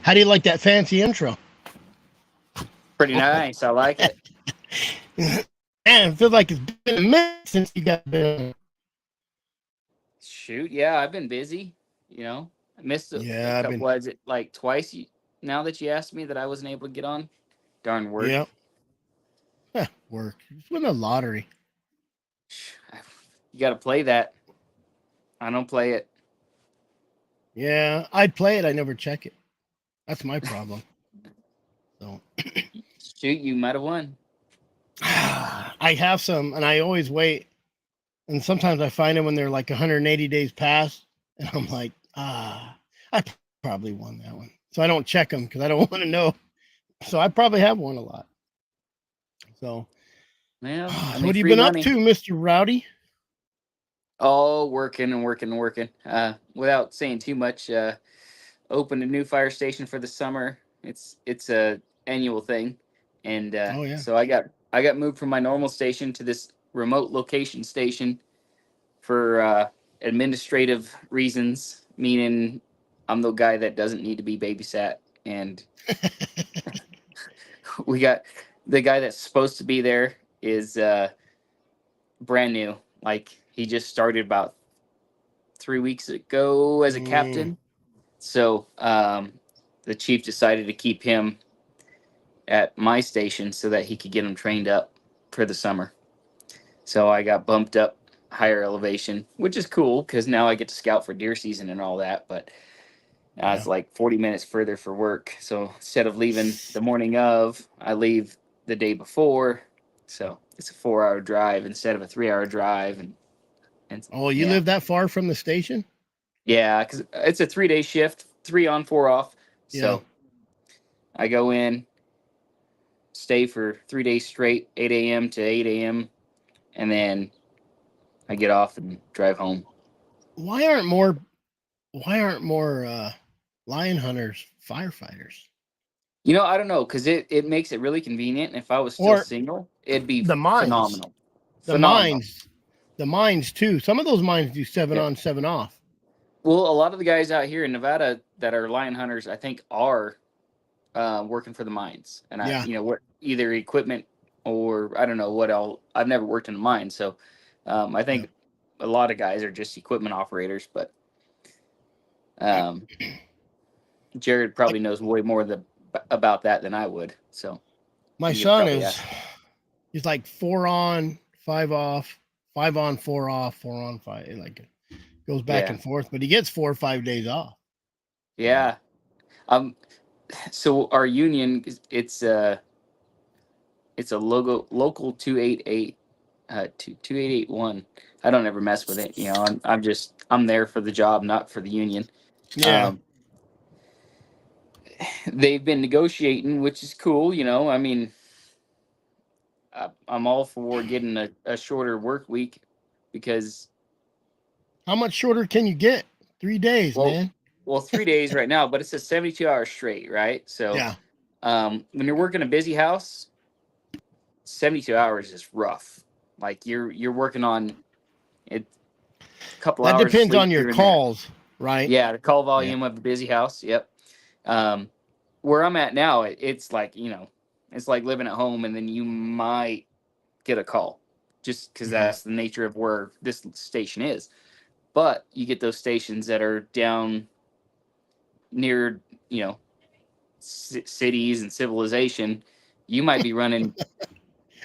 How do you like that fancy intro? Pretty nice. I like it. Man, it feels like it's been a minute since you got been. Shoot, yeah, I've been busy. I missed a Yeah, I've couple. been. Was it like twice? Now that you asked me that I wasn't able to get on, darn work. Yeah. Work. It's been a lottery. You got to play that. I don't play it. Yeah, I'd play it. I never check it. That's my problem. So Shoot, you might have won. I have some, and I always wait. And sometimes I find them when they're like 180 days past, and I'm like, I probably won that one. So I don't check them because I don't want to know. So I probably have won a lot. So, Well, what have you been up to, Mr. Rowdy? Oh, working and working and working. Without saying too much, opened a new fire station for the summer. It's a annual thing, and Oh yeah. so I got moved from my normal station to this remote location station for administrative reasons, meaning I'm the guy that doesn't need to be babysat, and we got the guy that's supposed to be there is brand new. Like he just started about 3 weeks ago as a captain. So the chief decided to keep him at my station so that he could get him trained up for the summer. So I got bumped up higher elevation, which is cool because now I get to scout for deer season and all that. But it's like 40 minutes further for work. So instead of leaving the morning of, I leave the day before. So it's a 4-hour drive instead of a 3-hour drive. And oh, you live that far from the station? Yeah, because it's a 3-day shift, 3 on, 4 off. So I go in, stay for 3 days straight, 8 a.m. to 8 a.m., and then I get off and drive home. Why aren't more lion hunters firefighters? I don't know, because it makes it really convenient. If I was still single, it'd be phenomenal. The mines too. Some of those mines do 7 on, 7 off. Well, a lot of the guys out here in Nevada that are lion hunters, I think, are working for the mines, and what either equipment or I don't know what else. I've never worked in a mine, so I think a lot of guys are just equipment operators. But Jarrod probably knows way more about that than I would. So my son he's like 4 on, 5 off, 5 on, 4 off, 4 on, 5. Like goes back and forth, but he gets 4 or 5 days off. Yeah. So our union, it's a local 288 2881. I don't ever mess with it. I'm there for the job, not for the union. Yeah. They've been negotiating, which is cool. I mean, I'm all for getting a shorter work week because. How much shorter can you get? 3 days, man. Well, 3 days right now, but it's a 72 hours straight, right? So, when you're working a busy house, 72 hours is rough. Like you're working on it. A couple hours. That depends on your calls, right? Yeah, the call volume of a busy house. Yep. Where I'm at now, it's like it's like living at home, and then you might get a call, just because that's the nature of where this station is. But you get those stations that are down near, cities and civilization. You might be running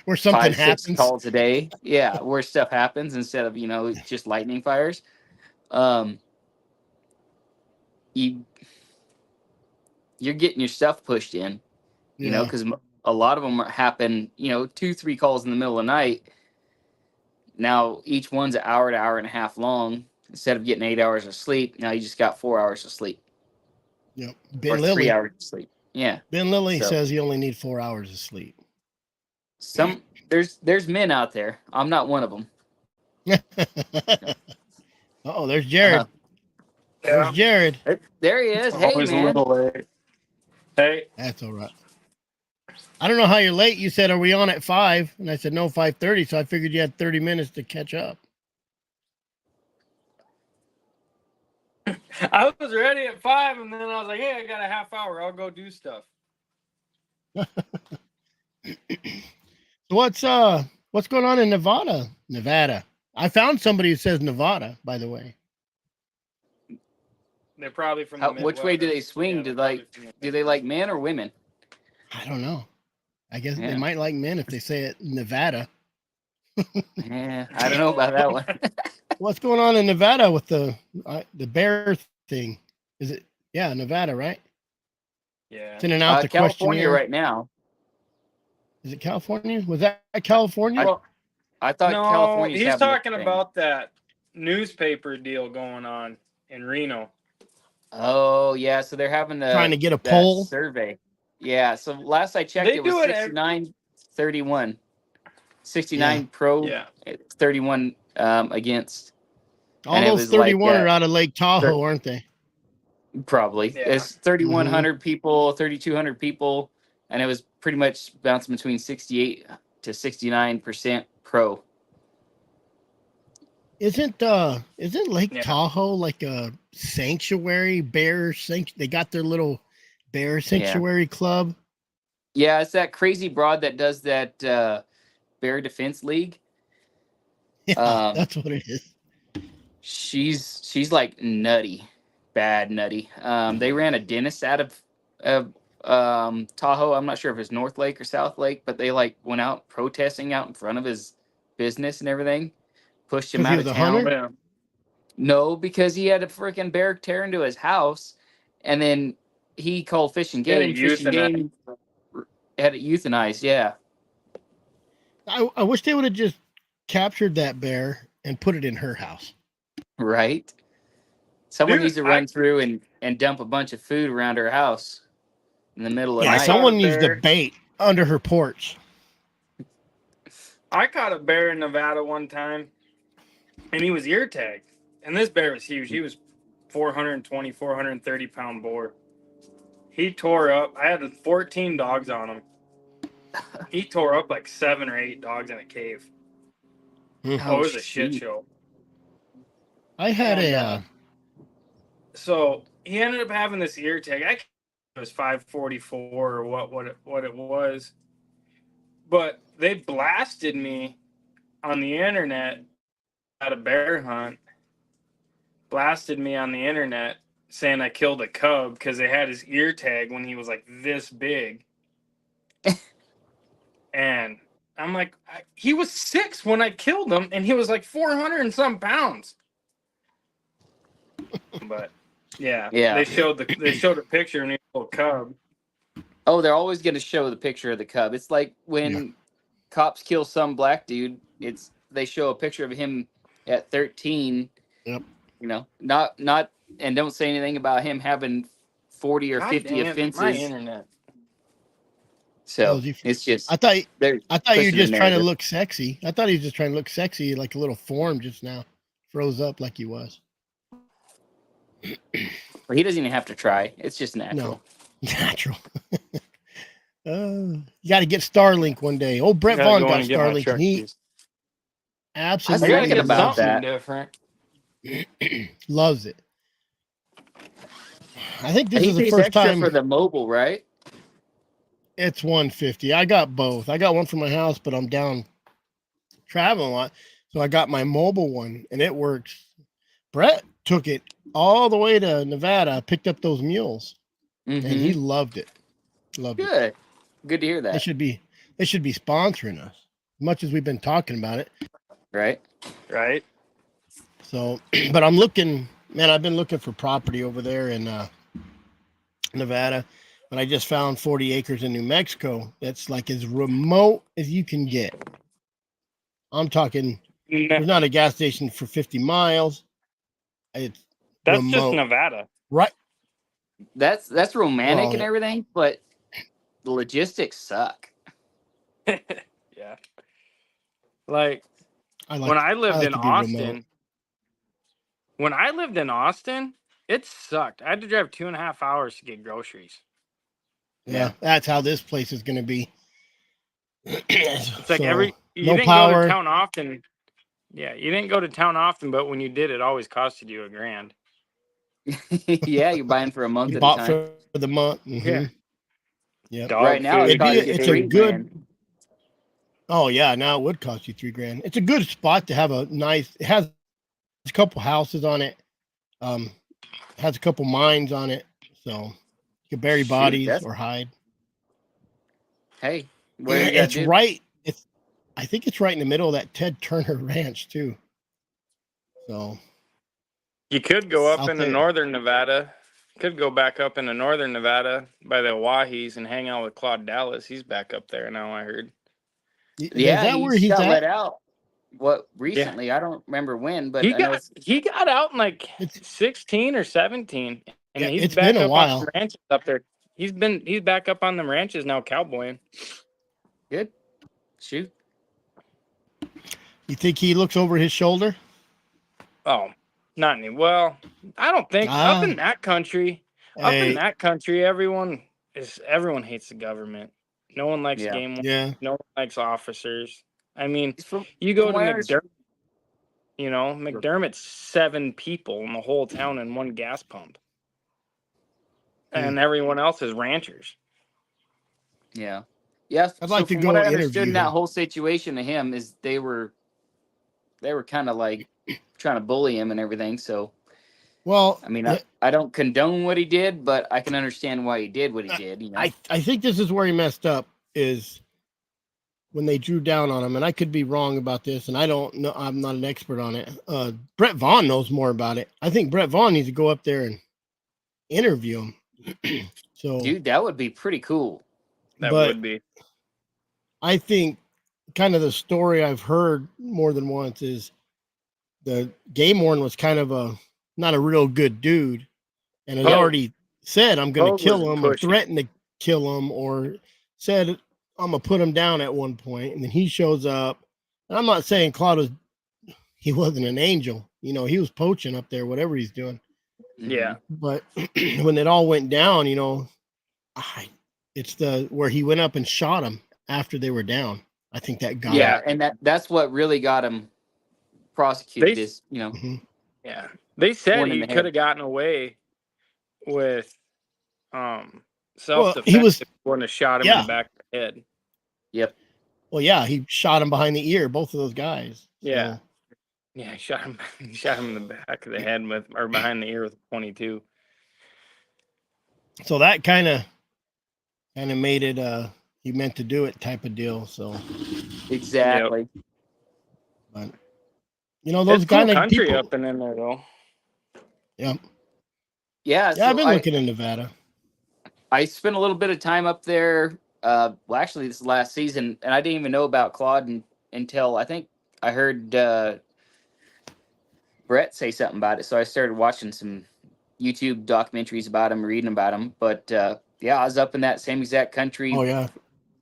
where something 5-6 calls a day. Yeah, where stuff happens instead of just lightning fires. You're getting your stuff pushed in, because a lot of them happen, 2-3 calls in the middle of the night. Now each one's an hour to hour and a half long. Instead of getting 8 hours of sleep, now you just got 4 hours of sleep. Yep. Or 3 hours of sleep. Yeah. Ben Lilly says you only need 4 hours of sleep. There's men out there. I'm not one of them. Oh, there's Jarrod. There's Jarrod. There he is. Hey, always man. a little late. Hey. That's all right. I don't know how you're late. You said, are we on at 5? And I said, no, 5:30. So I figured you had 30 minutes to catch up. I was ready at 5, and then I was like, "Hey, I got a half hour. I'll go do stuff." What's going on in Nevada? Nevada. I found somebody who says Nevada, by the way. They're probably from the Which way do they Midwest. swing? Yeah, do they're they probably from the do they like men or women? I don't know. I guess Yeah. they might like men if they say it Nevada. Yeah, I don't know about that one. What's going on in Nevada with the bear thing? Is it Nevada, right? Yeah. Sending out the California questionnaire. right now. Is it California? Was that California? Well, I thought no, California's he's having talking this thing. about that newspaper deal going on in Reno. Oh yeah, so they're having Trying to get a that poll. survey. Yeah, so last I checked, They it was do it 69-31. 69 pro, Yeah. 31 against. All and it those was like 31 are out of Lake Tahoe, aren't they? probably Yeah. it's 3,100 people, 3,200 people, and it was pretty much bouncing between 68 to 69% pro. Isn't Lake Yeah. Tahoe like a sanctuary bear They got their little bear sanctuary club. Yeah, it's that crazy broad that does that bear defense league. Yeah, that's what it is. She's like nutty, bad nutty. They ran a dentist out of Tahoe. I'm not sure if it's North Lake or South Lake, but they like went out protesting out in front of his business and everything. Pushed him 'Cause he out was of a town. hunter? Yeah. No, because he had a freaking bear tear into his house, and then he called Fish and Had it Game. Fish and Game had it euthanized. Yeah. I wish they would have just captured that bear and put it in her house. Right. Someone Dude, needs to run through and dump a bunch of food around her house in the middle of the Yeah, night. someone needs to bear. bait under her porch. I caught a bear in Nevada one time, and he was ear tagged. And this bear was huge. He was 420, 430 pound boar. He tore up. I had 14 dogs on him. He tore up like 7 or 8 dogs in a cave. Oh, it was a shit show. I had And, so he ended up having this ear tag. I can't remember if it was 544 or what it was. But they blasted me on the internet at a bear hunt. Blasted me on the internet saying I killed a cub because they had his ear tag when he was like this big. And I'm like, he was 6 when I killed him, and he was like 400 and some pounds. But yeah, they showed a picture of a little cub. Oh, they're always going to show the picture of the cub. It's like when cops kill some black dude. They show a picture of him at 13. Yep. You know, not and don't say anything about him having 40 or 50 offenses. My internet. So it's just. I thought you were just trying to narrative. look sexy. I thought he was just trying to look sexy, like a little form just now. Froze up like he was. Well, he doesn't even have to try. It's just natural. No, natural. You got to get Starlink one day. Oh, Brett Vaughn got Starlink, and he absolutely I was thinking about that. Different. Loves it. I think this is the pays first extra time for the mobile, right? It's $150. I got both. I got one for my house, but I'm down traveling a lot, so I got my mobile one, and it works. Brett took it all the way to Nevada, picked up those mules, and he loved it. Loved it. Good to hear that. They should be sponsoring us, as much as we've been talking about it. Right. So, but I'm looking, man. I've been looking for property over there in Nevada, but I just found 40 acres in New Mexico. That's like as remote as you can get. I'm talking. There's not a gas station for 50 miles. That's remote. Just Nevada, right? That's romantic and everything, but the logistics suck. Yeah. Like when I lived in Austin. When I lived in Austin, it sucked. I had to drive 2.5 hours to get groceries. Yeah, that's how this place is going to be. It's like you didn't power. go to town often. Yeah, you didn't go to town often, but when you did, it always costed you $1,000. Yeah, you're buying for a month You at a bought time. for the month. Yeah. Yeah. Dog Right now, food. it's costing you It's a 3 good. grand. Oh yeah, now it would cost you $3,000. It's a good spot to have a nice. It has a couple houses on it. Has a couple mines on it, so you can bury Shoot, bodies that's or hide. hey, what do you got It's to do? right. I think it's right in the middle of that Ted Turner Ranch too. So You could go up out into there. northern Nevada. Could go back up into northern Nevada by the Owahis and hang out with Claude Dallas. He's back up there now, I heard. Is Yeah, that where he's he's got let at? out. What Yeah. recently? I don't remember when, but He I know got he got out in like It's 16 or 17, and yeah. he's It's been back a up on the while. ranches up there. He's back up on the ranches now, cowboying. good. Shoot. You think he looks over his shoulder? Oh, not any. Well, I don't think up in that country. Up in Hey, that country, everyone hates the government. No one likes Yeah. game. yeah. No one likes officers. I mean, From, you go from to what I understand, McDermott. McDermott's 7 people in the whole town in one gas pump, and everyone else is ranchers. yeah. Yes. I'd So like to from what go I understood interview in that him. whole situation to him is they were kind of like trying to bully him and everything. So Well, I mean, I don't condone what he did, but I can understand why he did what he did. I think this is where he messed up is when they drew down on him, and I could be wrong about this, and I don't know. I'm not an expert on it. Brett Vaughn knows more about it. I think Brett Vaughn needs to go up there and interview him. So, Dude, that would be pretty cool. That but would be. I think kind of the story I've heard more than once is the game warden was kind of not a real good dude, and had Oh. already said I'm going to Pogue kill was him or pushing. threatened to kill him or said I'm going to put him down at one point, and then he shows up. And I'm not saying Claude he wasn't an angel, he was poaching up there, whatever he's doing. Yeah. But when it all went down, it's where he went up and shot him after they were down. I think that got Yeah, him. and that's what really got him prosecuted. They- Is Mhm. Yeah. They said One in he the head. could have gotten away with Well, self-defense he was if he wouldn't have shot him in yeah. the back of the head. Yep. Well, yeah, he shot him behind the ear, both of those guys. Yeah. So, Yeah, he shot him in the back of the head or behind the ear with a 22. so that kind of made it he meant to do it type of deal. So, Exactly. but those It's cool kind of country people. up and in there though. Yeah. Yeah. Yeah, I've been I, looking in Nevada. I spent a little bit of time up there. Well, actually, this last season, and I didn't even know about Claude until I think I heard Brett say something about it. So I started watching some YouTube documentaries about him, reading about him. But yeah, I was up in that same exact country. Oh yeah.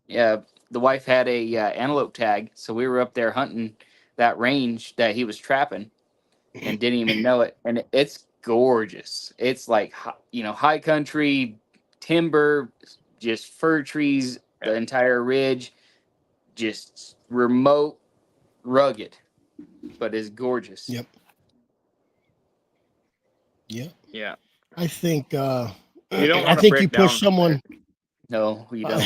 Yeah, the wife had a antelope tag, so we were up there hunting that range that he was trapping, and didn't even know it. And it's gorgeous. It's like high country, timber, just fir trees, the entire ridge, just remote, rugged, but is gorgeous. Yep. Yeah. Yeah. I think You don't I want to think break you push down. someone No, you don't.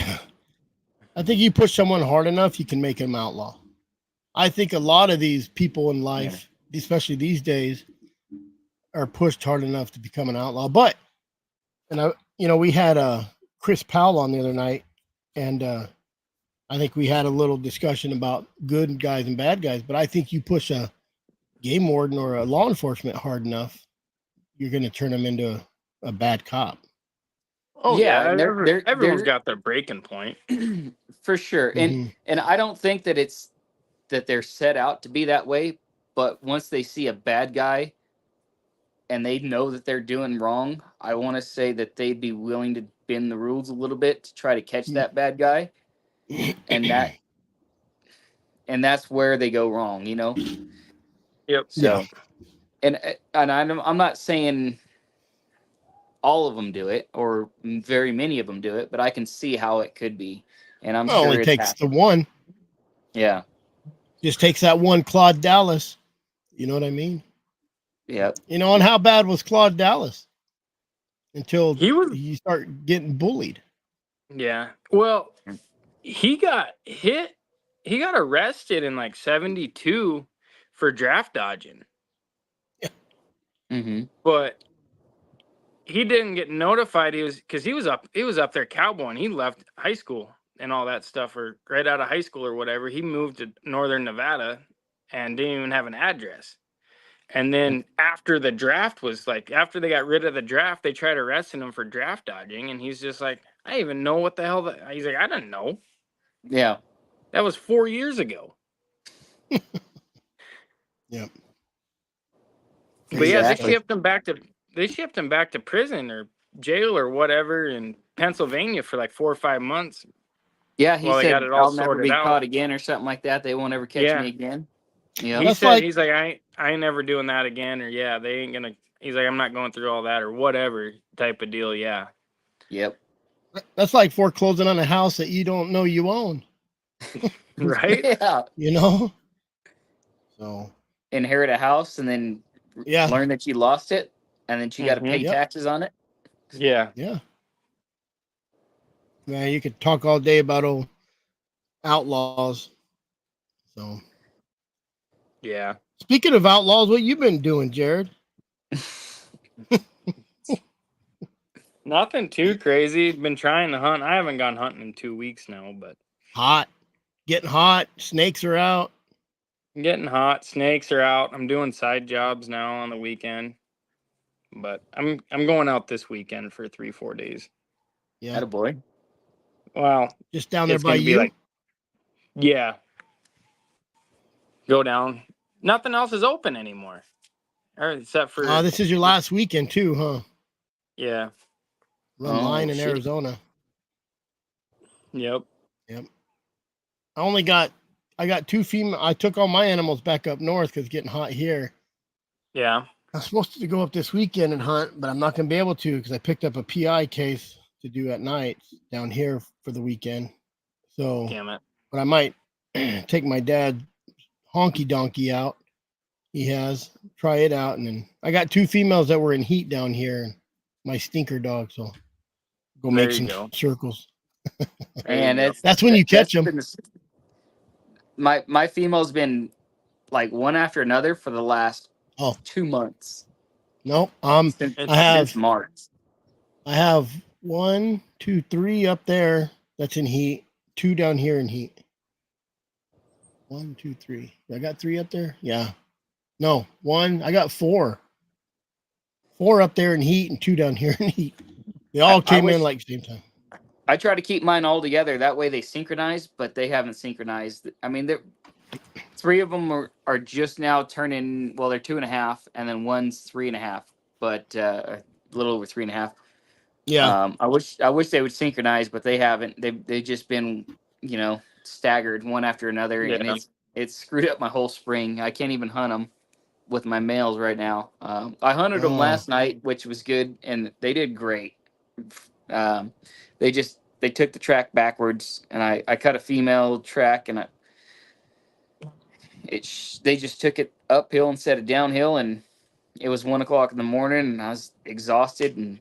I think you push someone hard enough, you can make them outlaw. I think a lot of these people in life, especially these days, are pushed hard enough to become an outlaw. But, we had Chris Powell on the other night, and I think we had a little discussion about good guys and bad guys. But I think you push a game warden or a law enforcement hard enough, you're going to turn them into a bad cop. Oh Yeah, yeah, and everyone's they're got their breaking point. for sure. Mhm. And I don't think that they're set out to be that way, but once they see a bad guy and they know that they're doing wrong, I want to say that they'd be willing to bend the rules a little bit to try to catch that bad guy. And that's where they go wrong, Yep. So, and I'm not saying all of them do it or very many of them do it, but I can see how it could be, and I'm Well, it sure only it's takes the happened. one. Yeah. Just takes that one Claude Dallas. You know what I mean? Yep. You know, and how bad was Claude Dallas until He was, you start getting bullied? yeah. Well, he got hit. He got arrested in like 72 for draft dodging, Mm-hmm. but he didn't get notified. He was up there cowboying. He left high school and all that stuff, or right out of high school or whatever. He moved to northern Nevada and didn't even have an address. And then after the draft was like, after they got rid of the draft, they tried arresting him for draft dodging, and he's just like, I didn't even know what the hell he's like, I didn't know. Yeah. That was 4 years ago. Yep. But yeah, Exactly. they shipped him back to prison or jail or whatever in Pennsylvania for like 4 or 5 months. Yeah, he Well, they got said it all I'll never sorted be out. caught again or something like that. They won't ever catch Yeah. me again. He Yeah. That's said like- he's like, I ain't never doing that again, or yeah, they ain't gonna. He's like, I'm not going through all that or whatever type of deal. Yeah. Yep. That's like foreclosing on a house that you don't know you own. Right. Yeah. You know. So Inherit a house and then yeah, learn that you lost it, and then you got to Mhm. pay Yep. taxes on it. Yeah. yeah. Man, you could talk all day about old outlaws. So Yeah. speaking of outlaws, what you been doing, Jarrod? Nothing too crazy. Been trying to hunt. I haven't gone hunting in 2 weeks now, but Hot, getting hot. Snakes are out. getting hot. Snakes are out. I'm doing side jobs now on the weekend, but I'm going out this weekend for 3-4 days. Yeah, Attaboy. Well, just down there it's by gonna be you. like, yeah, go down. Nothing else is open anymore, except for This is your last weekend too, huh? yeah. Run Oh, line in shit. Arizona. Yep. Yep. I got 2 female. I took all my animals back up north because it's getting hot here. Yeah. I'm supposed to go up this weekend and hunt, but I'm not going to be able to because I picked up a PI case to do at night down here for the weekend. So, Damn it. but I might take my dad honky donkey out. He has try it out, and then I got 2 females that were in heat down here. And my stinker dog, so go There make you some go. circles. And There you go. That's when you catch them. My female's been like one after another for the last Oh. 2 months. No, Since, I since March. have 1, 2, 3 up there that's in heat, 2 down here in heat. 1, 2, 3. I got 3 up there. Yeah. No, 1. I got 4. 4 up there in heat and 2 down here in heat. They all came in like same time. I try to keep mine all together. That way they synchronize, but they haven't synchronized. I mean, 3 of them are just now turning. Well, they're 2.5, and then one's 3.5, but a little over 3.5. Yeah. I wish they would synchronize, but they haven't. They've just been, staggered one after another, Yeah. and it's screwed up my whole spring. I can't even hunt them with my males right now. I hunted them Oh. last night, which was good, and they did great. They took the track backwards, and I cut a female track, and they just took it uphill instead of downhill, and it was 1:00 in the morning, and I was exhausted, and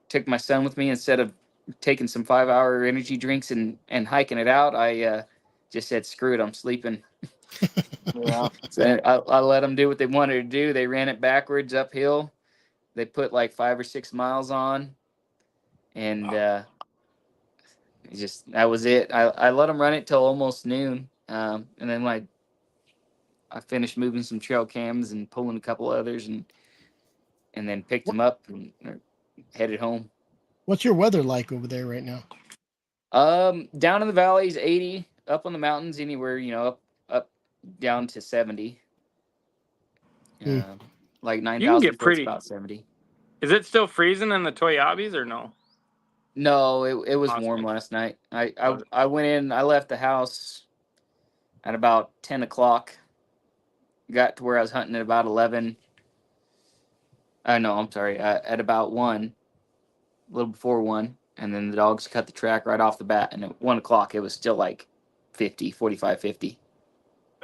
took my son with me instead of taking some 5-hour energy drinks and hiking it out. I just said, screw it, I'm sleeping. Yeah. So I let them do what they wanted to do. They ran it backwards uphill. They put like 5 or 6 miles on, and that was it. I let them run it till almost noon, and then I finished moving some trail cams and pulling a couple others, and then picked them up and headed home. What's your weather like over there right now? Down in the valleys 80, up on the mountains anywhere up down to 70. Like You can 9,000 get foot's pretty. about 70. Is it still freezing in the Toyabis or no? No, it was Awesome. warm last night. I went in. I left the house at about 10 o'clock. Got to where I was hunting at about 11. No, I'm sorry. At about 1, a little before 1, and then the dogs cut the track right off the bat. And at 1 o'clock, it was still like 50, 45, 50.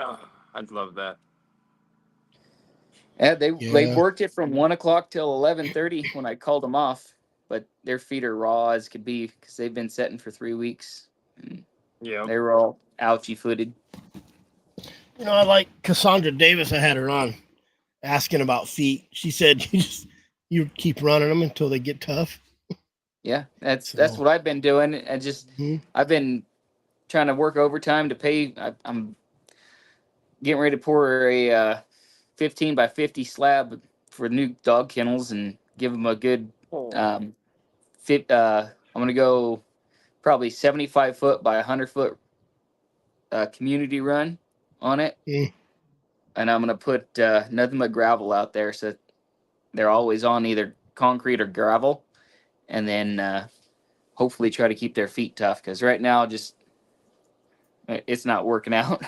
Oh, I'd love that. Yeah, they Yeah. worked it from 1 o'clock till 11:30 when I called them off, but their feet are raw as could be because they've been setting for 3 weeks. And Yeah. they were all ouchy footed. You know, I like Cassandra Davis. I had her on asking about feet. She said you keep running them until they get tough. Yeah, that's So, what I've been doing. mhm. I've been trying to work overtime to pay. I'm getting ready to pour a 15 by 50 slab for new dog kennels and give them a good fit. I'm gonna go probably 75 foot by 100 foot community run on it, Mm. and I'm gonna put nothing but gravel out there, so they're always on either concrete or gravel, and then hopefully try to keep their feet tough because right now just it's not working out.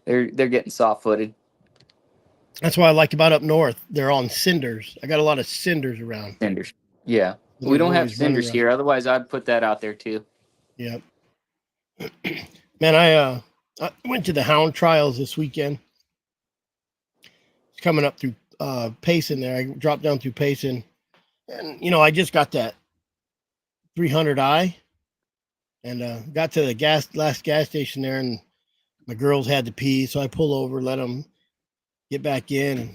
They're getting soft footed. That's what I like about up north. They're on cinders. I got a lot of cinders around. Cinders. Yeah, They're we don't have always running cinders around. here. Otherwise, I'd put that out there too. Yep. Man, I went to the hound trials this weekend. It's coming up through Payson there. I dropped down through Payson, and you know, I just got that 300i, and got to the last gas station there, and my girls had to pee, so I pull over, let them get back in, and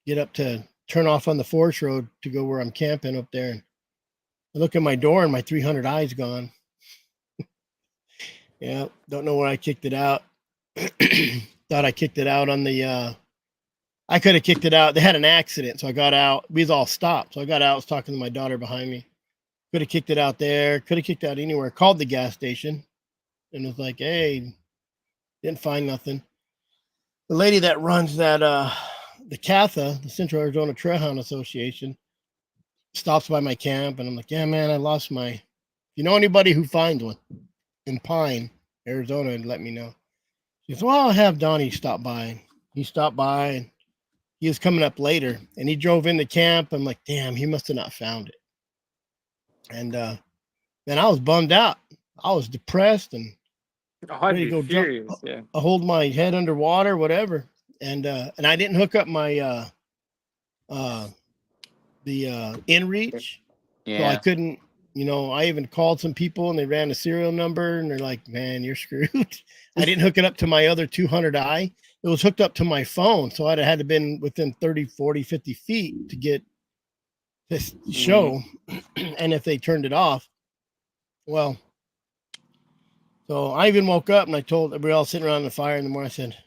get up to turn off on the forest road to go where I'm camping up there. And I look at my door, and my 300i is gone. Yeah, don't know where I kicked it out. Thought I kicked it out on the I could have kicked it out. They had an accident, so I got out. We was all stopped. So I got out, was talking to my daughter behind me. Could have kicked it out there, could have kicked it out anywhere. Called the gas station and was like, hey, didn't find nothing. The lady that runs that the CATHA, the Central Arizona Trailhound Association, stops by my camp, and I'm like, yeah, man, I lost my. If you know anybody who finds one in Pine, Arizona, let me know. She goes, well, I'll have Donnie stop by. He stopped by, and he was coming up later, and he drove into camp. I'm like, damn, he must have not found it. And man, I was bummed out. I was depressed and I'd ready to be go furious. jump. Yeah. I hold my head underwater, whatever. And I didn't hook up my the inReach, so I Yeah. couldn't. You know, I even called some people, and they ran a serial number, and they're like, man, you're screwed. I didn't hook it up to my other 200i. It was hooked up to my phone, so I'd have had to been within 30, 40, 50 feet to get this show. And if they turned it off, well, so I even woke up and I told, we were all sitting around the fire in the morning. I said,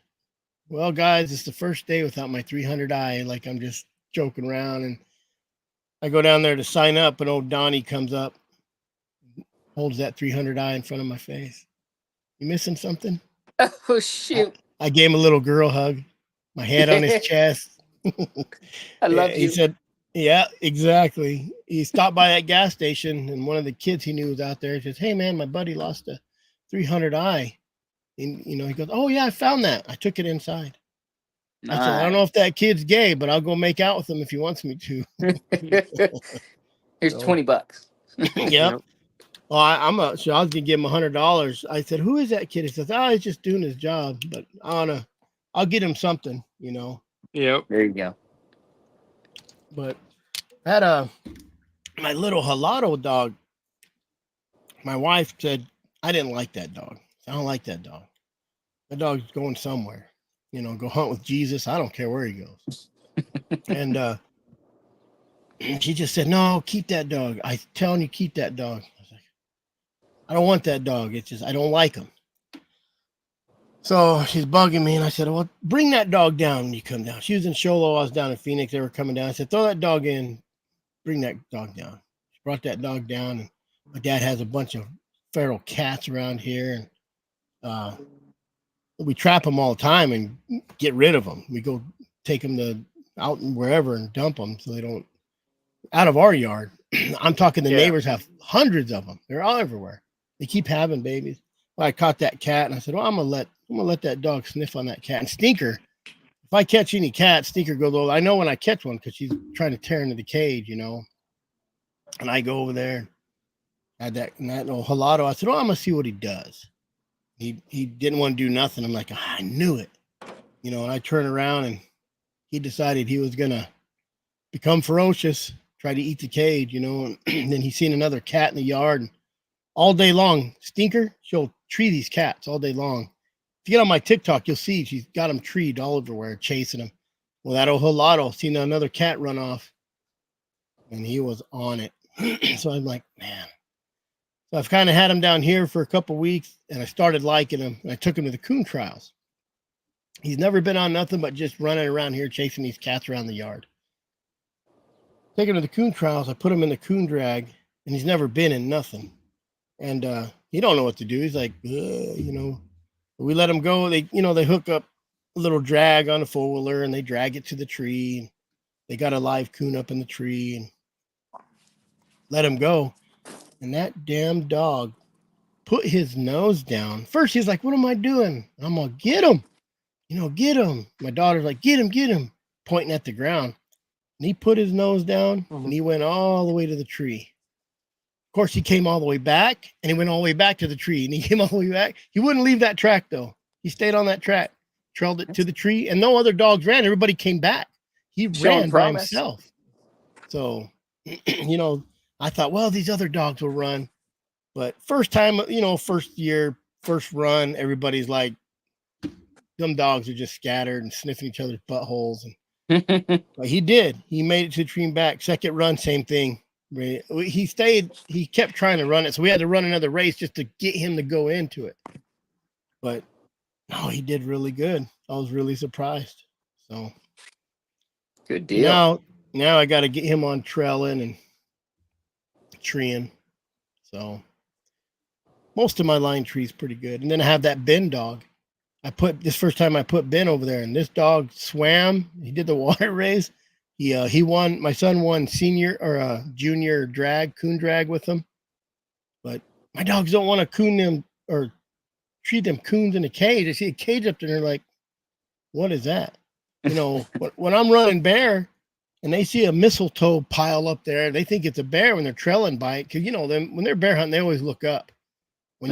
well, guys, it's the first day without my 300i. Like, I'm just joking around. And I go down there to sign up, and old Donnie comes up, holds that 300i in front of my face. You missing something? Oh shoot! I gave him a little girl hug, my head on his chest. I love He you. said, yeah, exactly. He stopped by that gas station, and one of the kids he knew was out there. He says, hey, man, my buddy lost a 300i. And, you know, he goes, oh, yeah, I found that. I took it inside. I said, I don't know if that kid's gay, but I'll go make out with him if he wants me to. Here's So, $20. Yep. Well, I was gonna give him $100. I said, who is that kid? He says, oh, he's just doing his job, but I'll get him something, you know. Yep. There you go. But I had my little halado dog. My wife said, I didn't like that dog. I don't like that dog. That dog's going somewhere. You know, go hunt with Jesus. I don't care where he goes. And she just said, no, keep that dog. I'm telling you, keep that dog. I was like, I don't want that dog. It's just, I don't like him. So she's bugging me. And I said, well, bring that dog down when you come down. She was in Sholo. I was down in Phoenix. They were coming down. I said, throw that dog in. Bring that dog down. She brought that dog down. And my dad has a bunch of feral cats around here. And we trap them all the time and get rid of them. We go take them to out and wherever and dump them so they don't out of our yard. I'm talking the neighbors have hundreds of them. They're all everywhere. They keep having babies. Well, I caught that cat and I said, well, I'm gonna let that dog sniff on that cat. And Stinker, if I catch any cat, Stinker goes over. I know when I catch one because she's trying to tear into the cage, you know. And I go over there, had that little halado. I said, well, I'm gonna see what he does. He didn't want to do nothing. I'm like, I knew it, you know. And I turn around and he decided he was gonna become ferocious, try to eat the cage, you know. And then he seen another cat in the yard, and all day long, Stinker, she'll tree these cats all day long. If you get on my TikTok, you'll see she's got them treed all everywhere, chasing them. Well, that old Halato seen another cat run off, and he was on it. So I'm like, man. So I've kind of had him down here for a couple weeks, and I started liking him, and I took him to the coon trials. He's never been on nothing but just running around here chasing these cats around the yard. Taking him to the coon trials, I put him in the coon drag, and he's never been in nothing. And he don't know what to do. He's like, you know, we let him go. They, you know, they hook up a little drag on a four-wheeler, and they drag it to the tree. They got a live coon up in the tree and let him go. And that damn dog put his nose down. First, he's like, what am I doing? I'm going to get him. You know, get him. My daughter's like, get him, pointing at the ground. And he put his nose down, and he went all the way to the tree. Of course, he came all the way back, and he went all the way back to the tree, and he came all the way back. He wouldn't leave that track, though. He stayed on that track, trailed it to the tree, and no other dogs ran. Everybody came back. He ran by himself. So, you know, I thought, well, these other dogs will run. But first time, you know, first year, first run, everybody's like, them dogs are just scattered and sniffing each other's buttholes. And but he did. He made it to the tree and back. Second run, same thing. He stayed. He kept trying to run it, so we had to run another race just to get him to go into it. But no, he did really good. I was really surprised. So good deal. Now I got to get him on trailing and treeing. So most of my line tree is pretty good. And then I have that Ben dog. First time I put Ben over there, and this dog swam. He did the water race. He won. My son won senior or junior coon drag with him. But my dogs don't want to coon them or treat them coons in a cage. I see a cage up there, and they're like, what is that? You know, when I'm running bear and they see a mistletoe pile up there, they think it's a bear when they're trailing by it. Cause you know, when they're bear hunting, they always look up. When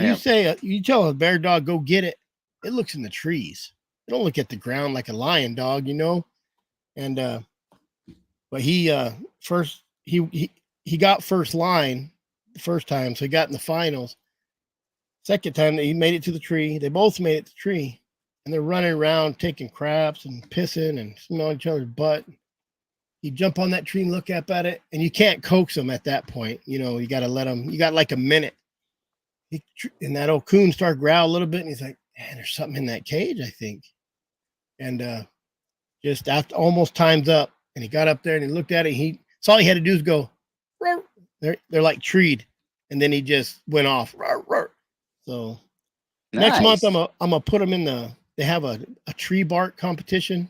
you tell a bear dog, go get it, it looks in the trees. They don't look at the ground like a lion dog, you know? And, but he got first line the first time. So he got in the finals. Second time he made it to the tree. They both made it to the tree, and they're running around taking craps and pissing and smelling each other's butt. You jump on that tree and look up at it, and you can't coax them at that point. You know, you got to let them. You got like a minute. And that old coon started growling a little bit, and he's like, "Man, there's something in that cage, I think." And just after almost time's up, and he got up there and he looked at it. So all he had to do is go. Roar. They're like treed, and then he just went off. Roar, roar. So next month I'm gonna put them in they have a tree bark competition.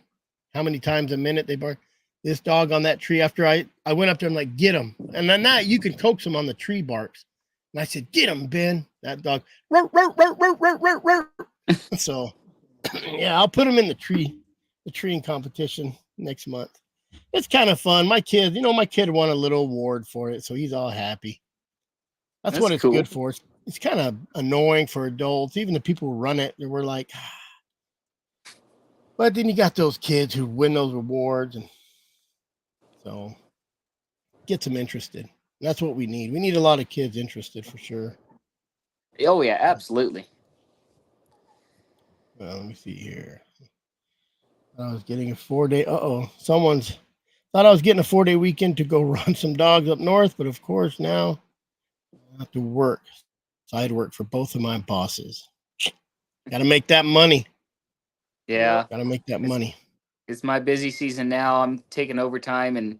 How many times a minute they bark? This dog on that tree. After I went up there, I'm like, get him. And then that you can coax him on the tree barks. And I said, get him, Ben. That dog. Roar, roar, roar, roar, roar, roar, roar. So yeah, I'll put him in the treeing competition next month. It's kind of fun. My kid won a little award for it, so he's all happy. That's what it's cool. Good for. It's kind of annoying for adults. Even the people who run it, they were like, but then you got those kids who win those rewards, and so gets them interested. That's what we need. We need a lot of kids interested for sure. Oh yeah, absolutely. Well, let me see here. I was getting a 4-day. Someone's thought I was getting a 4-day weekend to go run some dogs up north, but of course now I have to work. Side work for both of my bosses. Got to make that money. Yeah. Got to make that money. It's my busy season now. I'm taking overtime, and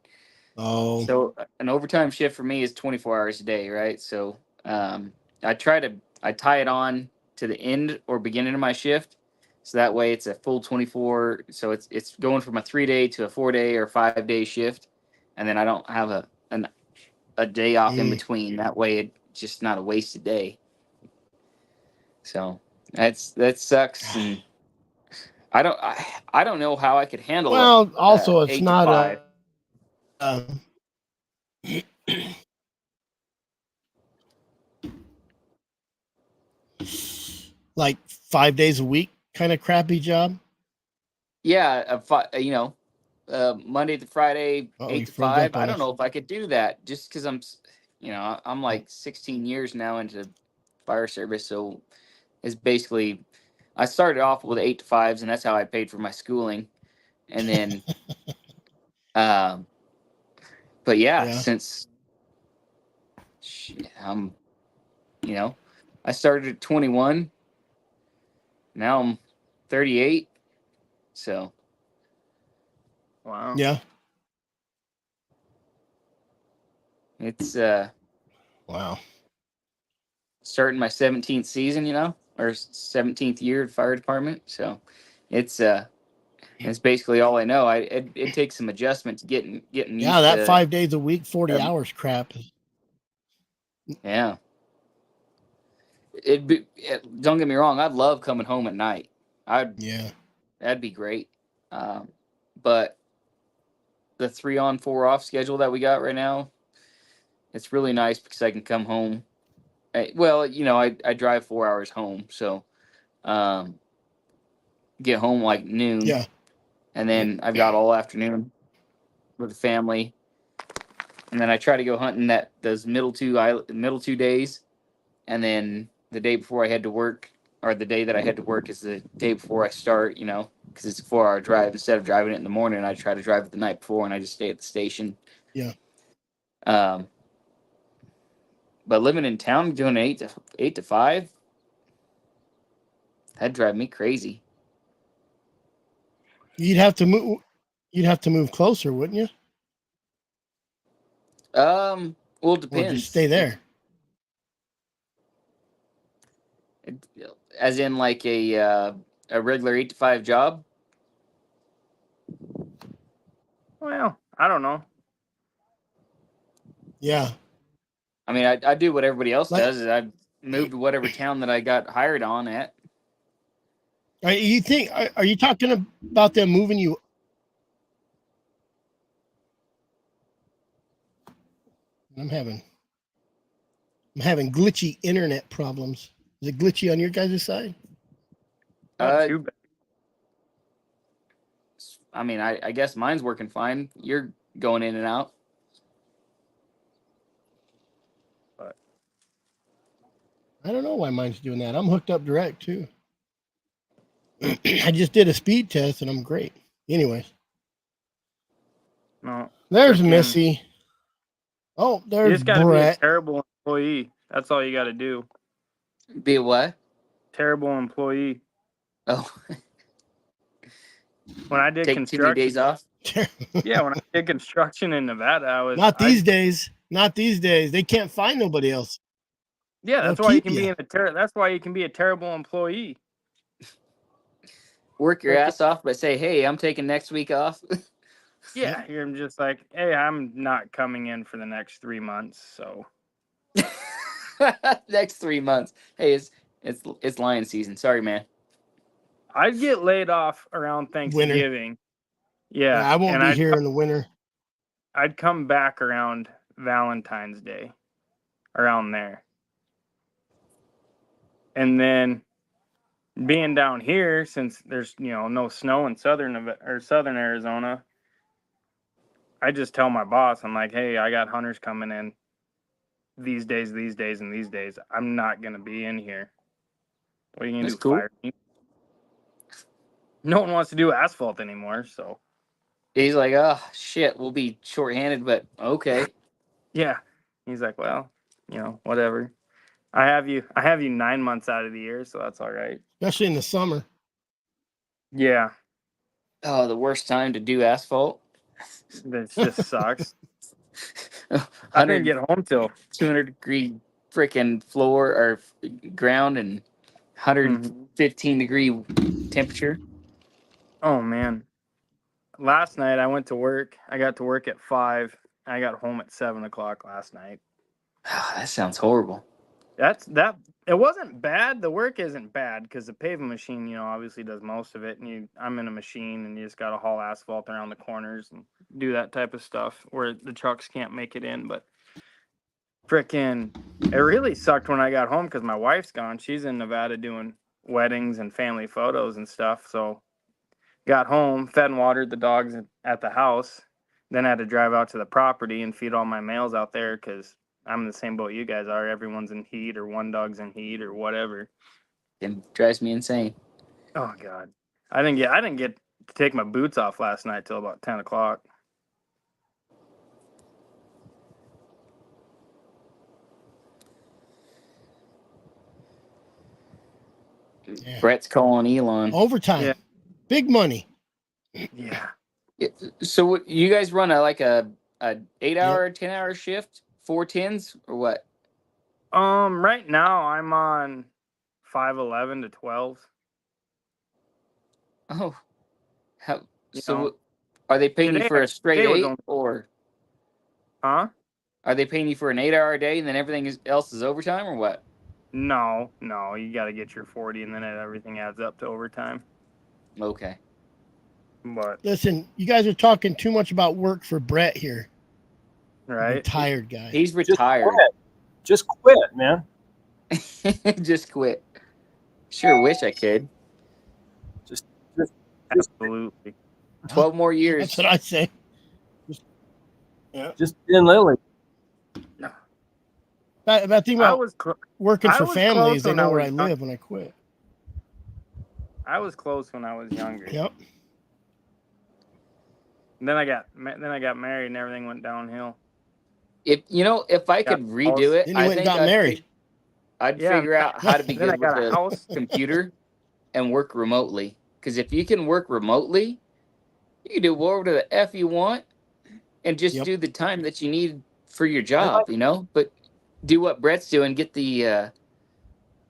so an overtime shift for me is 24 hours a day, right? So I tie it on to the end or beginning of my shift. So that way it's a full 24. So it's going from a 3-day to a 4-day or 5-day shift. And then I don't have a day off in between. That way it's just not a wasted day. So that sucks. And I don't know how I could handle it. Well, also it's not like 5 days a week kind of crappy job. Yeah, Monday to Friday, Uh-oh, 8 you to froze 5. up on I don't us. know if I could do that just because I'm like 16 years now into fire service. So it's basically, I started off with 8 to 5s, and that's how I paid for my schooling. And then, but yeah, Yeah. since I'm, I started at 21. Now I'm 38. So Wow. Yeah. it's Wow. starting my 17th season, or 17th year of fire department. So it's basically all I know. It takes some adjustment to getting Yeah, used that to. 5 days a week, 40 Um, hours crap. yeah, don't get me wrong. I'd love coming home at night. Yeah. That'd be great. Um, but the 3 on 4 off schedule that we got right now, it's really nice because I can come home. I drive 4 hours home, so um, get home like noon, Yeah. and then I've got all afternoon with the family, and then I try to go hunting those middle two days, and then the day before I head to work, or the day that I head to work is the day before I start, because it's a 4 hour drive. Instead of driving it in the morning, I try to drive it the night before, and I just stay at the station. Yeah. Um, but living in town doing 8 to 5, that'd drive me crazy. You'd have to move. You'd have to move closer, wouldn't you? Well, it Or just depends. stay there. As in like a regular 8 to 5 job. Well, I don't know. Yeah. I mean, I do what everybody else Like, does. Is I move to whatever town that I got hired on at. are you talking about them moving you? I'm having glitchy internet problems. Is it glitchy on your guys' side? Not Uh, too bad. I mean, I guess mine's working fine. You're going in and out. But I don't know why mine's doing that. I'm hooked up direct too. I just did a speed test and I'm great. Anyways, no. there's Frickin', Missy. Oh, you there's just got to be a Brett. terrible employee. That's all you got to do. Be a what? Terrible employee. Oh, When I did take too many construction, days off. yeah, when I did construction in Nevada, Not these days. Not these days. They can't find nobody else. Yeah, They'll that's why you keep can be that's why you can be a terrible employee. Work your Frickin', ass off, but say, hey, I'm taking next week off. yeah, you're just like, hey, I'm not coming in for the next 3 months, so Next 3 months. Hey, it's lion season. Sorry, man. I'd get laid off around winter. Thanksgiving. Yeah, Yeah, I won't and be here in the winter. I'd come back around Valentine's Day, around there. And then being down here, since there's no snow in southern Arizona, I just tell my boss, I'm like, hey, I got hunters coming in these days, and these days. I'm not gonna be in here. What are you gonna That's do? cool. Fire me? No one wants to do asphalt anymore, so He's like, oh shit, we'll be shorthanded, but okay. yeah. He's like, well, whatever. I have you 9 months out of the year, so that's all right. Especially in the summer. Yeah, Oh, the worst time to do asphalt. this just sucks. I 100, didn't get home till 200-degree freaking floor or ground and 115 degree temperature. oh man. Last night I went to work. I got to work at 5. I got home at 7 o'clock last night. That sounds horrible. It wasn't bad. The work isn't bad because the paving machine, obviously does most of it. And I'm in a machine and you just got to haul asphalt around the corners and do that type of stuff where the trucks can't make it in. But frickin', it really sucked when I got home because my wife's gone. She's in Nevada doing weddings and family photos and stuff. So got home, fed and watered the dogs at the house. Then I had to drive out to the property and feed all my males out there because I'm in the same boat you guys are. Everyone's in heat, or one dog's in heat, or whatever. It drives me insane. Oh God, I didn't get to take my boots off last night till about 10 o'clock. Yeah. Brett's calling Elon. Overtime. Yeah. Big money. Yeah. So what, you guys run a 8-hour, 10-hour shift, 4 10s, or what? Right now I'm on 5:11 to 12. Oh, how? You So know, are they paying you today- for a straight today was 8, only- or Huh? are they paying you for an 8-hour day and then everything else is overtime, or what? No, you got to get your 40, and then everything adds up to overtime. Okay. But Listen, you guys are talking too much about work for Brett here. right, Retired guy. He's retired. Just quit, man. Just quit. Sure wish I could. absolutely. 12 more years. That's what I say. Just in Lily. But think I about was working I for was families. close They when know I where was I young. live when I quit. close when I was younger. Yep. And then I got married, and everything went downhill. If I could redo it, Then you I went and think got married. I'd Yeah, figure out how to be then I good with got a a house. computer and work remotely. Because if you can work remotely, you can do whatever the F you want and just Yep. do the time that you need for your job, But do what Brett's doing, get the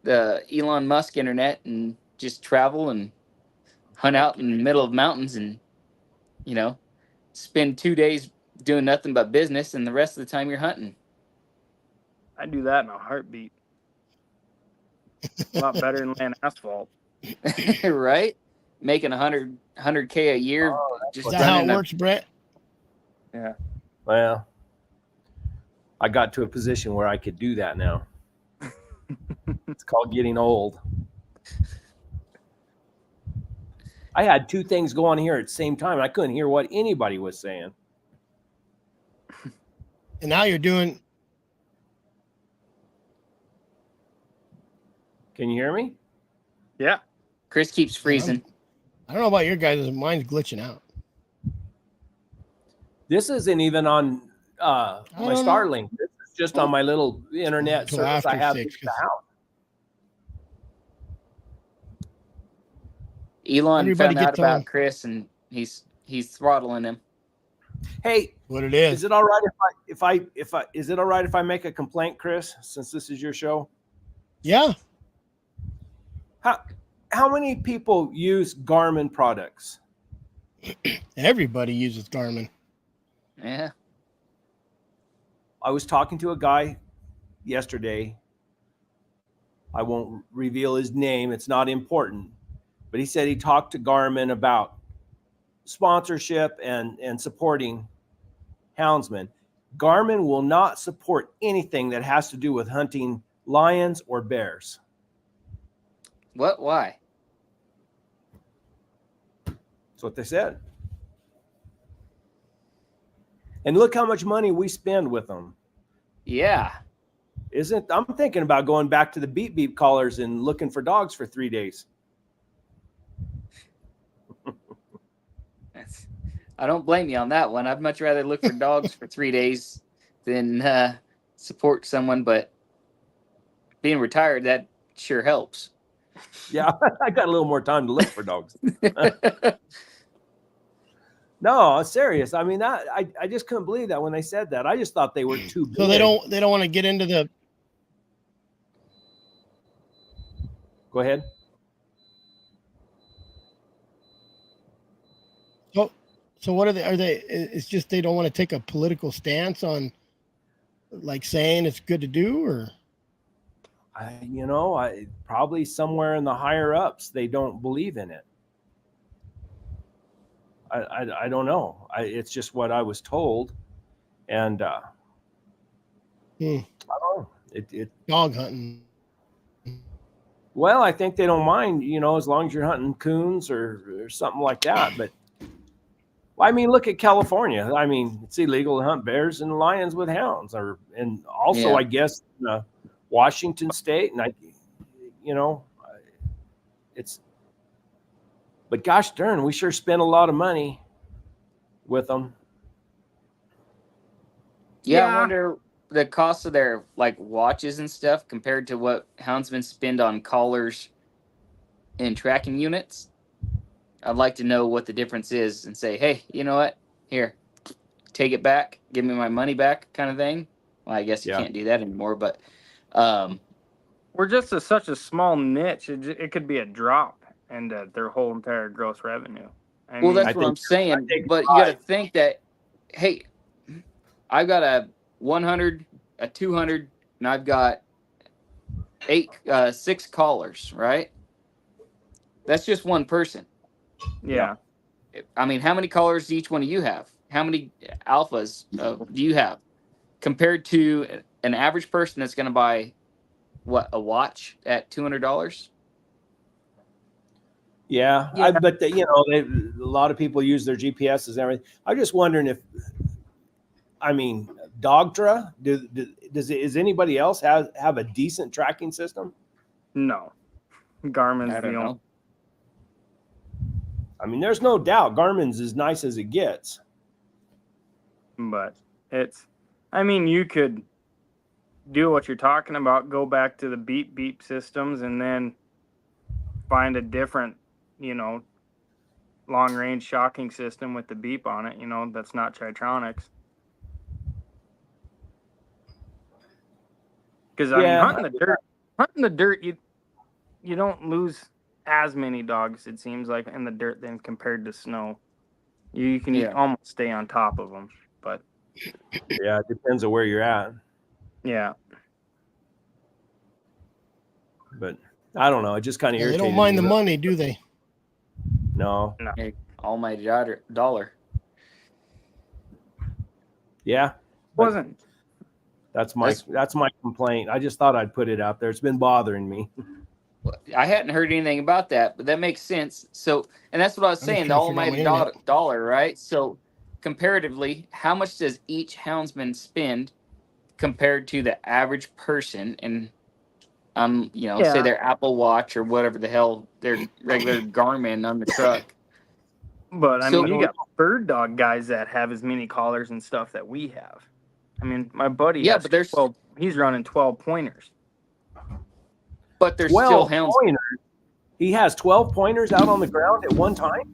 Elon Musk internet and just travel and hunt out in the middle of mountains and, spend 2 days doing nothing but business and the rest of the time you're hunting. I do that in a heartbeat. A lot better than laying asphalt. Right? Making 100K a year. Just Is that how it running works, Brett? Yeah. Well, I got to a position where I could do that now. It's called getting old. I had two things going here at the same time. I couldn't hear what anybody was saying. And now you're doing. Can you hear me? Yeah. Chris keeps freezing. I don't know about your guys. Mine's glitching out. This isn't even on my don't know. Starlink. This is just on my little internet Until service I after have 6, in the house. Elon Everybody found out gets about on. Chris and he's throttling him. Hey, What it is? is it all right is it all right if I make a complaint, Chris, since this is your show? Yeah. How many people use Garmin products? Everybody uses Garmin. Yeah. I was talking to a guy yesterday. I won't reveal his name. It's not important. But he said he talked to Garmin about sponsorship and supporting houndsmen. Garmin will not support anything that has to do with hunting lions or bears. What? Why? That's what they said. And look how much money we spend with them. Yeah. I'm thinking about going back to the beep beep collars and looking for dogs for 3 days. I don't blame you on that one. I'd much rather look for dogs for 3 days than support someone, but being retired, that sure helps. Yeah, I got a little more time to look for dogs. No, serious. I mean, I just couldn't believe that when they said that. I just thought they were too big. So they don't want to get into the. Go ahead. So what are they? Are they? It's just they don't want to take a political stance on, like saying it's good to do, or. I probably somewhere in the higher ups they don't believe in it. I don't know. It's just what I was told, and I don't know. It Dog hunting. Well, I think they don't mind, as long as you're hunting coons or something like that. But I mean, look at California. I mean, it's illegal to hunt bears and lions with hounds, and also, Yeah. I guess, Washington State, and it's. But gosh darn, we sure spent a lot of money with them. Yeah, Yeah. I wonder the cost of their like watches and stuff compared to what houndsmen spend on collars and tracking units. I'd like to know what the difference is and say, hey, you know what? Here, take it back, give me my money back, kind of thing. Well, I guess you Yeah. can't do that anymore, but We're just such a small niche. It could be a drop in their whole entire gross revenue. I well, mean, that's I what think- I'm saying. I think But you got to think that, hey, I've got a 100, a 200, and I've got 6 collars, right? That's just one person. yeah. I mean, how many collars do each one of you have? How many alphas do you have? Compared to an average person that's going to buy, what, a watch at $200? Yeah, Yeah. but a lot of people use their GPSs and everything. I'm just wondering if, Dogtra, is anybody else have a decent tracking system? No. Garmin's I the don't only. know. I mean, there's no doubt Garmin's as nice as it gets. But you could do what you're talking about, go back to the beep systems and then find a different, long range shocking system with the beep on it, that's not Tritronics. Because hunting the dirt, you don't lose as many dogs, it seems like, in the dirt than compared to snow. You can almost stay on top of them, but Yeah, it depends on where you're at. yeah. But I don't know. It just kind of They irritated don't mind the me. money, do they? No. Hey, almighty dollar. Yeah. But Wasn't. that's my complaint. I just thought I'd put it out there. It's been bothering me. I hadn't heard anything about that, but that makes sense. So, and that's what I was I'm saying, just the trying to figure out almighty my dollar, right? So, comparatively, how much does each houndsman spend compared to the average person? And say their Apple Watch or whatever the hell, their regular Garmin on the truck. But So- you got bird dog guys that have as many collars and stuff that we have. I mean, my buddy has but there's 12, he's running 12 pointers. but there's 12 still hounds. pointers. He has 12 pointers out on the ground at one time.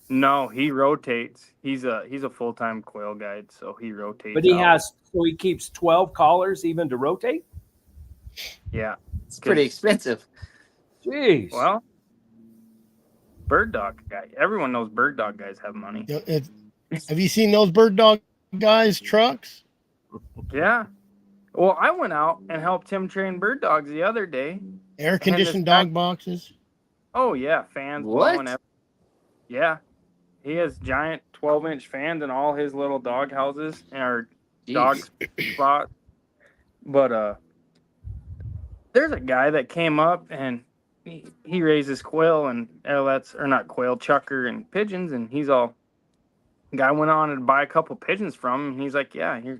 No, he rotates. He's a full-time quail guide, so he rotates. But he out. he keeps 12 collars even to rotate. Yeah. It's pretty expensive. Jeez. Well, bird dog guy. Everyone knows bird dog guys have money. Have you seen those bird dog guys' trucks? Yeah. Well, I went out and helped him train bird dogs the other day. Air conditioned guy- dog boxes? Oh yeah, fans What? blowing up. Yeah. He has giant 12-inch fans in all his little dog houses or Jeez. dog spot. But there's a guy that came up and he raises quail and not quail, chucker and pigeons, and he's all. Guy went on and buy a couple pigeons from him. And he's like, yeah, here,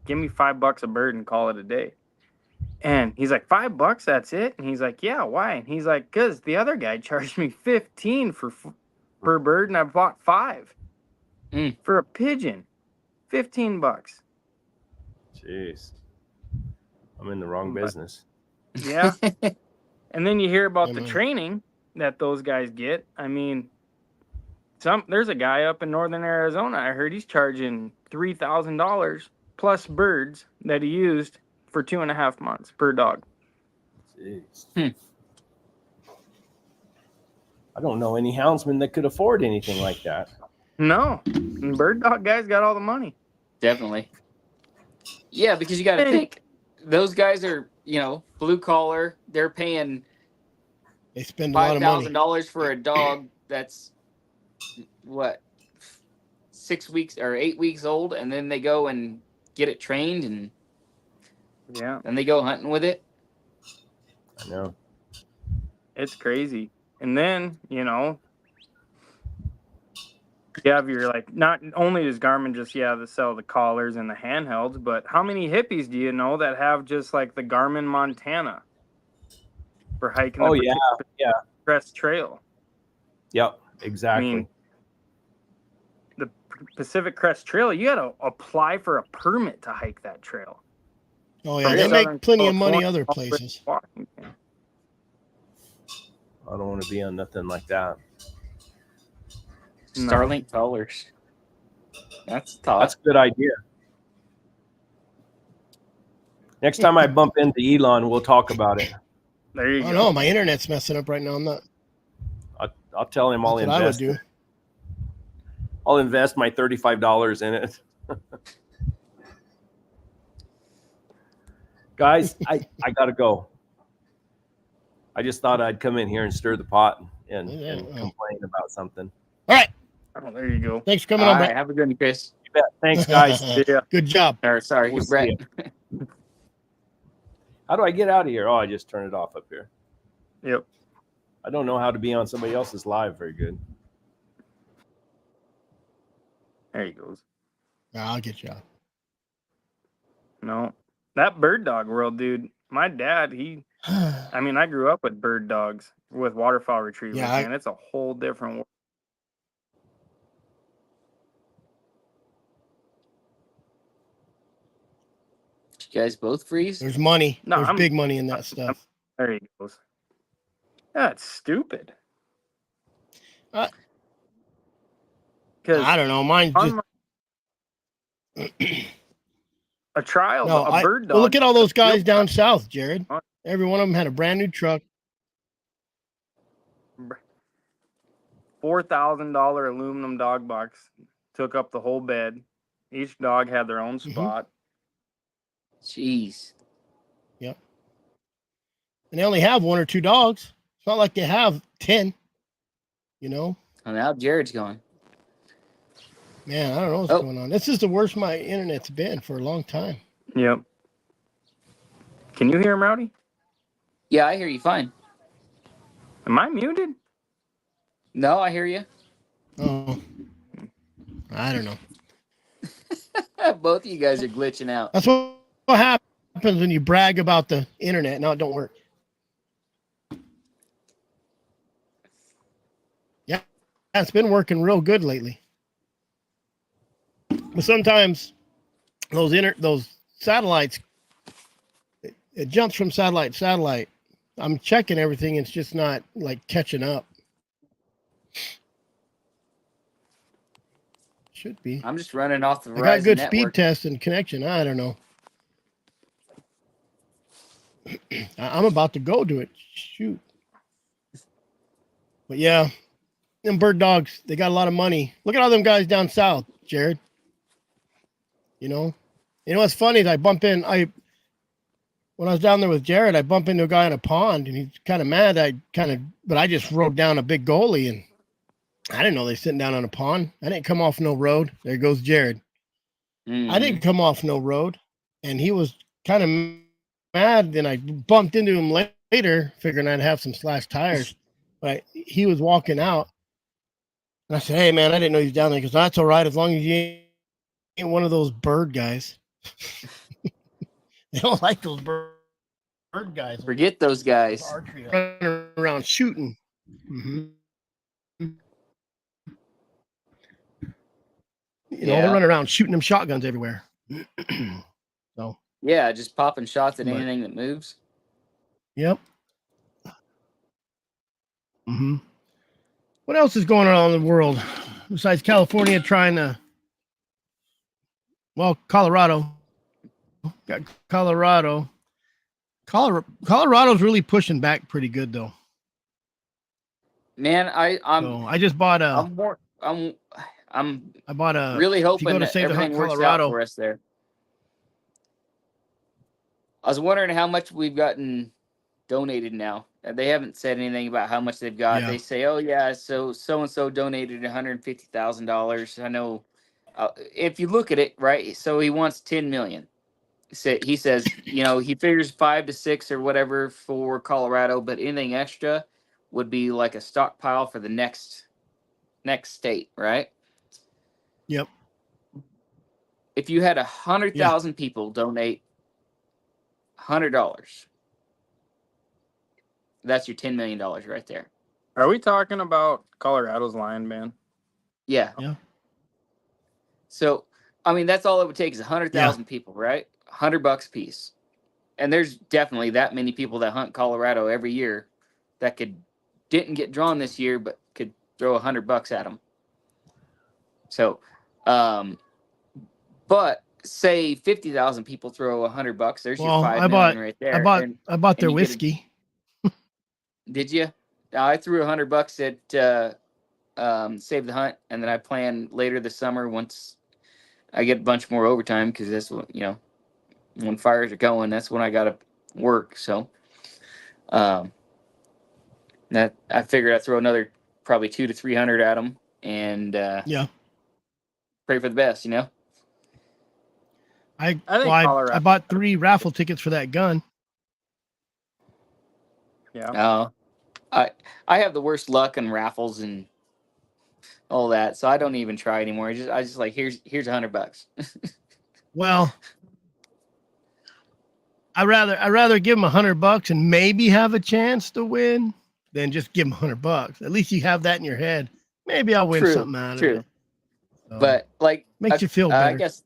give me $5 a bird and call it a day. And he's like, $5, that's it? And he's like, yeah, why? And he's like, because the other guy charged me 15 per bird, and I bought 5 for a pigeon. $15. Jeez. I'm in the wrong business. Yeah. And then you hear about the Amen. training that those guys get. I mean, there's a guy up in northern Arizona. I heard he's charging $3,000 plus birds that he used for 2.5 months per dog. Jeez. I don't know any houndsman that could afford anything like that. No, and bird dog guys got all the money. Definitely. Yeah, because you got to think, those guys are, blue collar. They're paying They spend a lot of money. $5,000 for a dog that's what, 6 weeks or 8 weeks old, and then they go and get it trained, and Yeah. then they go hunting with it. I know. It's crazy. And then, you know, you have your, like, not only does Garmin just, they sell the collars and the handhelds, but how many hippies do you know that have just like the Garmin Montana for hiking Oh, the yeah. Crest Trail? Yep, exactly. I mean, the Pacific Crest Trail, you got to apply for a permit to hike that trail. Oh yeah, From they Southern make plenty of money California other all the way to places. Washington. I don't want to be on nothing like that. No. Starlink colors. That's tough. That's a good idea. Next time I bump into Elon, we'll talk about it. There you Oh go. no, my internet's messing up right now. I'm not. I'll tell him I'll That's what I would invest. do. I'll invest my $35 in it. Guys, I gotta go. I just thought I'd come in here and stir the pot and complain about something. All right. Oh, there you go. Thanks for coming All on, right, Brett. have a good one, Chris. You bet. Thanks, guys. Yeah. Good job. Or sorry, We'll see Brett. ya. How do I get out of here? Oh, I just turn it off up here. Yep. I don't know how to be on somebody else's live very good. There he goes. I'll get you out. No. That bird dog world, dude. My dad, I mean, I grew up with bird dogs, with waterfowl retrievers, Yeah, man. It's a whole different world. Did you guys both freeze? There's money. No, There's big money in that stuff. There he goes. That's stupid. I Because don't know. Mine just. a trial, No, a bird dog. well, look at all those guys down south, Jarrod. Every one of them had a brand new truck. $4,000 aluminum dog box took up the whole bed. Each dog had their own spot. Jeez. Yep. And they only have 1 or 2 dogs. It's not like they have 10. You know? And now Jared's going. Man, I don't know what's going on. This is the worst my internet's been for a long time. Yep. Can you hear him, Rowdy? Yeah, I hear you fine. Am I muted? No, I hear you. Oh. I don't know. Both of you guys are glitching out. That's what happens when you brag about the internet. No, it don't work. Yeah, it's been working real good lately. But sometimes those satellites, it jumps from satellite to satellite. I'm checking everything. It's just not like catching up. Should be. I'm just running off the Verizon I got good network. speed test and connection. I don't know. I'm about to go to it. Shoot. But yeah, them bird dogs, they got a lot of money. Look at all them guys down south, Jarrod. You know what's funny is when I was down there with Jarrod, I bumped into a guy in a pond and he's kind of mad. But I just rode down a big goalie and I didn't know they're sitting down on a pond. I didn't come off no road. There goes Jarrod. I didn't come off no road and he was kind of mad. Then I bumped into him later, figuring I'd have some slashed tires. But he was walking out and I said, "Hey man, I didn't know he was down there." Because that's all right as long as you ain't one of those bird guys. They don't like those bird guys. Forget those guys. Running around shooting. Mm-hmm. They're running around shooting them shotguns everywhere. So. Yeah, just popping shots at anything that moves. Yep. Mm-hmm. What else is going on in the world besides California trying to? Well, Colorado. Got Colorado. Colorado's really pushing back pretty good though. Man, I just bought a. I bought a. Really hoping to that Save the everything Hunt, works Colorado. out for us there. I was wondering how much we've gotten donated now. They haven't said anything about how much they've got. Yeah. They say, "Oh yeah, so and so donated $150,000." I know. If you look at it, right? So he wants 10 million. He says, he figures 5 to 6 or whatever for Colorado, but anything extra would be like a stockpile for the next state, right? Yep. If you had 100,000 people donate $100, that's your $10 million right there. Are we talking about Colorado's lion ban? Yeah. Yeah. So, I mean, that's all it would take is 100,000 people, right? $100 a piece. And there's definitely that many people that hunt Colorado every year that didn't get drawn this year, but could throw $100 at them. So, but say 50,000 people throw $100. There's your $5 million right there. I bought their you get whiskey. Did you? I threw $100 at Save the Hunt, and then I plan later this summer once I get a bunch more overtime, because that's what, when fires are going, that's when I gotta work. So that I figured I'd throw another probably 200 to 300 at them, and pray for the best. I think I bought 3 raffle tickets for that gun. Yeah. I have the worst luck in raffles and all that, so I don't even try anymore. I just like, here's $100. Well, I rather give them $100 and maybe have a chance to win than just give them $100. At least you have that in your head. Maybe I'll win something out of it. So, but like, makes you feel better. I guess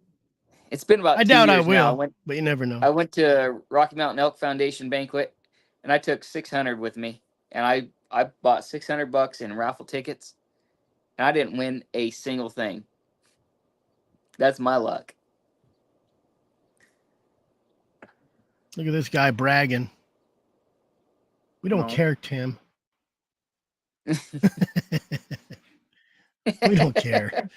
it's been about 2 I doubt I years will, now. but you never know. I went to Rocky Mountain Elk Foundation banquet, and I took 600 with me, and I bought $600 in raffle tickets, and I didn't win a single thing. That's my luck. Look at this guy bragging. We don't care, Tim. We don't care.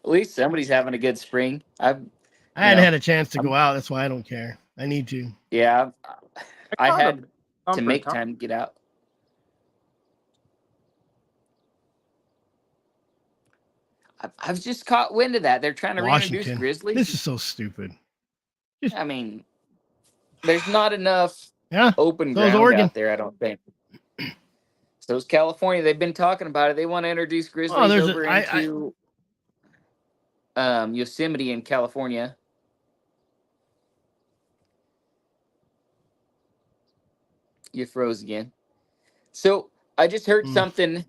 At least somebody's having a good spring. I hadn't had a chance to go out. That's why I don't care. I need to. Yeah, I had I'm to pretty make calm. time to get out. I've just caught wind of that. They're trying to reintroduce Washington. grizzlies. This is so stupid. I mean, there's not enough Yeah. open So is ground Oregon. out there, I don't think. So is California. They've been talking about it. They want to introduce grizzlies there's over into Yosemite in California. You froze again. So I just heard something.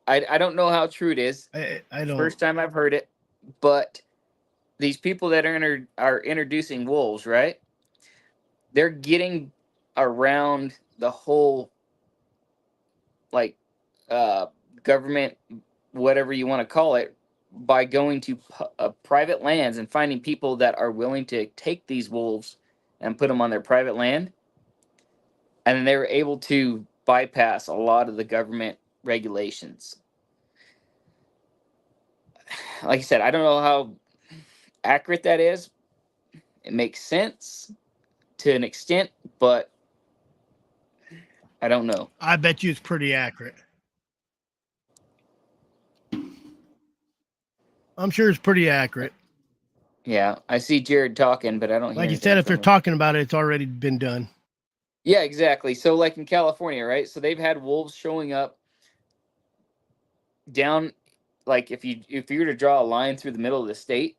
I don't know how true it is. I don't. First time I've heard it, but these people that are introducing wolves, right? They're getting around the whole government, whatever you want to call it, by going to private lands and finding people that are willing to take these wolves and put them on their private land. And then they were able to bypass a lot of the government regulations. Like I said, I don't know how accurate that is. It makes sense to an extent, but I don't know. I bet you it's pretty accurate. I'm sure it's pretty accurate. Yeah, I see Jarrod talking, but I don't hear Like you anything said, if from they're him. talking about it, it's already been done. Yeah, exactly. So like in California, right? So they've had wolves showing up down, like if you were to draw a line through the middle of the state,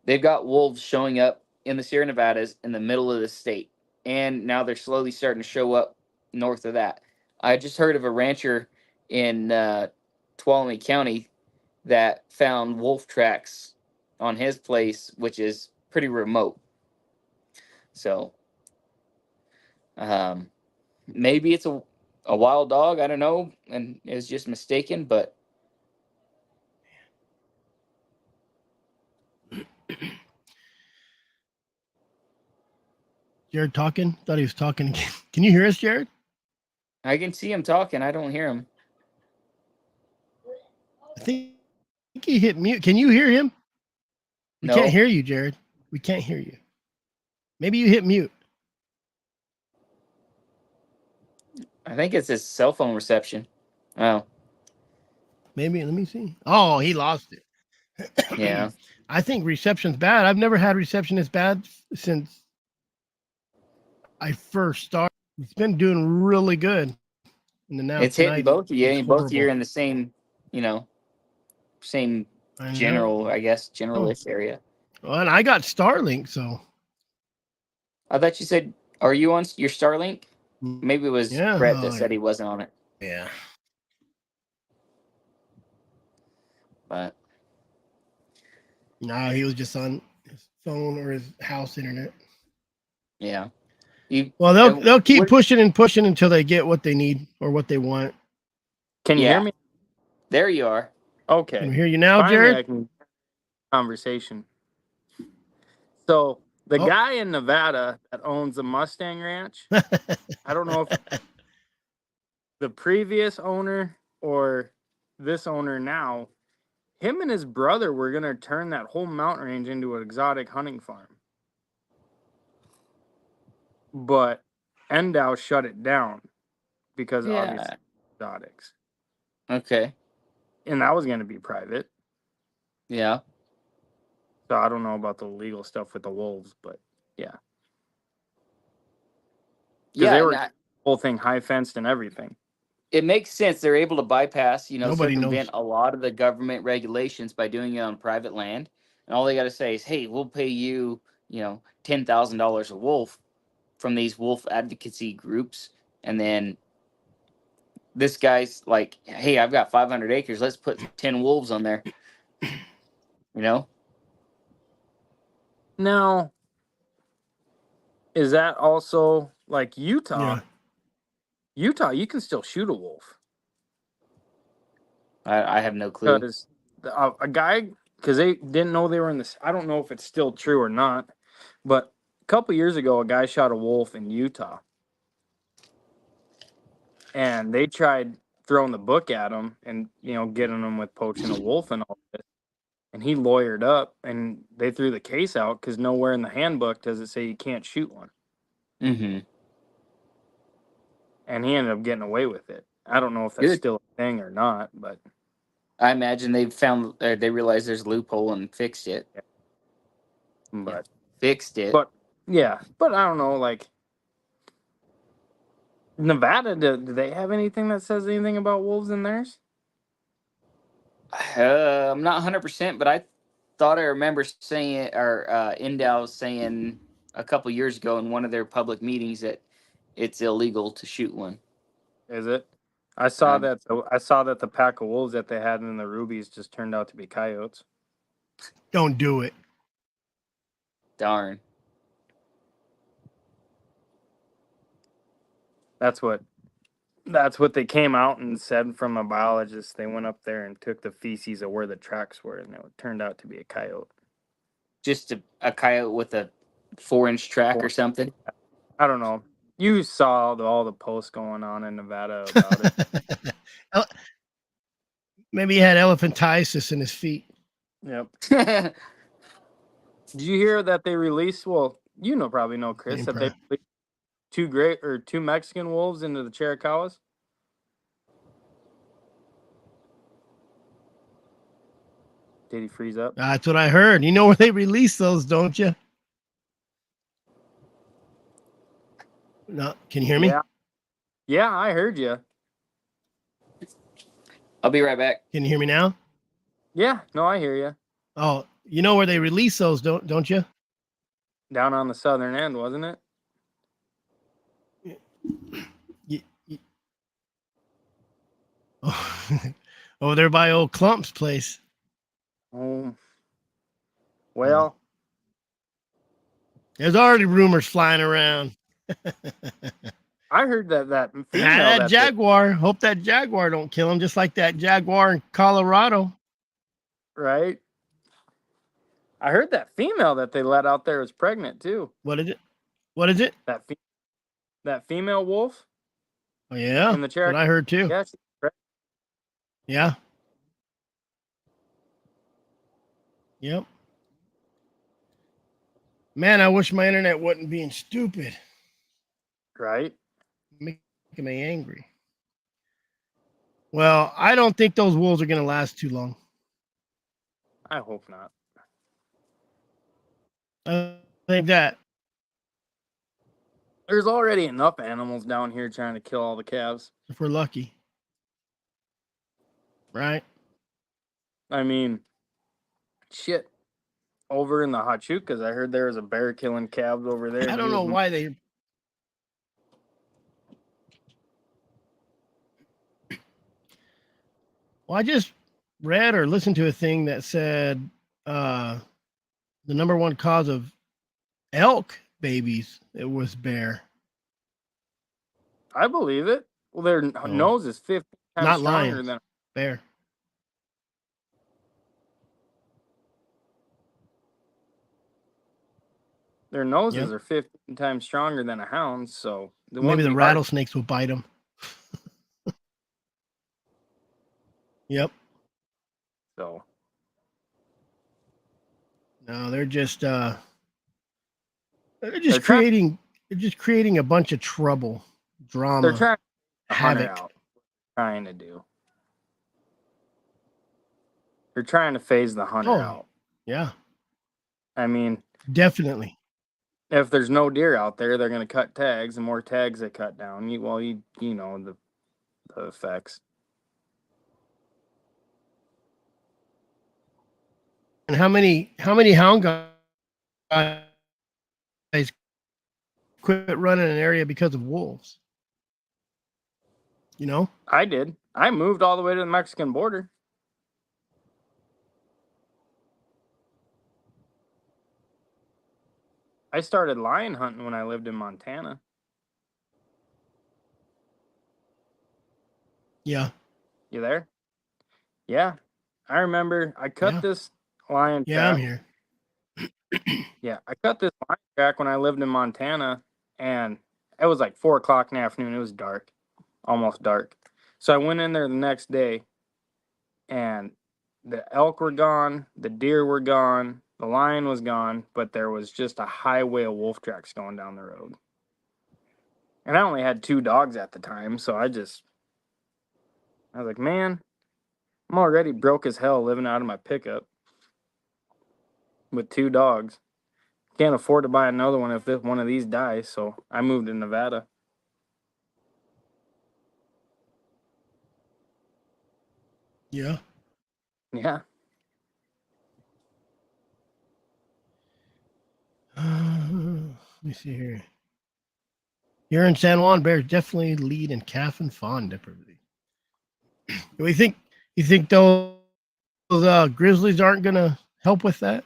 they've got wolves showing up in the Sierra Nevadas in the middle of the state. And now they're slowly starting to show up north of that. I just heard of a rancher in Tuolumne County that found wolf tracks on his place, which is pretty remote. So maybe it's a wild dog, I don't know, and is just mistaken, but Jarrod talking? Thought he was talking again. Can you hear us, Jarrod? I can see him talking. I don't hear him. I think he hit mute. Can you hear him? We No. can't hear you, Jarrod. We can't hear you. Maybe you hit mute. I think it's his cell phone reception. Oh, Maybe. Let me see. Oh, he lost it. yeah. I think reception's bad. I've never had reception this bad since I first started. It's been doing really good. And then now It's hitting tonight, both of you. it's And both of you are horrible. in the same, same I know. general, I guess, generalish area. Well, and I got Starlink, so I thought you said, are you on your Starlink? Maybe it was yeah. Brett that said he wasn't on it. Yeah. But No, he was just on his phone or his house internet. yeah. Well, they'll keep what- pushing and pushing until they get what they need or what they want. Can you Yeah. hear me? There you are. Okay. Can we hear you now, Finally, Jarrod? I can conversation. So the Oh. guy in Nevada that owns the Mustang Ranch, I don't know if the previous owner or this owner now, him and his brother were gonna turn that whole mountain range into an exotic hunting farm. But Endow shut it down because obviously exotics. Okay. And that was gonna be private. Yeah. So I don't know about the legal stuff with the wolves, but yeah. Because they were whole thing high fenced and everything. It makes sense. They're able to bypass, Nobody circumvent knows. a lot of the government regulations by doing it on private land. And all they got to say is, hey, we'll pay you, $10,000 a wolf from these wolf advocacy groups. And then this guy's like, hey, I've got 500 acres. Let's put 10 wolves on there. Now, is that also like Utah? Yeah. Utah, you can still shoot a wolf. I have no clue. Because a guy, because they didn't know they were in this. I don't know if it's still true or not, but a couple years ago, a guy shot a wolf in Utah, and they tried throwing the book at him and getting him with poaching a wolf and all this. And he lawyered up, and they threw the case out because nowhere in the handbook does it say you can't shoot one. Mm-hmm. And he ended up getting away with it. I don't know if that's still a thing or not, but I imagine they realized there's a loophole and fixed it. But fixed it. But yeah, but I don't know, like Nevada, do they have anything that says anything about wolves in theirs? I'm not 100%, but I thought I remember saying, or Endow saying a couple years ago in one of their public meetings that it's illegal to shoot one. Is it? I saw that the pack of wolves that they had in the rubies just turned out to be coyotes. Don't do it. Darn. That's what they came out and said from a biologist. They went up there and took the feces of where the tracks were, and it turned out to be a coyote. Just a coyote with a 4-inch track or something? I don't know. You saw all the posts going on in Nevada about it. Maybe he had elephantiasis in his feet. Yep. Did you hear that they released? Well, probably know, Chris, that they released two Mexican wolves into the Chiricahuas. Did he freeze up? That's what I heard. You know where they release those, don't you? No, can you hear me? Yeah, I heard you. I'll be right back. Can you hear me now? Yeah, no, I hear you. Oh, you know where they release those, don't you? Down on the southern end, wasn't it? Oh, they're by old Clump's place. Oh, well, there's already rumors flying around. I heard that female, that jaguar. Hope that jaguar don't kill him, just like that jaguar in Colorado. Right. I heard that female that they let out there was pregnant too. What is it? What is it? That female wolf. Oh yeah, in the chair. What I heard too. Yeah. Yeah. Yep. Man, I wish my internet wasn't being stupid. Right. Making me angry. Well, I don't think those wolves are going to last too long. I hope not. I think that There's already enough animals down here trying to kill all the calves. if we're lucky. Right? I mean, shit. Over in the Hachukas, I heard there was a bear killing calves over there. I don't know why they. Well, I just read or listened to a thing that said the number one cause of elk babies it was bear, I believe it. Well, their nose is 50 times not stronger lions. than Bear. their noses Yep. are 15 times stronger than a hound. So it Maybe wouldn't the be hard. rattlesnakes will bite them. Yep. So No, they're just They're creating a bunch of trouble, drama, they're trying to get the hunter havoc. out. Trying to do. They're trying to phase the hunter Oh. out. Yeah, I mean, definitely. if there's no deer out there, they're going to cut tags. The more tags they cut down, you know the effects. And how many hound guys quit running an area because of wolves? You know? I did. I moved all the way to the Mexican border. I started lion hunting when I lived in Montana. Yeah. You there? Yeah. I remember I cut Yeah. this lion Yeah, I'm track. here. Yeah, I cut this lion track when I lived in Montana, and it was like 4 o'clock in the afternoon. It was dark, almost dark. So I went in there the next day, and the elk were gone, the deer were gone, the lion was gone, but there was just a highway of wolf tracks going down the road. And I only had 2 dogs at the time, so I was like, man, I'm already broke as hell living out of my pickup with 2 dogs. Can't afford to buy another one if one of these dies, so I moved to Nevada. Yeah. Yeah. Let me see here. Here in San Juan, bears definitely lead in calf and fawn depravity. You think those grizzlies aren't gonna help with that?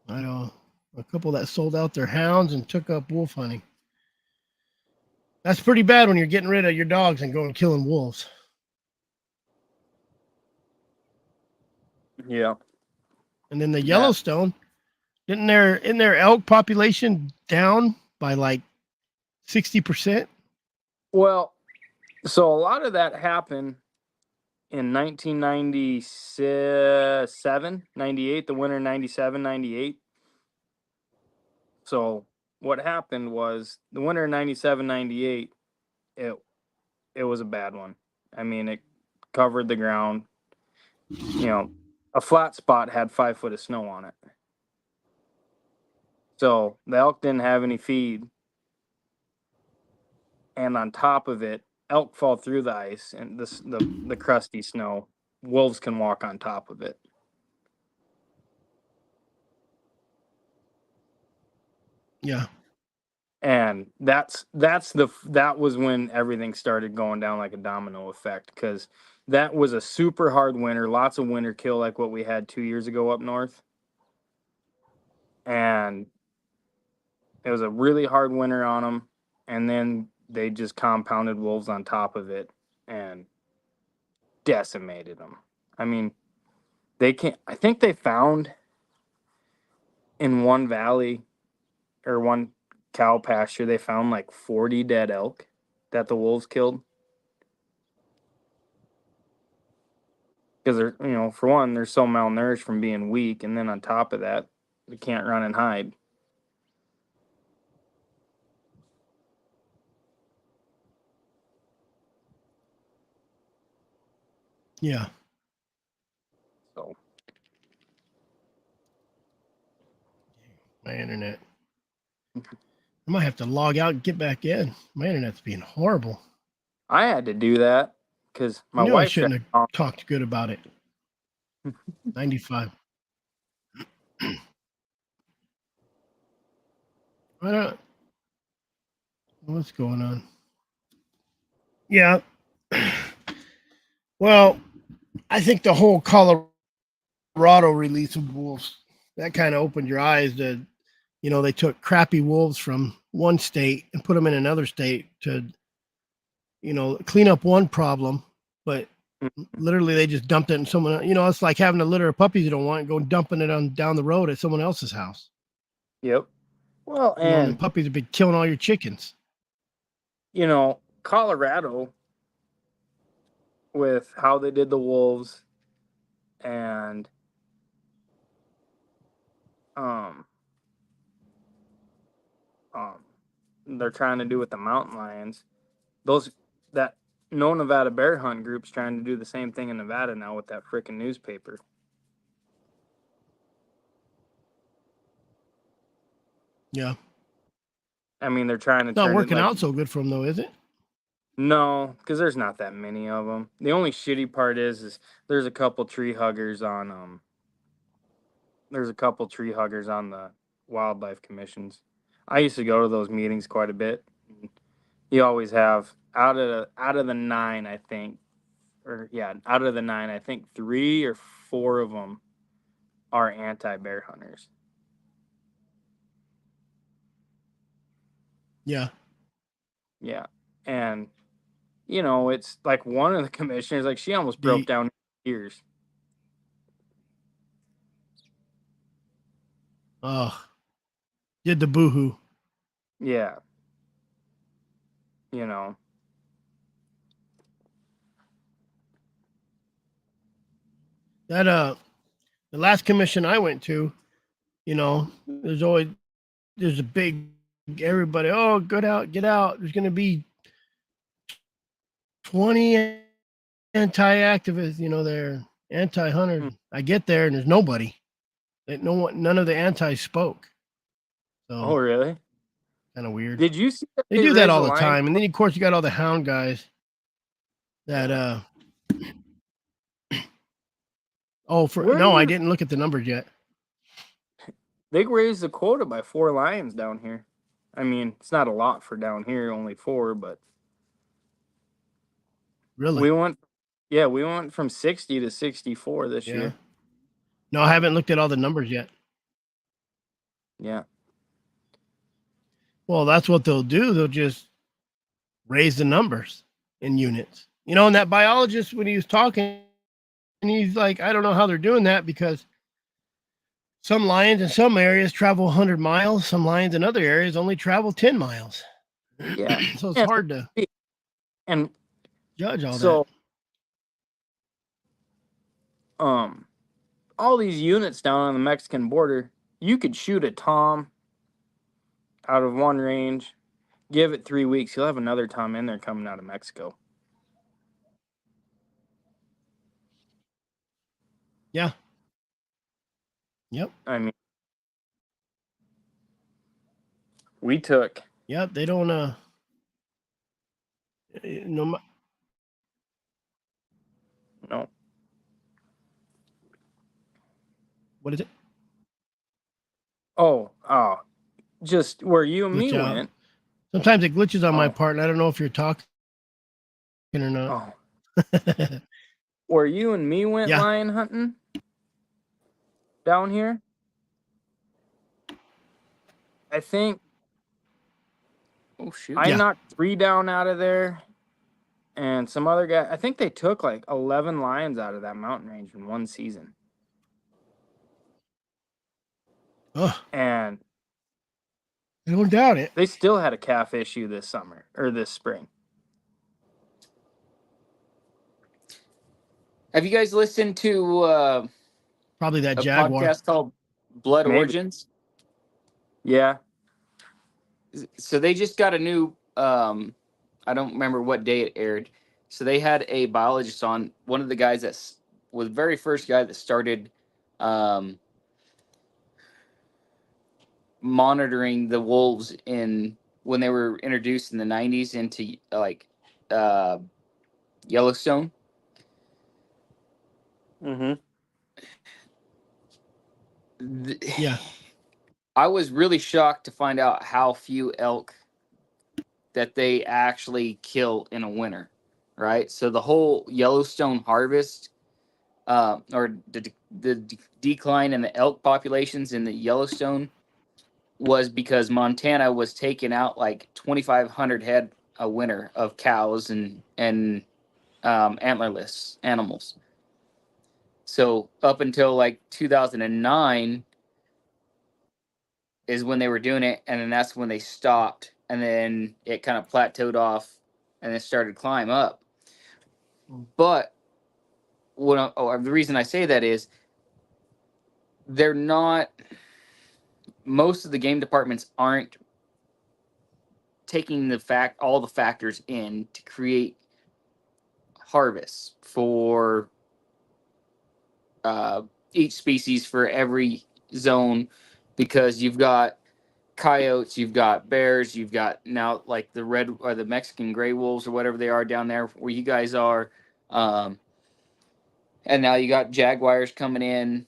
I know a couple that sold out their hounds and took up wolf hunting. That's pretty bad when you're getting rid of your dogs and going killing wolves. Yeah. And then the Yellowstone, isn't their elk population down by like 60%? Well, so a lot of that happened in 1997, 98, the winter 97, 98. So what happened was the winter 97, 98, it was a bad one. I mean, it covered the ground. You know, a flat spot had 5 foot of snow on it. So the elk didn't have any feed. And on top of it, elk fall through the ice and the crusty snow. Wolves can walk on top of it. Yeah. And that was when everything started going down like a domino effect, because that was a super hard winter, lots of winter kill like what we had 2 years ago up north. And it was a really hard winter on them, and then they just compounded wolves on top of it and decimated them. I mean, I think they found in one valley or one cow pasture, they found like 40 dead elk that the wolves killed. Because they're, for one, they're so malnourished from being weak, and then on top of that, they can't run and hide. Yeah. So My internet. I might have to log out and get back in. My internet's being horrible. I had to do that because my I knew I wife shouldn't shut have off. talked good about it. 95. I don't. What's going on? Yeah. Well, I think the whole Colorado release of wolves, that kind of opened your eyes to, they took crappy wolves from one state and put them in another state to, clean up one problem, but literally they just dumped it in someone. It's like having a litter of puppies you don't want and go dumping it on down the road at someone else's house. Yep. Well, And the and puppies have been killing all your chickens. Colorado, with how they did the wolves, and they're trying to do with the mountain lions. That No Nevada bear hunt group's trying to do the same thing in Nevada now with that freaking newspaper. Yeah. I mean, they're trying to It's not turn working it like, out so good for them, though, is it? No, because there's not that many of them. The only shitty part is there's a couple tree huggers on the wildlife commissions. I used to go to those meetings quite a bit. You always have out of the nine, I think, out of the nine, I think 3 or 4 of them are anti-bear hunters. Yeah. Yeah, and it's like one of the commissioners, like she almost broke down in tears. Oh, did the boohoo. Yeah, That the last commission I went to, there's a big everybody, oh, get out. There's gonna be 20 anti-activists, they're anti-hunter. I get there and there's nobody. None of the anti spoke. So Oh, really? kind of weird. Did you see that They do that raised all the the line? time. And then of course you got all the hound guys that I didn't look at the numbers yet. They raised the quota by 4 lions down here. I mean, it's not a lot for down here, only 4, but Really? we went from 60 to 64 this year. No, I haven't looked at all the numbers yet. Yeah. Well, that's what they'll do. They'll just raise the numbers in units. And that biologist, when he was talking, and he's like, I don't know how they're doing that because some lions in some areas travel 100 miles. Some lions in other areas only travel 10 miles. Yeah. So it's hard to judge all that. All these units down on the Mexican border, you could shoot a tom out of one range, give it 3 weeks, you'll have another tom in there coming out of Mexico. Yeah. Yep. I mean, we took. Yep. They don't. No. No. What is it? Oh, just where you and Glitch me out. went. Sometimes it glitches on my part, and I don't know if you're talking or not. Oh. Where you and me went lion hunting down here, I think. Oh shoot! I knocked 3 down out of there, and some other guy. I think they took like 11 lions out of that mountain range in one season. Oh. And I don't doubt it. They still had a calf issue this spring. Have you guys listened to probably that a jaguar podcast called Blood Origins? Yeah. So they just got a new. I don't remember what day it aired. So they had a biologist on. One of the guys that was the very first guy that started monitoring the wolves when they were introduced in the 90s into like Yellowstone. Mm-hmm. Yeah. I was really shocked to find out how few elk that they actually kill in a winter, right? So the whole Yellowstone harvest, or the decline in the elk populations in the Yellowstone, was because Montana was taking out like 2,500 head a winter of cows and antlerless animals. So up until like 2009 is when they were doing it, and then that's when they stopped, and then it kind of plateaued off, and then started to climb up. But the reason I say that is they're not. Most of the game departments aren't taking all the factors in to create harvests for each species for every zone, because you've got coyotes, you've got bears, you've got now like the red or the Mexican gray wolves or whatever they are down there where you guys are, and now you got jaguars coming in.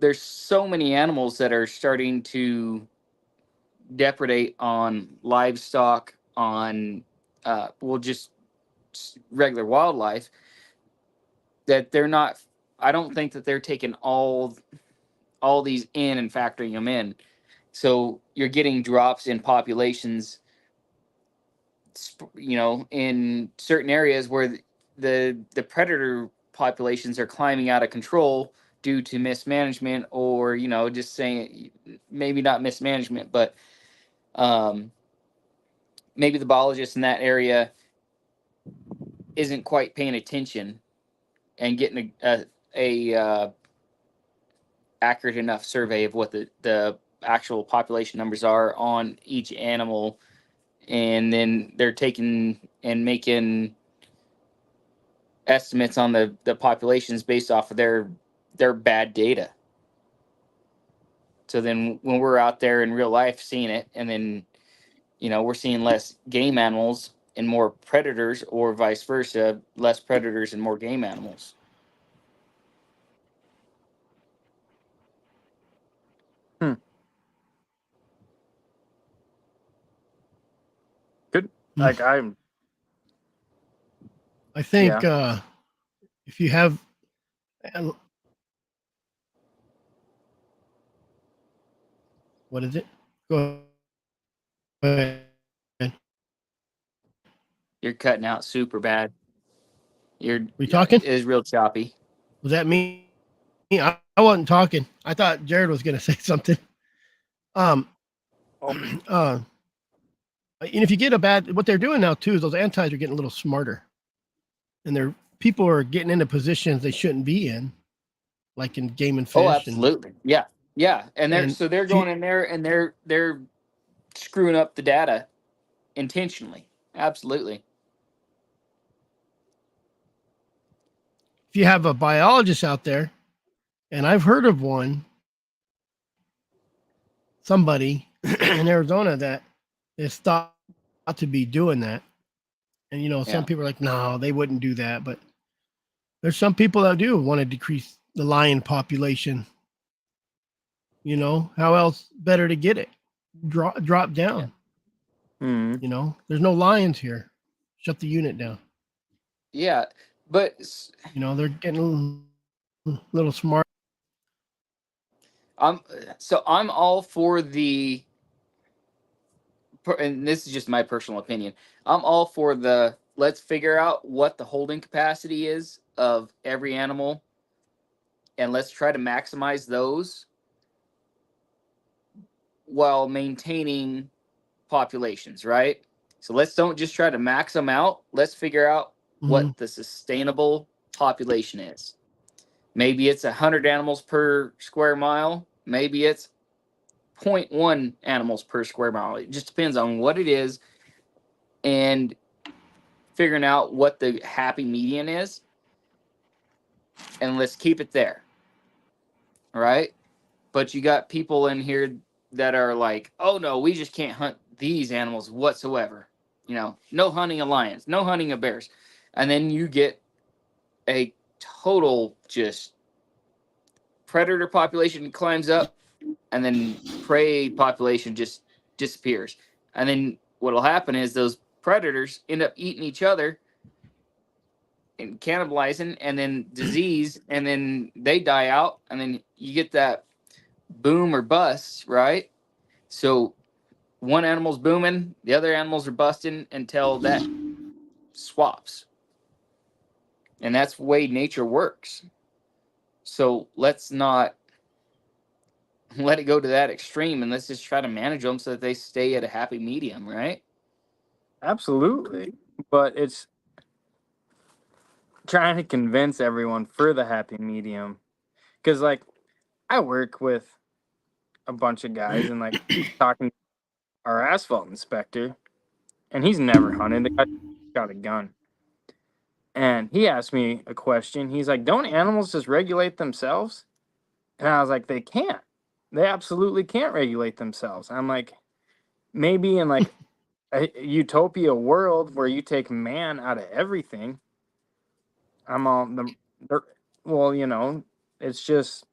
There's so many animals that are starting to depredate on livestock, on just regular wildlife, that they're not. I don't think that they're taking all these in and factoring them in. So you're getting drops in populations, in certain areas where the predator populations are climbing out of control due to mismanagement, or just saying maybe not mismanagement, but maybe the biologist in that area isn't quite paying attention and getting a accurate enough survey of what the actual population numbers are on each animal, and then they're taking and making estimates on the populations based off of their bad data. So then when we're out there in real life seeing it, and then we're seeing less game animals and more predators, or vice versa, less predators and more game animals. Good. Like I think if you have what is it? Go ahead. You're cutting out super bad. We talking? It is real choppy. Was that me? I wasn't talking. I thought Jarrod was going to say something. And if you get what they're doing now too is those antis are getting a little smarter, and people are getting into positions they shouldn't be in, like in game and fish. Oh, absolutely. Yeah. And they're going in there and they're screwing up the data intentionally. Absolutely. If you have a biologist out there, and I've heard of somebody in Arizona that is thought to be doing that. And, some people are like, no, they wouldn't do that. But there's some people that do want to decrease the lion population. How else better to get it? Drop down. Yeah. Mm-hmm. There's no lions here. Shut the unit down. Yeah, but they're getting a little smart. I'm all for and this is just my personal opinion. I'm all for let's figure out what the holding capacity is of every animal, and let's try to maximize those while maintaining populations, right? So let's don't just try to max them out. Let's figure out what the sustainable population is. Maybe it's 100 animals per square mile. Maybe it's 0.1 animals per square mile. It just depends on what it is, and figuring out what the happy median is, and let's keep it there. All right. But you got people in here that are like, oh no, we just can't hunt these animals whatsoever. You know, no hunting of lions, no hunting of bears. And then you get a total just predator population climbs up, and then prey population just disappears. And then what'll happen is those predators end up eating each other and cannibalizing, and then disease, and then they die out, and then you get that boom or bust, right? So one animal's booming, the other animals are busting until that swaps. And that's the way nature works. So let's not let it go to that extreme, and let's just try to manage them so that they stay at a happy medium, right? Absolutely. But it's trying to convince everyone for the happy medium. Because, like, I work with a bunch of guys and, like, talking to our asphalt inspector, and he's never hunted. The guy got a gun. And he asked me a question. He's like, don't animals just regulate themselves? And I was like, they can't. They absolutely can't regulate themselves. I'm like, maybe in like a utopia world where you take man out of everything, I'm all well, you know, it's just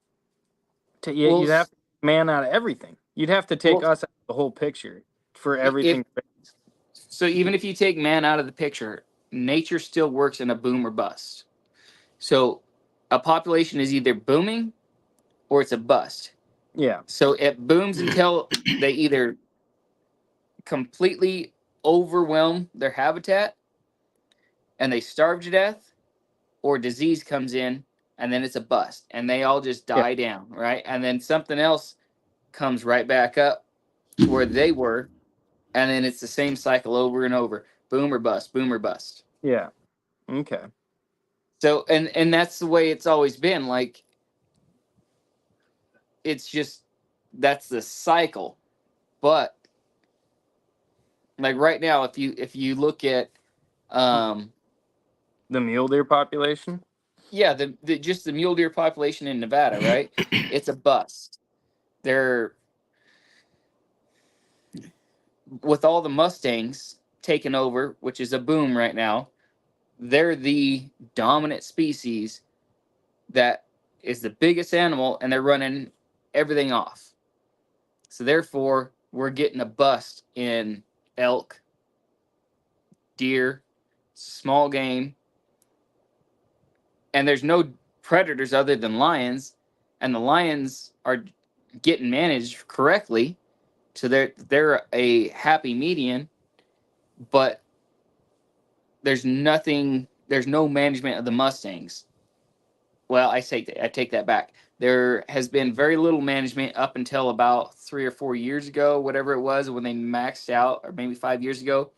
you'd have to take man out of everything. You'd have to take us out of the whole picture for everything. So even if you take man out of the picture, nature still works in a boom or bust. So a population is either booming or it's a bust. Yeah. So it booms until they either completely overwhelm their habitat and they starve to death, or disease comes in and then it's a bust and they all just die down, right? And then something else comes right back up to where they were, and then it's the same cycle over and over. Boom or bust, boom or bust. Yeah. Okay. So and that's the way it's always been. Like, it's just, that's the cycle. But like right now, if you look at the mule deer population, yeah, the just the mule deer population in Nevada, right? It's a bust. They're, with all the Mustangs taking over, which is a boom right now, they're the dominant species that is the biggest animal, and they're running everything off. So therefore, we're getting a bust in elk, deer, small game, and there's no predators other than lions, and the lions are getting managed correctly, so they're a happy median, but there's no management of the Mustangs. Well, I take that back. There has been very little management up until about 3 or 4 years ago, whatever it was, when they maxed out, or maybe 5 years ago,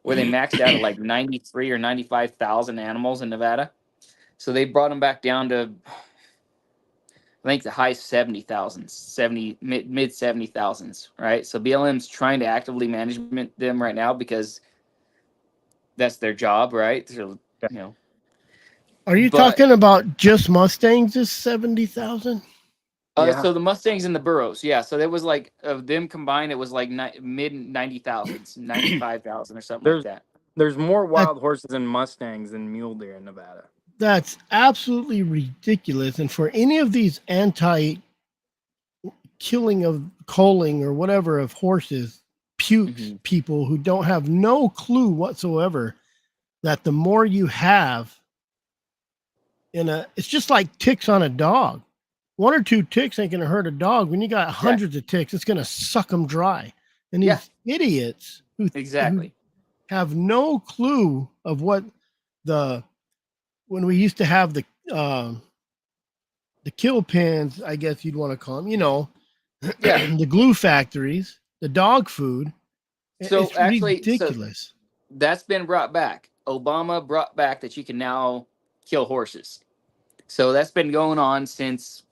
where they maxed out at like 93 or 95,000 animals in Nevada. So they brought them back down to, I think, the high 70,000s, mid 70,000s, right? So BLM's trying to actively manage them right now because that's their job, right? So, you know. Are you talking about just Mustangs? Is 70,000? So the Mustangs and the burros, yeah. So there was like, of them combined, it was like mid 90,000s, 95,000 or something like that. There's more wild horses and Mustangs than mule deer in Nevada. That's absolutely ridiculous. And for any of these anti-killing of culling or whatever of horses, pukes people who don't have no clue whatsoever that the more you have it's just like ticks on a dog. 1 or 2 ticks ain't going to hurt a dog. When you got hundreds of ticks, it's going to suck them dry. And these idiots who have no clue of what when we used to have the kill pens, I guess you'd want to call them, the glue factories, the dog food. So it's actually, ridiculous. That's been brought back. Obama brought back that you can now kill horses. So that's been going on since,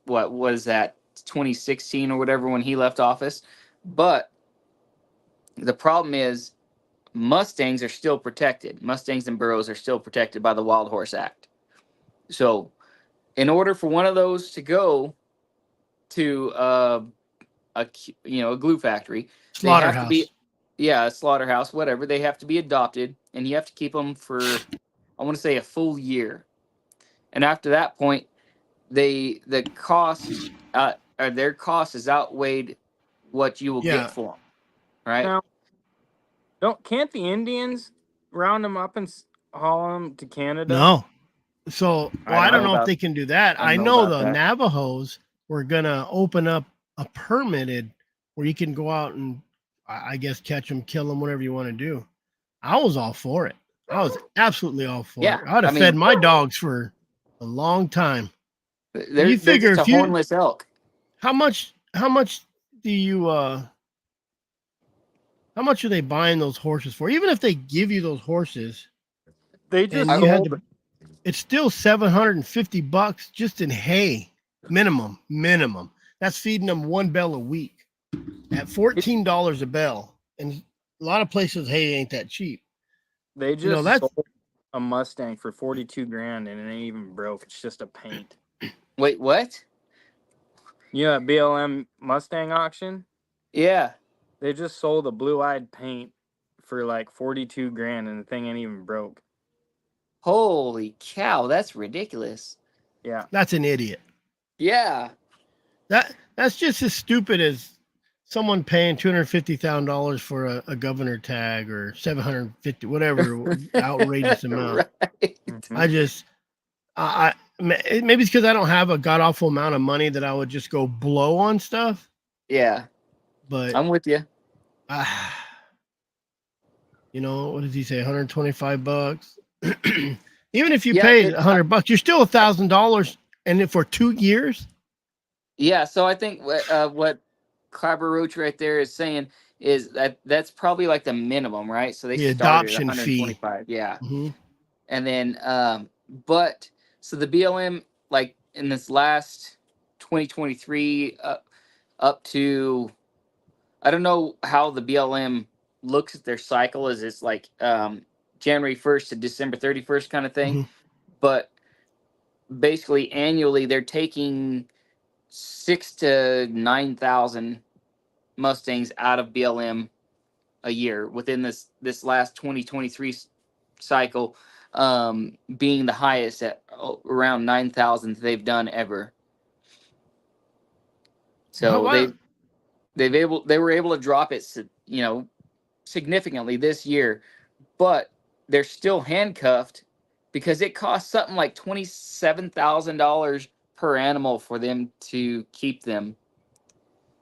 what was that, 2016 or whatever, when he left office. But the problem is Mustangs are still protected. Mustangs and burros are still protected by the Wild Horse Act. So in order for one of those to go to a glue factory. They have to Slaughterhouse. be, yeah, a slaughterhouse, whatever. They have to be adopted, and you have to keep them for, I want to say, a full year. And after that point, the cost, or their cost is outweighed what you will Yeah. get for them, right? Now, can't the Indians round them up and haul them to Canada? No. So, well, I don't know if about- they can do that. I I don't know know the about that. Navajos were gonna open up a permitted where you can go out and, I guess, catch them, kill them, whatever you want to do. I was all for it. I was absolutely all for Yeah, it. I'd have I fed mean- my dogs for a long time. They're, You they're figure just if a you- hornless elk. How much do you how much are they buying those horses for? Even if they give you those horses, They and just you had sold. to, it's still $750 just in hay, minimum. That's feeding them one bell a week at $14 a bell, and a lot of places hay ain't that cheap. They just You know, that's- sold a Mustang for 42 grand, and it ain't even broke. It's just a paint. Wait, what? You know, at BLM Mustang auction, Yeah. they just sold a blue-eyed paint for like 42 grand, and the thing ain't even broke. Holy cow, that's ridiculous. Yeah. That's an idiot. Yeah. That's just as stupid as someone paying $250,000 for a governor tag or 750, whatever outrageous amount. Right. Maybe it's because I don't have a god awful amount of money that I would just go blow on stuff. Yeah, But I'm with you. you know, what does he say? $125. Even if you Yeah, pay $100, you're still $1,000, and if for 2 years. Yeah, so I think what Clabber Roach right there is saying is that's probably like the minimum, right? So they The started at adoption fee. 125. Yeah. Mhm. And then but so the BLM, like in this last 2023 up to, I don't know how the BLM looks at their cycle, is it's like January 1st to December 31st kind of thing. Mhm. But basically annually they're taking 6,000 to 9,000 Mustangs out of BLM a year within this last 2023 cycle, being the highest at around 9,000 they've done ever. So they were able to drop it, significantly this year, but they're still handcuffed because it costs something like $27,000 per animal for them to keep them.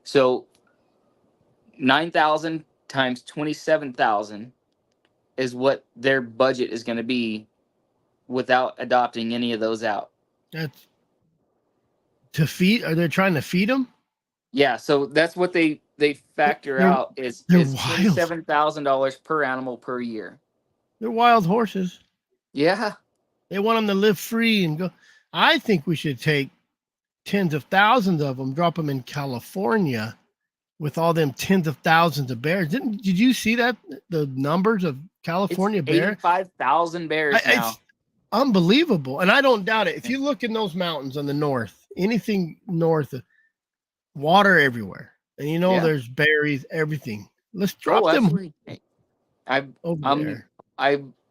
So 9,000 times 27,000 is what their budget is going to be without adopting any of those out. That's to feed. Are they trying to feed them? Yeah, so that's what they factor They're- out is they're wild. $27,000 per animal per year. They're wild horses. Yeah. They want them to live free and go. I think we should take tens of thousands of them, drop them in California with all them tens of thousands of bears. Did you see that? The numbers of California It's bears? 85,000 bears now. It's unbelievable. And I don't doubt it. If you look in those mountains on the north, anything north of water everywhere. And Yeah. there's berries, everything. Let's drop them Absolutely. over there.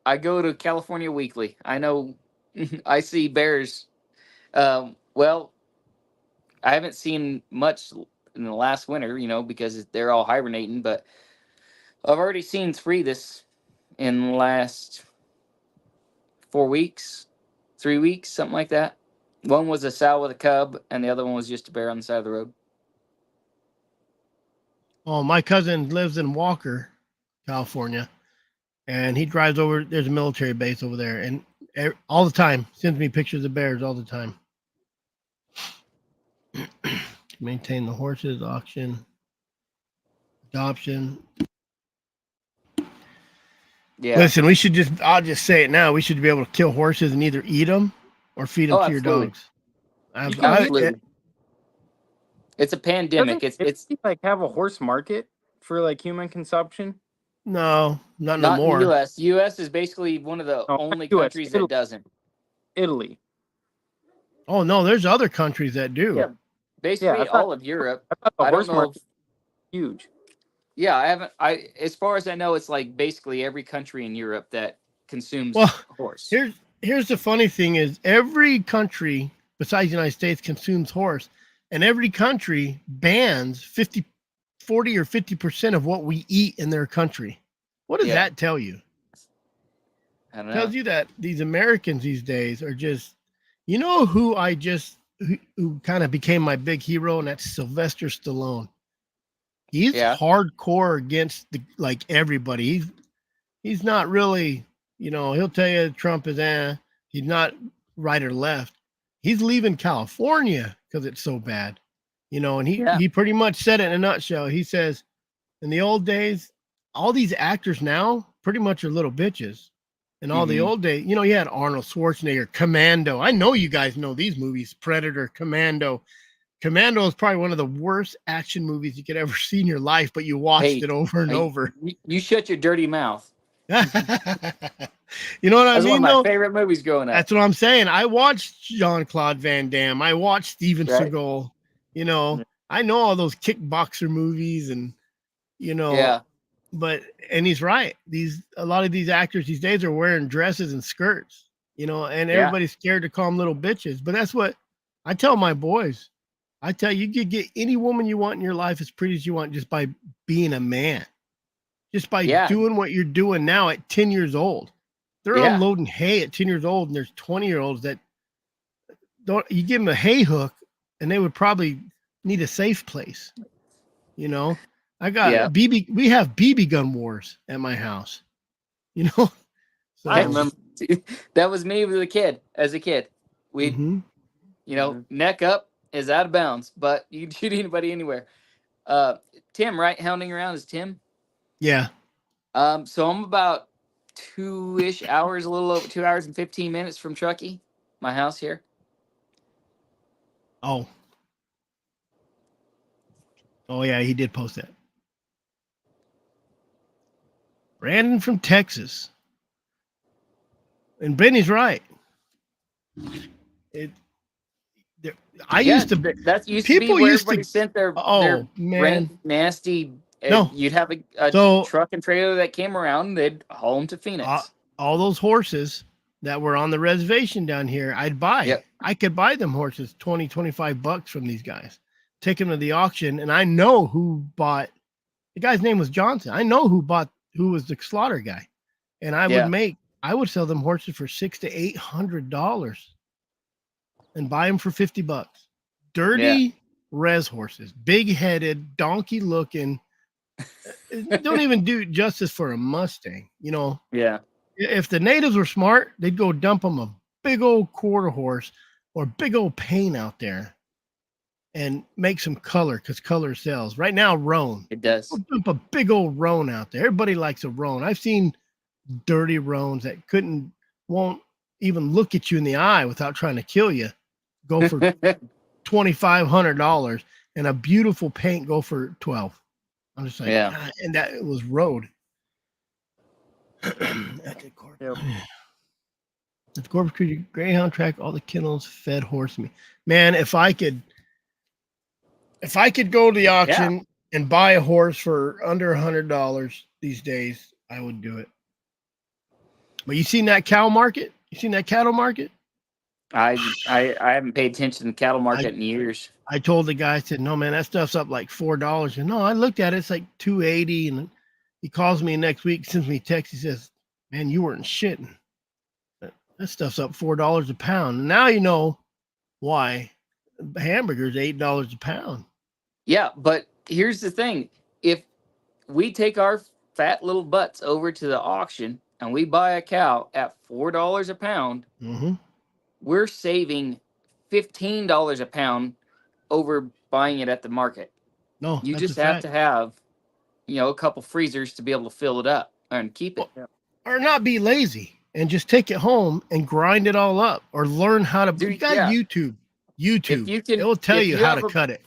I go to California weekly. I know I see bears. Well, I haven't seen much in the last winter, because they're all hibernating, but I've already seen 3 in the last 4 weeks, 3 weeks, something like that. One was a sow with a cub, and the other one was just a bear on the side of the road. Oh, my cousin lives in Walker, California, and he drives over. There's a military base over there, and all the time sends me pictures of bears all the time. Maintain the horses, auction, adoption. Yeah. Listen, I'll just say it now. We should be able to kill horses and either eat them or feed them to your absolutely. dogs. You can Absolutely. It's a pandemic. Doesn't It's it, like have a horse market for like human consumption. no, not no not in more. the U.S. U.S. is basically one of the No, only US. countries that doesn't. Italy. Oh no, there's other countries that do. Yeah. Basically, I thought- all of Europe. I thought the I don't horse know market huge. Yeah, I haven't. As far as I know, it's like basically every country in Europe that consumes Well, horse. Here's the funny thing is every country besides the United States consumes horse, and every country bans 40 or 50% of what we eat in their country. What does that tell you? I don't know. Tells you that these Americans these days are just, you know, who kind of became my big hero, and that's Sylvester Stallone. He's hardcore against everybody. He's not really, you know, he'll tell you Trump is he's not right or left. He's leaving California because it's so bad, you know, and he pretty much said it in a nutshell. He says, in the old days, all these actors now pretty much are little bitches. In all the old days, you know, you had Arnold Schwarzenegger, Commando. I know you guys know these movies, Predator, Commando. Commando is probably one of the worst action movies you could ever see in your life, but you watched it over and over. You shut your dirty mouth. You know what I mean? That's one of my favorite movies growing up. That's what I'm saying. I watched Jean-Claude Van Damme. I watched Steven Seagal. You know, I know all those kickboxer movies, and you know, and he's right. A lot of these actors these days are wearing dresses and skirts, you know, and everybody's scared to call them little bitches. But that's what I tell my boys. I tell you, you could get any woman you want in your life as pretty as you want just by being a man. Just by doing what you're doing now at 10 years old. They're unloading hay at 10 years old, and there's 20-year-olds that you give them a hay hook and they would probably need a safe place. You know, I got we have BB gun wars at my house, you know. So, I remember that was me as a kid. We, you know, neck up is out of bounds, but you can shoot anybody anywhere. Tim, right? Hounding around is Tim. Yeah. So I'm about 2-ish hours, a little over 2 hours and 15 minutes from Truckee, my house here. Oh yeah, he did post that. Brandon from Texas. And Benny's right. That used to be where everybody sent their nasty. No, you'd have a truck and trailer that came around. They'd haul them to Phoenix. All those horses that were on the reservation down here, I'd buy. Yep. I could buy them horses $20-25 from these guys. Take them to the auction, and I know who bought. The guy's name was Johnson. I know who was the slaughter guy, and I would sell them horses for $600 to $800 and buy them for $50. Dirty res horses, big-headed, donkey-looking. Don't even do justice for a Mustang, you know. Yeah. If the natives were smart, they'd go dump them a big old quarter horse or big old paint out there and make some color, because color sells. Right now, roan. It does. Go dump a big old roan out there. Everybody likes a roan. I've seen dirty roans that won't even look at you in the eye without trying to kill you. Go for $2,500, and a beautiful paint go for $12. I'm just like, and that it was road. At the Corpus Christi Greyhound track, all the kennels fed horse meat. Man, if I could go to the auction and buy a horse for under $100 these days, I would do it. But you seen that cow market? You seen that cattle market? I haven't paid attention to the cattle market in years. I told the guy, I said, no, man, that stuff's up like $4. And no, I looked at it, it's like $2.80. And he calls me next week, sends me a text. He says, man, you weren't shitting. That stuff's up $4 a pound. And now you know why hamburgers $8 a pound. Yeah, but here's the thing. If we take our fat little butts over to the auction and we buy a cow at $4 a pound, we're saving $15 a pound over buying it at the market. No, you just have to have, you know, a couple freezers to be able to fill it up and keep it. Or not be lazy and just take it home and grind it all up, or learn how to. You got YouTube. It will tell you how to cut it.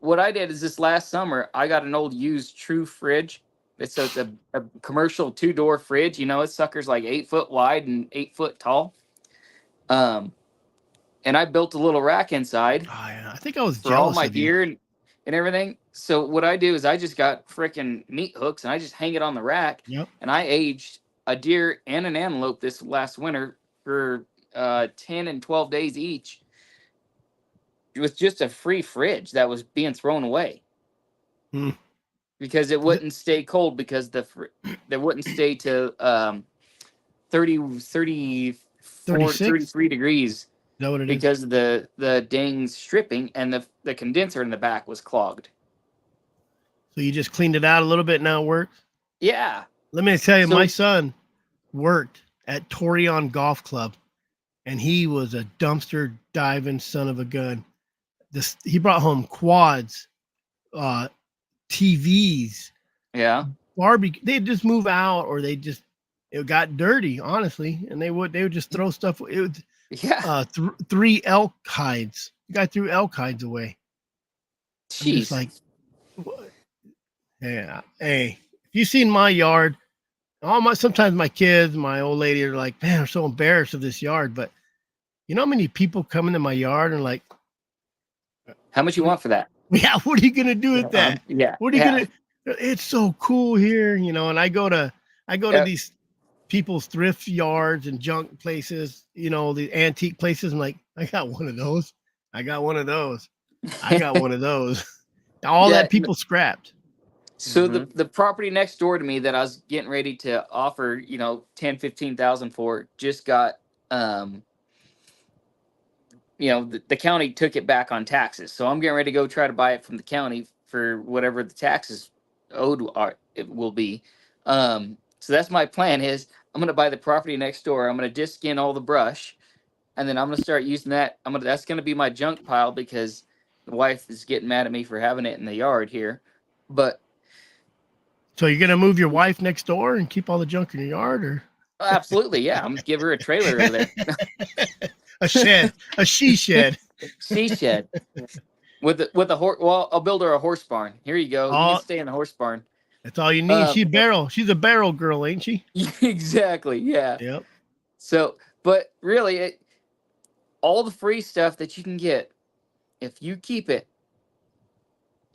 What I did is this last summer, I got an old used True fridge. It's a commercial 2-door fridge. You know, it sucker's like 8 foot wide and 8 foot tall. And I built a little rack inside. Oh, yeah. I think I was for all my gear. and everything. So what I do is I just got freaking meat hooks and I just hang it on the rack. Yep. And I aged a deer and an antelope this last winter for 10 and 12 days each. It was just a free fridge that was being thrown away. Hmm. Because it wouldn't stay cold because they wouldn't stay to 34, 36? 33 degrees Is that what it is? because of the dang stripping and the condenser in the back was clogged. So you just cleaned it out a little bit, now it works? Yeah. Let me tell you, So- my son worked at Torion Golf Club, and he was a dumpster diving son of a gun. He brought home quads, TVs, Yeah. barbecue. They'd just move out, or it got dirty, honestly, and they would just throw stuff. It was Yeah. 3 elk hides. The guy threw elk hides away. I'm Jeez. just like, what? Yeah. Hey, if you seen my yard, sometimes my kids, my old lady are like, man, I'm so embarrassed of this yard. But you know how many people come into my yard and like, How much you want for that? yeah, what are you gonna do with that? Yeah. What are you gonna? It's so cool here, And I go to these people's thrift yards and junk places, the antique places. I'm like, I got one of those. I got one of those. I got one of those. All Yeah, that people scrapped. So the property next door to me that I was getting ready to offer, 10,000-15,000 for, just got the county took it back on taxes. So I'm getting ready to go try to buy it from the county for whatever the taxes owed it will be. So that's my plan is I'm going to buy the property next door. I'm going to disc in all the brush, and then I'm going to start using that. That's going to be my junk pile because the wife is getting mad at me for having it in the yard here. But So you're gonna move your wife next door and keep all the junk in your yard, or absolutely, yeah, I'm gonna give her a trailer over there. a shed, a she shed. She shed with a horse. Well, I'll build her a horse barn. Here you go. You Oh. can stay in the horse barn. That's all you need. She's a barrel girl, ain't she? Exactly. Yeah. Yep. So, but really, all the free stuff that you can get, if you keep it,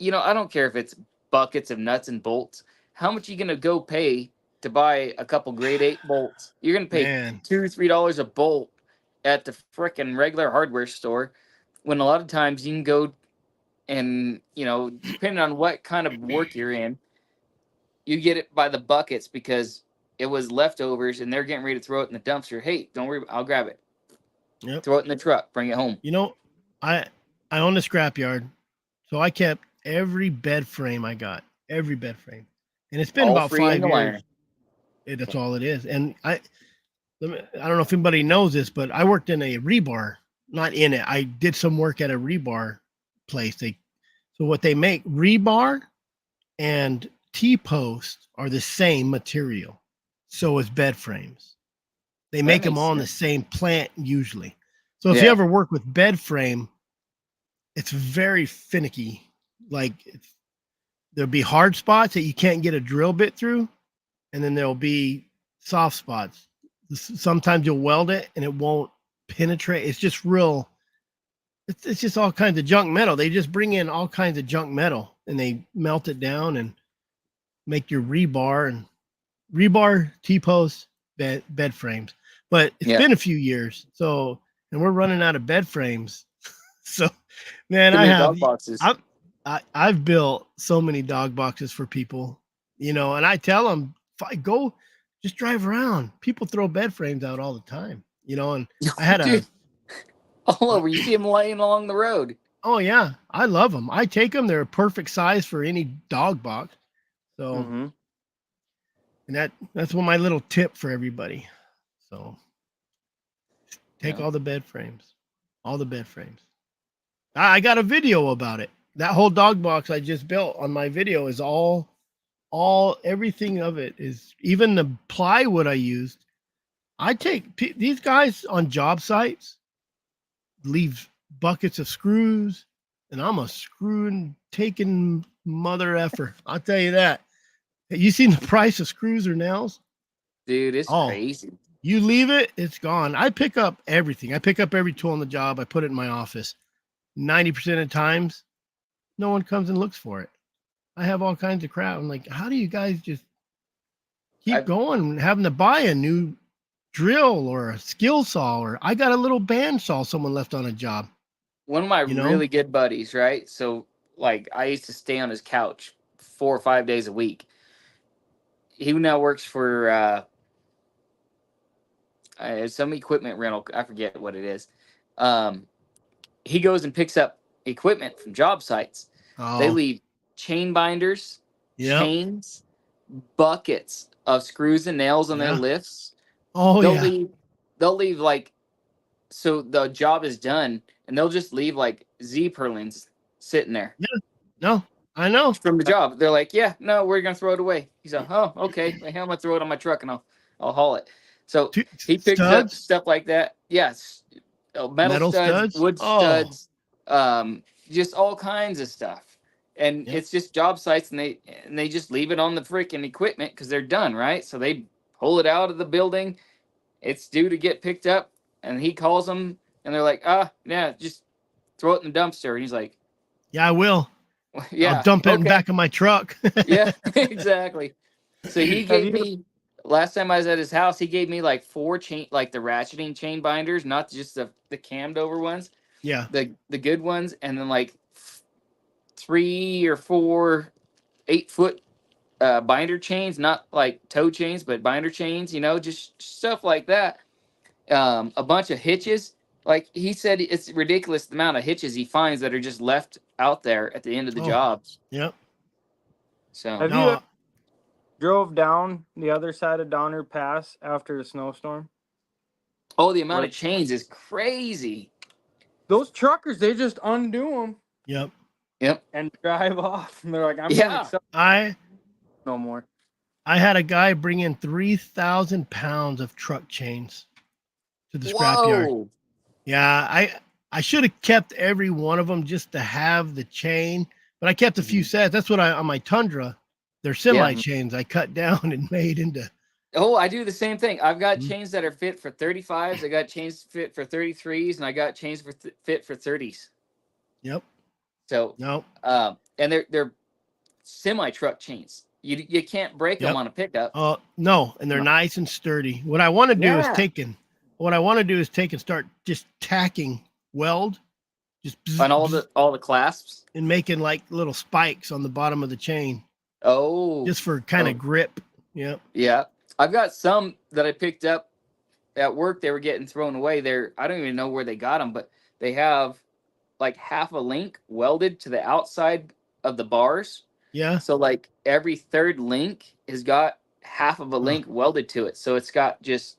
I don't care if it's buckets of nuts and bolts. How much are you gonna go pay to buy a couple grade 8 bolts? You're gonna pay $2 or $3 a bolt at the frickin' regular hardware store, when a lot of times you can go and, depending on what kind of work you're in, you get it by the buckets because it was leftovers and they're getting ready to throw it in the dumpster. Hey, don't worry, I'll grab it. Yep. Throw it in the truck, bring it home. I own a scrapyard, so I kept every bed frame I got, every bed frame, and it's been All about free 5 in the years. land. That's all it is. And I don't know if anybody knows this, but I worked in a rebar, not in it. I did some work at a rebar place. So what they make, rebar and T-post are the same material. So is bed frames. They make them makes all in the sense. same plant usually. So if you ever work with bed frame, it's very finicky. Like there'll be hard spots that you can't get a drill bit through, and then there'll be soft spots. Sometimes you'll weld it and it won't penetrate. It's just it's just all kinds of junk metal. They just bring in all kinds of junk metal and they melt it down and make your rebar T-post bed frames. But it's been a few years, and we're running out of bed frames. So, man, Dog boxes. I've built so many dog boxes for people, and I tell them, go just drive around. People throw bed frames out all the time, and I had Dude, all over. You see them laying along the road. Oh yeah, I love them. I take them. They're a perfect size for any dog box. So, and that's one of my little tip for everybody. So, take all the bed frames, I got a video about it. That whole dog box I just built on my video is everything of it is, even the plywood I used. I take these guys on job sites, leave buckets of screws, and I'm a screwing taking mother effer. I'll tell you that. You seen the price of screws or nails? Dude, it's crazy. You leave it, it's gone. I pick up everything. I pick up every tool on the job. I put it in my office. 90% of times, no one comes and looks for it. I have all kinds of crap. I'm like, how do you guys just keep going, having to buy a new drill or a skill saw, or I got a little band saw someone left on a job. One of my You know? really good buddies, right? So like I used to stay on his couch 4 or 5 days a week. He now works for some equipment rental. I forget what it is. He goes and picks up equipment from job sites. They Oh, leave chain binders, yep. chains, buckets of screws and nails on their Yeah. lifts. Oh, they'll yeah. leave like, so the job is done and they'll just leave like Z purlins sitting there No, I know. from the job. They're like, yeah, no, we're gonna throw it away. He's like, oh, okay. Like, I'm gonna throw it on my truck and I'll haul it. So he picks up Studs? stuff like that. Yes. Metal studs, wood studs, just all kinds of stuff. And Yep. it's just job sites, and they just leave it on the freaking equipment because they're done, right? So they pull it out of the building. It's due to get picked up, and he calls them, and they're like, yeah, just throw it in the dumpster. And he's like, Yeah, I will. yeah, I'll dump it in okay. back of my truck. Yeah, exactly. So he gave me, last time I was at his house, he gave me like 4 chain, like the ratcheting chain binders, not just the cammed over ones, Yeah. the good ones, and then like 3 or 4 8-foot binder chains, not like toe chains, but binder chains, just stuff like that. A bunch of hitches. Like he said, it's ridiculous the amount of hitches he finds that are just left out there at the end of the Oh. jobs. Yep. So Have you drove down the other side of Donner Pass after a snowstorm? oh, the amount of chains is crazy. Those truckers, they just undo them Yep. and drive off. And they're like, I'm Yeah. going to sell I no more. had a guy bring in 3,000 pounds of truck chains to the scrapyard. Whoa. Yeah, I should have kept every one of them just to have the chain, but I kept a few sets. That's what on my Tundra, they're semi chains. I cut down and made into. Oh, I do the same thing. I've got chains that are fit for 35s. I got chains fit for 33s, and I got chains for fit for 30s. Yep. So No. And they're semi truck chains. You can't break them on a pickup. No, and they're nice and sturdy. What I want to do is take and start just tacking weld, just On all the clasps and making like little spikes on the bottom of the chain. Oh, Just for kind of grip. Yep. Yeah, I've got some that I picked up at work. They were getting thrown away. I don't even know where they got them, but they have like half a link welded to the outside of the bars. Yeah. So like every third link has got half of a link welded to it. So it's got just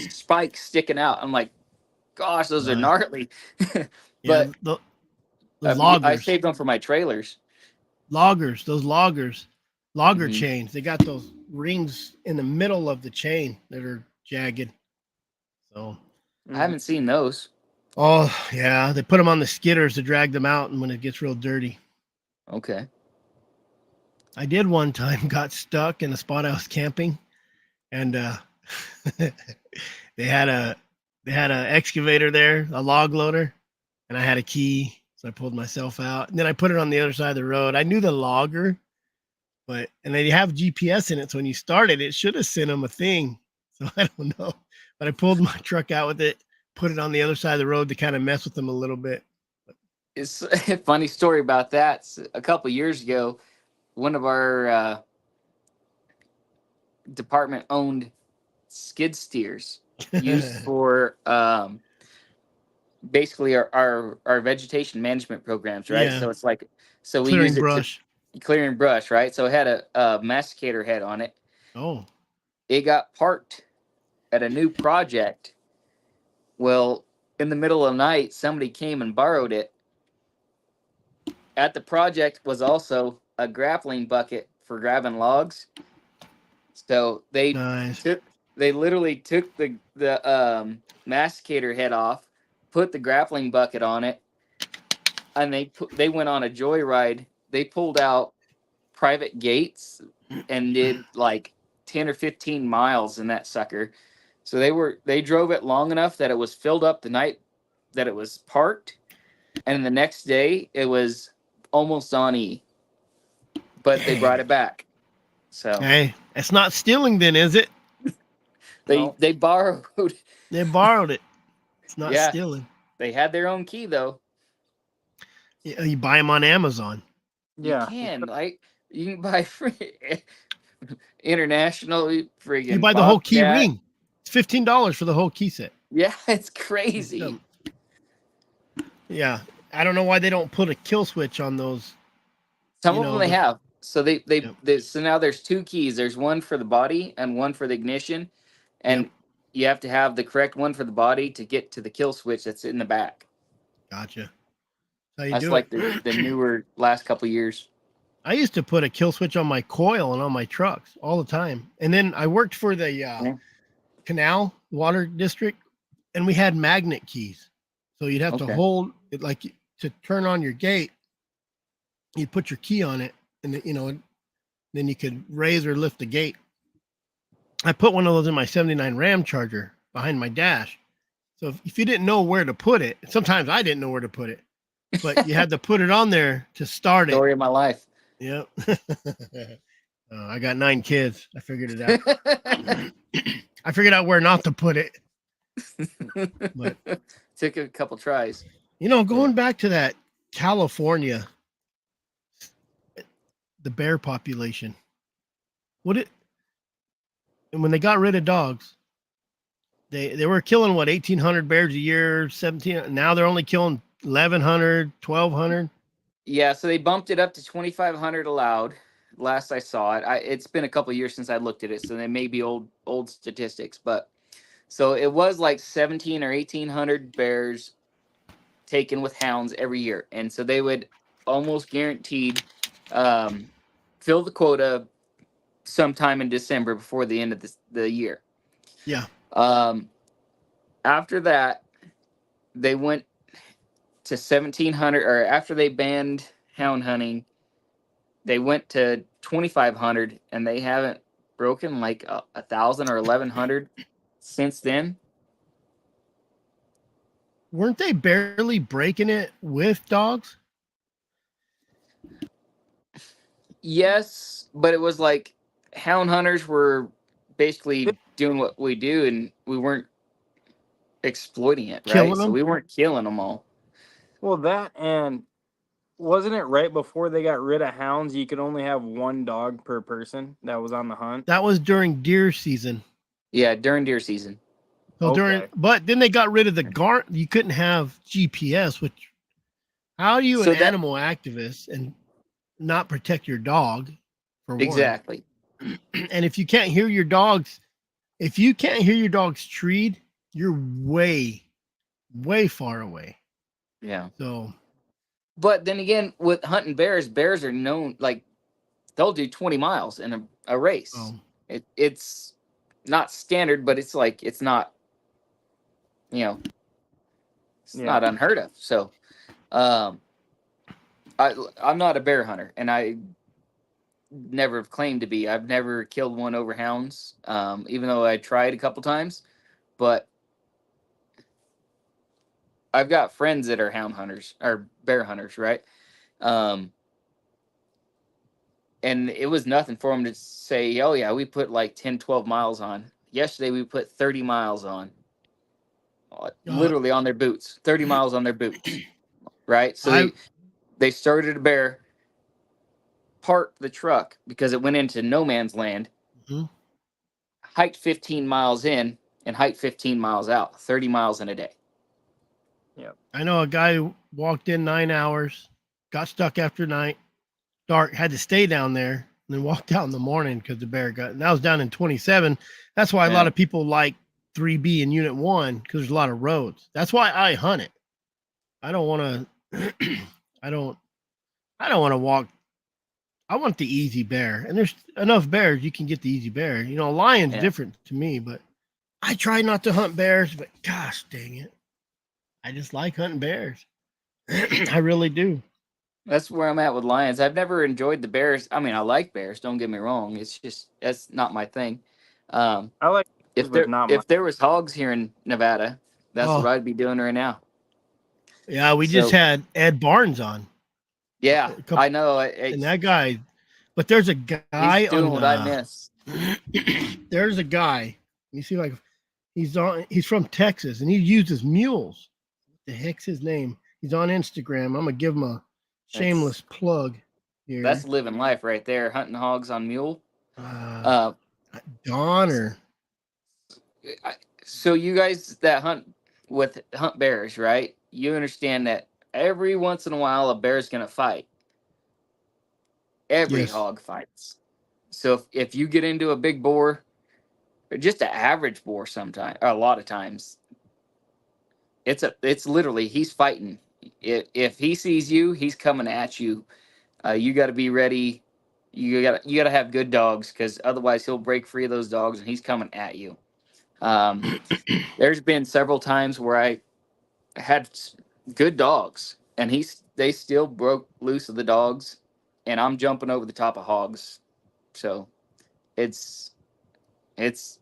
spikes sticking out. I'm like, gosh, those are gnarly. But the loggers. I saved them for my trailers. Those logger chains. They got those rings in the middle of the chain that are jagged. So I haven't seen those. Oh yeah, they put them on the skidders to drag them out, and when it gets real dirty. Okay. I did one time, got stuck in a spot I was camping, and they had a excavator there, a log loader, and I had a key, so I pulled myself out, and then I put it on the other side of the road. I knew the logger, and they have GPS in it, so when you started, it should have sent them a thing. So I don't know, but I pulled my truck out with it, put it on the other side of the road to kind of mess with them a little bit. It's a funny story about that. A couple years ago, one of our department-owned skid steers used for basically our vegetation management programs, right? Yeah. So it's like, so we Clearing use it brush. to clearing brush, right? So it had a masticator head on it. Oh. It got parked at a new project. Well, in the middle of the night, somebody came and borrowed it. At the project was also a grappling bucket for grabbing logs. So they literally took the masticator head off, put the grappling bucket on it, and they went on a joyride. They pulled out private gates and did like 10 or 15 miles in that sucker. So they drove it long enough that it was filled up the night that it was parked, and the next day it was almost on E, but they brought it back. So Hey, it's not stealing then, is it? they borrowed. They borrowed it. It's not Yeah. stealing. They had their own key though. You buy them on Amazon. Yeah. You can like you can buy free international friggin' You buy the whole key Bobcat. ring. It's $15 for the whole key set. Yeah, it's crazy. Yeah. I don't know why they don't put a kill switch on those. Some you of know, them they the- have. So Yep. so now there's two keys. There's one for the body and one for the ignition, and Yep. you have to have the correct one for the body to get to the kill switch that's in the back. Gotcha. How you That's do like it. the newer last couple years. I used to put a kill switch on my coil and on my trucks all the time. And then I worked for the canal water district, and we had magnet keys. So you'd have to Okay. hold it, like to turn on your gate. You'd put your key on it, and then you could raise or lift the gate. I put one of those in my 79 Ram Charger behind my dash. So if you didn't know where to put it, sometimes I didn't know where to put it, but you had to put it on there to start it. Story of my life. Yep. I got 9 kids. I figured it out. I figured out where not to put it. But Took a couple tries. going back to that California, the bear population. And when they got rid of dogs, they were killing 1,800 bears a year, 17. Now they're only killing 1,100, 1,200. Yeah, so they bumped it up to 2,500 allowed. Last I saw it, it's been a couple years since I looked at it, so they may be old statistics. But so it was like 1,700 or 1,800 bears taken with hounds every year, and so they would almost guaranteed fill the quota sometime in December before the end of the year. Yeah. After that, they went to 1,700, or after they banned hound hunting, they went to 2,500, and they haven't broken like 1,000 or 1,100 since then. Weren't they barely breaking it with dogs? Yes, but it was like hound hunters were basically doing what we do, and we weren't exploiting it, right? Killing So them? we weren't killing them all. Well, that, and wasn't it right before they got rid of hounds, you could only have one dog per person that was on the hunt? That was during deer season. Yeah, during deer season. So Okay. but then they got rid of the you couldn't have GPS, which how are you So an that- animal activist and not protect your dog? For one? Exactly. And if you can't hear your dogs treed, you're way, way far away. Yeah. So But then again, with hunting bears are known, like, they'll do 20 miles in a race. It's not standard, but it's like, it's not, it's not unheard of. So, I'm not a bear hunter, and I never have claimed to be. I've never killed one over hounds, even though I tried a couple times. But I've got friends that are hound hunters or bear hunters, right? And it was nothing for them to say, oh yeah, we put like 10, 12 miles on. Yesterday we put 30 miles on. Literally on their boots. 30 miles on their boots. Right? So they started a bear, parked the truck because it went into no man's land, hiked 15 miles in and hiked 15 miles out, 30 miles in a day. I know a guy who walked in 9 hours, got stuck after dark, had to stay down there, and then walked out in the morning because the bear and that was down in 27. That's why a lot of people like 3B and Unit 1, because there's a lot of roads. That's why I hunt it. I don't want to I don't want to walk. I want the easy bear. And there's enough bears you can get the easy bear. A lion's different to me, but I try not to hunt bears, but gosh dang it. I just like hunting bears. I really do. That's where I'm at with lions. I've never enjoyed the bears. I mean, I like bears, don't get me wrong. It's just, that's not my thing. I like if there was hogs here in Nevada, that's what I'd be doing right now. Yeah, we just had Ed Barnes on. Yeah, a couple- I know. and that guy. But there's a guy he's doing on what I miss. there's a guy. You see, like he's from Texas, and he uses mules. What the heck's his name? He's on Instagram. I'm gonna give him a shameless plug here. That's living life right there. Hunting hogs on mule. Don or So you guys that hunt bears, right? You understand that every once in a while a bear's gonna fight. Every Yes. hog fights. So if you get into a big boar, or just an average boar, sometimes, a lot of times, it's literally he's fighting. If he sees you, he's coming at you. You got to be ready. You got to have good dogs, because otherwise he'll break free of those dogs and he's coming at you. There's been several times where I had good dogs and they still broke loose of the dogs, and I'm jumping over the top of hogs. So it's 100%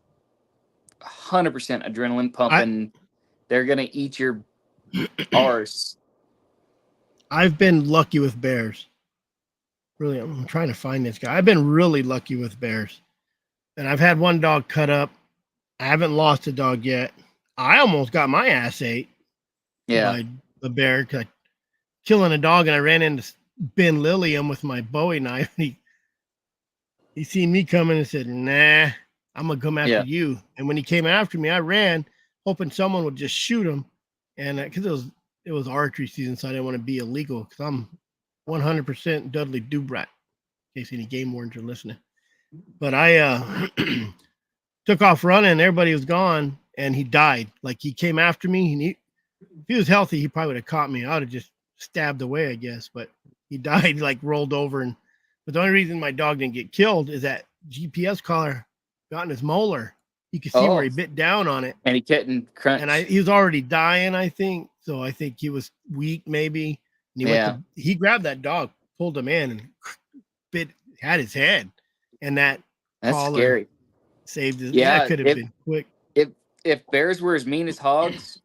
adrenaline pumping. They're gonna eat your arse. I've been lucky with bears. Really, I'm trying to find this guy. I've been really lucky with bears. And I've had one dog cut up. I haven't lost a dog yet. I almost got my ass ate by a bear, killing a dog, and I ran into Ben Lilliam with my Bowie knife. He seen me coming and said, "Nah, I'm gonna come after you." And when he came after me, I ran, hoping someone would just shoot him. And because it was archery season, so I didn't want to be illegal, because I'm 100% Dudley Dubrat, in case any game wardens are listening. But I took off running, everybody was gone, and he died. Like, he came after me, and if he was healthy, he probably would have caught me. I would have just stabbed away, I guess. But he died, like rolled over. But the only reason my dog didn't get killed is that GPS collar got in his molar. You could see where he bit down on it. And he couldn't crunch. And he was already dying, I think. So I think he was weak, maybe. And he grabbed that dog, pulled him in, and had his head. And that's scary. Saved his. Yeah, that could have been quick. If bears were as mean as hogs,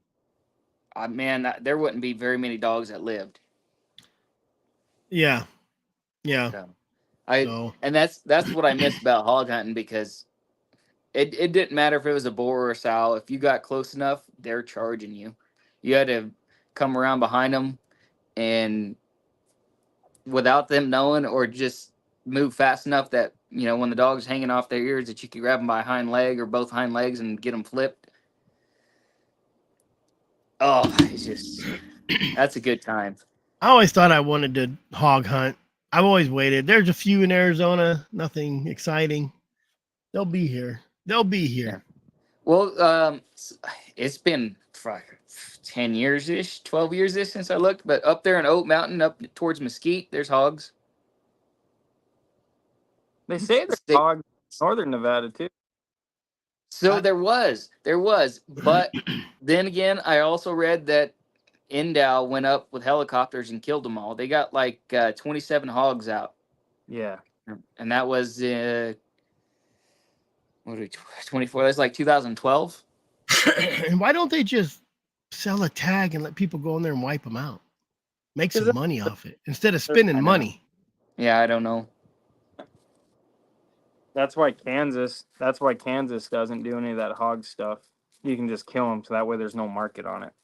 man, there wouldn't be very many dogs that lived. Yeah. So, and that's what I miss about hog hunting, because it didn't matter if it was a boar or a sow. If you got close enough, they're charging you. You had to come around behind them, and without them knowing, or just move fast enough that, when the dog's hanging off their ears, that you could grab them by hind leg or both hind legs and get them flipped. Oh, that's a good time. I always thought I wanted to hog hunt. I've always waited. There's a few in Arizona, nothing exciting. They'll be here. Yeah. Well, it's been 10 years-ish, 12 years-ish since I looked, but up there in Oak Mountain, up towards Mesquite, there's hogs. They say there's hogs in northern Nevada too. So there was, but then again, I also read that Endow went up with helicopters and killed them all. They got like 27 hogs out. Yeah. And that was 24. That's like 2012. And why don't they just sell a tag and let people go in there and wipe them out? Make some money off it instead of spending money. Yeah, I don't know. That's why Kansas doesn't do any of that hog stuff. You can just kill them, so that way there's no market on it.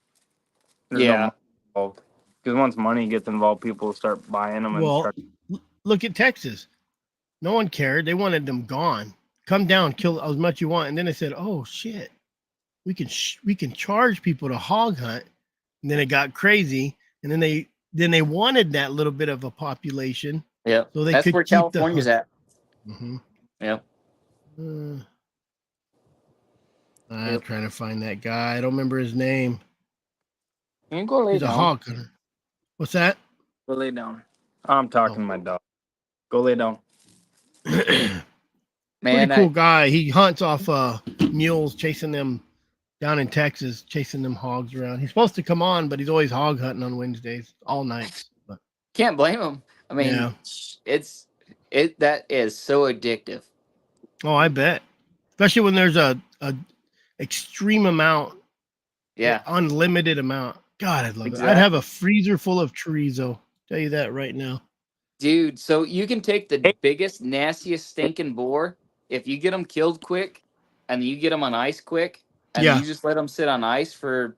There's no money involved. Because once money gets involved, people will start buying them. Look at Texas. No one cared. They wanted them gone. Come down, kill as much you want. And then they said, "Oh shit, we can charge people to hog hunt." And then it got crazy. And then they wanted that little bit of a population. Yeah, so they that's could where keep California's at. Mm-hmm. Yeah. I'm trying to find that guy. I don't remember his name. You can go lay He's down. a hog hunter. What's that? Go lay down. I'm talking to my dog. Go lay down. Man, pretty cool guy. He hunts off mules, chasing them down in Texas, chasing them hogs around. He's supposed to come on, but he's always hog hunting on Wednesdays, all nights. But can't blame him. I mean, that is so addictive. Oh, I bet. Especially when there's a extreme amount. Yeah. Unlimited amount. God, I'd love it. I'd have a freezer full of chorizo. Tell you that right now. Dude, so you can take the biggest, nastiest stinking boar. If you get them killed quick and you get them on ice quick and Yeah. you just let them sit on ice for,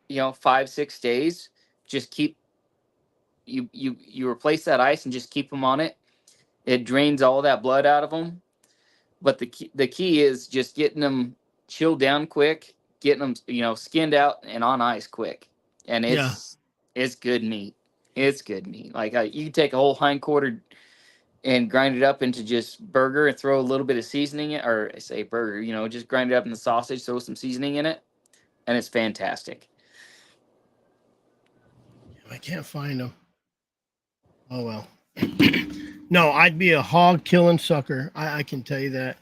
5-6 days, just keep, you replace that ice and just keep them on it. It drains all that blood out of them. But the key is just getting them chilled down quick, getting them, skinned out and on ice quick. And it's good meat. It's good meat. Like you can take a whole hind quarter and grind it up into just burger and throw a little bit of seasoning in, or I say burger, just grind it up in the sausage, throw some seasoning in it, and it's fantastic. I can't find them. Oh well. No, I'd be a hog killing sucker. I can tell you that.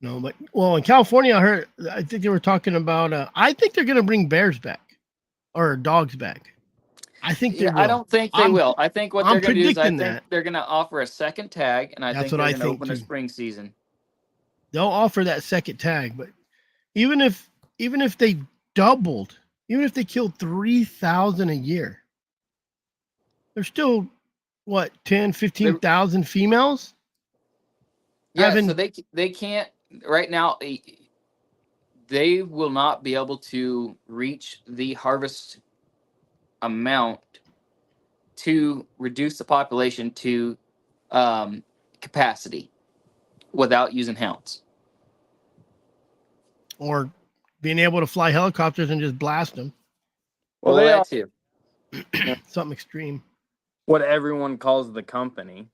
No, but in California, I think they were talking about. I think they're gonna bring bears back or dogs back. I think they will. I don't think they will. I think what they're going to do is predicting they're going to offer a second tag, and I That's think what they're I going to think, open a too. spring season. They'll offer that second tag, but even if they doubled, even if they killed 3,000 a year, there's still what 10, 15,000 females. Yeah, so they can't right now. They will not be able to reach the harvest amount to reduce the population to capacity without using hounds. Or being able to fly helicopters and just blast them. Well, that too. Something extreme. What everyone calls the company.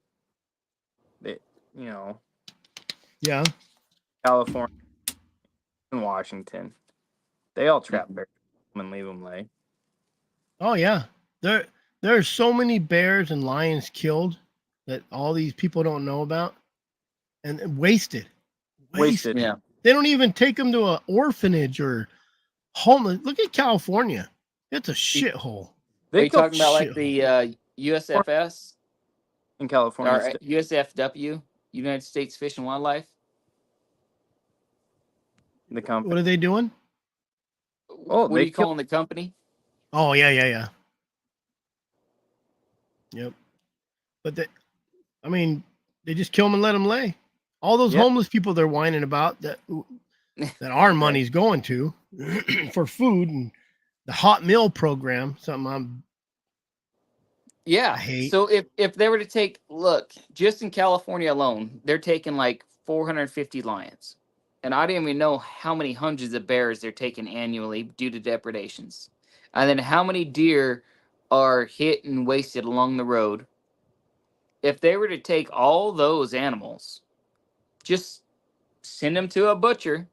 Yeah. California and Washington. They all trap bears and leave them lay. Oh yeah. There are so many bears and lions killed that all these people don't know about, and wasted. Yeah. They don't even take them to an orphanage or homeless. Look at California. It's a shithole. Are you talking about like the USFS in California or USFW, United States Fish and Wildlife? The company. What are they doing? What are you calling the company? Oh yeah. Yep. But they just kill them and let them lay. All those homeless people they're whining about that our money's going to for food and the hot meal program, something I hate. So if they were to take, just in California alone, they're taking like 450 lions. And I don't even know how many hundreds of bears they're taking annually due to depredations. And then how many deer are hit and wasted along the road. If they were to take all those animals, just send them to a butcher,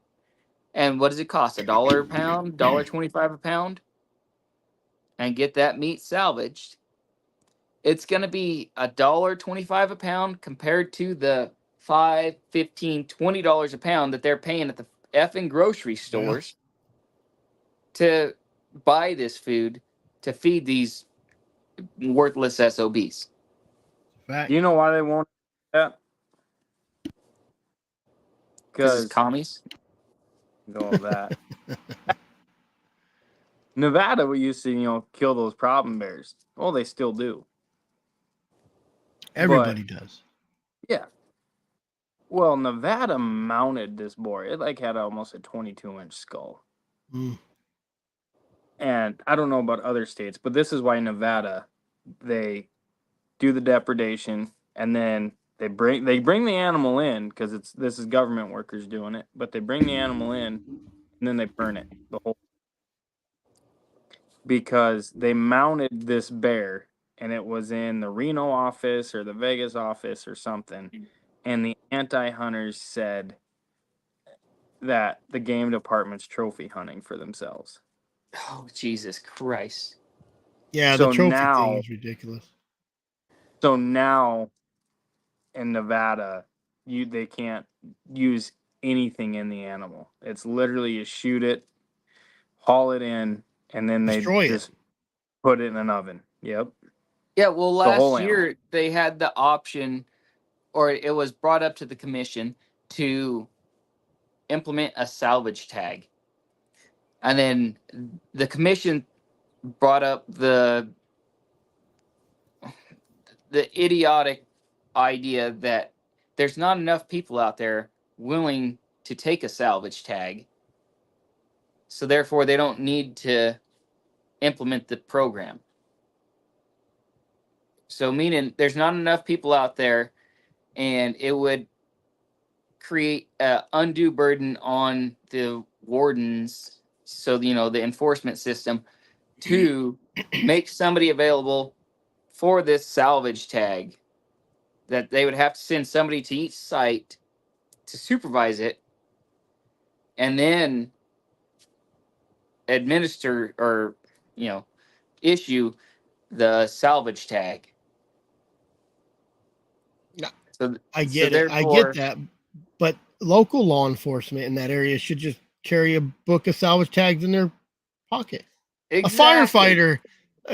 and what does it cost? $1 a pound, $1.25 a pound, and get that meat salvaged. It's going to be $1.25 a pound compared to the $5, $15, $20 a pound that they're paying at the effing grocery stores to buy this food to feed these worthless SOBs. Do you know why they won't do that? Because it's commies. All that. Nevada, we used to, kill those problem bears. Well, they still do. Everybody does. Yeah. Well, Nevada mounted this boar. It had almost a 22-inch skull. And I don't know about other states, but this is why Nevada, they do the depredation, and then they bring the animal in because this is government workers doing it, but they bring the animal in and then they burn it because they mounted this bear and it was in the Reno office or the Vegas office or something, and the anti-hunters said that the game department's trophy hunting for themselves. Oh, Jesus Christ. Yeah, the trophy thing is ridiculous. So now in Nevada, they can't use anything in the animal. It's literally you shoot it, haul it in, and then they just put it in an oven. Yep. Yeah, well, last year they had the option, or it was brought up to the commission to implement a salvage tag. And then the commission brought up the idiotic idea that there's not enough people out there willing to take a salvage tag, so therefore they don't need to implement the program. So meaning there's not enough people out there, and it would create an undue burden on the wardens, so the enforcement system, to make somebody available for this salvage tag, that they would have to send somebody to each site to supervise it, and then administer or issue the salvage tag. Yeah, So I so get it. I therefore- get that. But local law enforcement in that area should just carry a book of salvage tags in their pocket. Exactly. A firefighter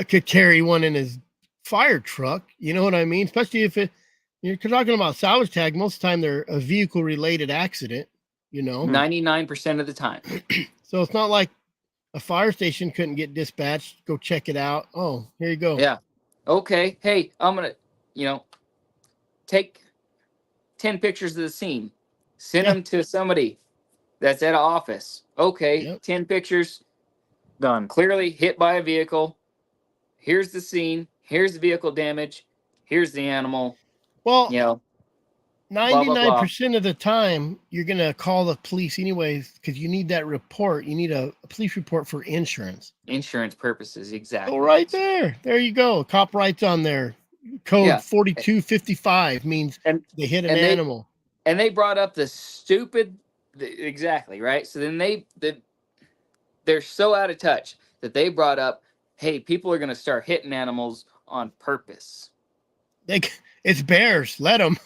could carry one in his fire truck. You know what I mean? Especially if you're talking about salvage tag. Most of the time, they're a vehicle related accident. 99% of the time. So it's not like a fire station couldn't get dispatched. Go check it out. Oh, here you go. Yeah. Okay. Hey, I'm gonna, take 10 pictures of the scene. Send Yeah. them to somebody that's at an office. Okay. Yep. 10 pictures. Done. Clearly hit by a vehicle. Here's the scene. Here's the vehicle damage. Here's the animal. Well, blah, blah. 99% of the time, you're going to call the police anyways because you need that report. You need a police report for insurance. Insurance purposes. Exactly. Oh, right there. There you go. Cop writes on there. Code Yeah. 4255 means And they hit an and they- animal. And they brought up the stupid, exactly, right? So then they're so out of touch that they brought up, hey, people are going to start hitting animals on purpose. It's bears. Let them.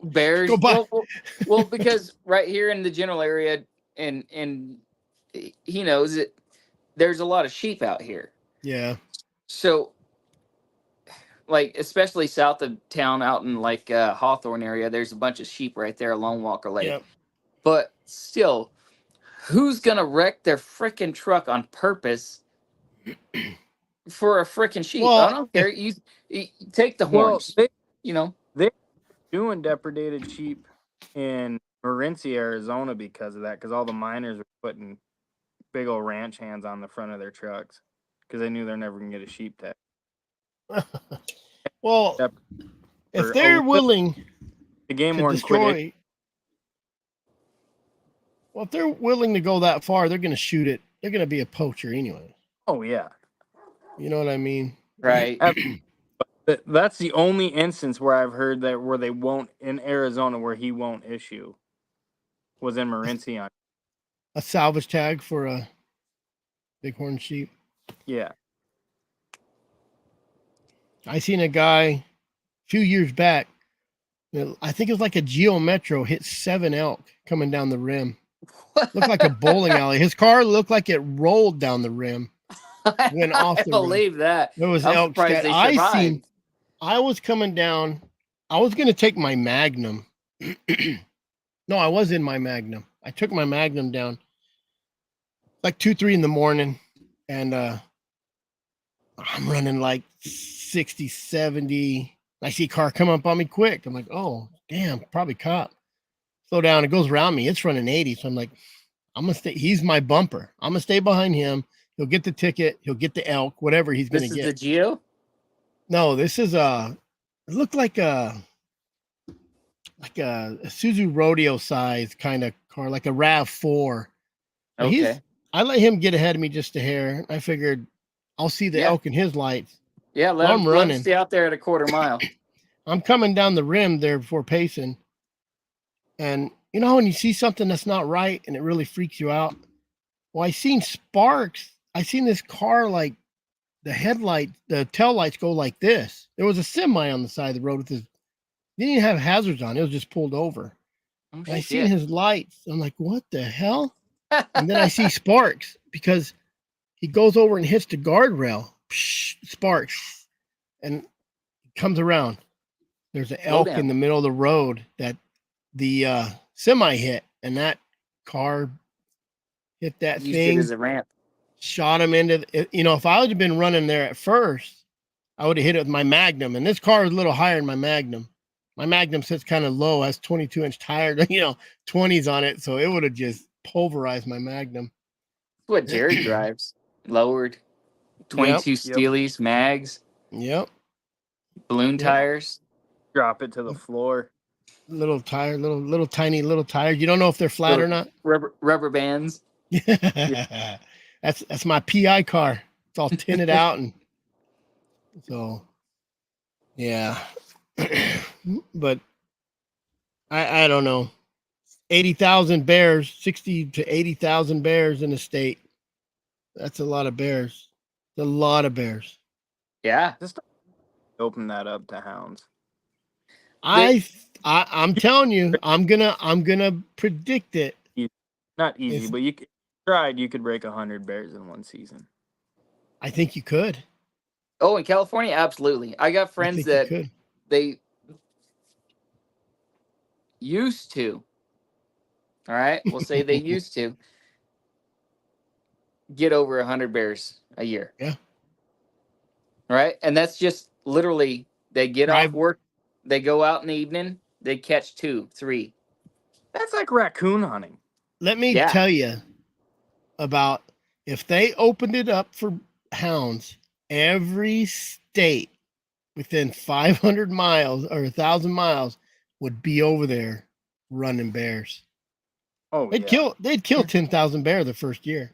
Bears. Go by. Well, because right here in the general area, and he knows that there's a lot of sheep out here. Yeah. So, like, especially south of town, out in like Hawthorne area, there's a bunch of sheep right there along Walker Lake. Yep. But still, who's gonna wreck their freaking truck on purpose for a freaking sheep? Well, I don't care. You take the horns. they Doing depredated sheep in Morenci, Arizona because of that, because all the miners were putting big old ranch hands on the front of their trucks because they knew they're never gonna get a sheep tag. Well, Yep. if Or they're over- willing The game to warden quit it. destroy, well, if they're willing to go that far, they're going to shoot it. They're going to be a poacher anyway. Oh yeah, You know what I mean? right. that's the only instance where I've heard that where they won't in Arizona where he won't issue was in Morenci on. A salvage tag for a bighorn sheep. Yeah. I seen a guy a few years back. I think it was like a Geo Metro hit 7 elk coming down the rim. Looked like a bowling alley. His car looked like it rolled down the rim. Went off I the rim. believe that. There was I'm elk surprised that they I survived. seen. I was coming down. I was going to take my Magnum. No, I was in my Magnum. I took my Magnum down like 2-3 in the morning, and I'm running like 60, 70. I see a car come up on me quick. I'm like, oh, damn, probably cop. Slow down. It goes around me. It's running 80. So I'm like, I'm going to stay. He's my bumper. I'm going to stay behind him. He'll get the ticket. He'll get the elk, whatever he's going This to is get. the Geo? No, this is it looked like a Suzu Rodeo size kind of car, like a RAV4. But Okay. I let him get ahead of me just a hair. I figured I'll see the Yeah. elk in his lights. Yeah, Well, I'm let running. him stay out there at a quarter mile. I'm coming down the rim there before pacing. And you know when you see something that's not right and it really freaks you out? Well, I seen sparks. I seen this car, like the tail lights go like this. There was a semi on the side of the road with his, he didn't even have hazards on. It was just pulled over. Oh, And I seen shit. his lights. I'm like, what the hell? And then I see sparks because he goes over and hits the guardrail. Psh, sparks. And comes around. There's an elk down. in the middle of the road that the semi hit, and that car hit that Used it thing, as a ramp. shot him into if I would have been running there at first, I would have hit it with my Magnum. And this car is a little higher than my Magnum. My Magnum sits kind of low, has 22-inch tires, 20s on it. So it would have just pulverized my Magnum. That's what Jarrod drives. Lowered. 22 Steelies, mags, Yep. balloon tires. Drop it to the floor. Little tire, little tiny little tires. You don't know if they're flat or not. Rubber bands. That's my PI car. It's all tinted out, and so yeah. But I don't know. 80,000 bears, 60 to 80,000 bears in the state. That's a lot of bears. It's a lot of bears. Yeah. Just open that up to hounds. I'm telling you, I'm gonna predict it. Not easy, but you could break 100 bears in one season. I think you could. Oh, in California, absolutely. I got friends that they used to. All right, we'll say they used to get over 100 bears a year. Yeah. Right, and that's just literally they get off work, they go out in the evening, they catch 2, 3. That's like raccoon hunting. Let me tell you about if they opened it up for hounds, every state within 500 miles or 1,000 miles would be over there running bears. Oh, they'd kill 10,000 bear the first year.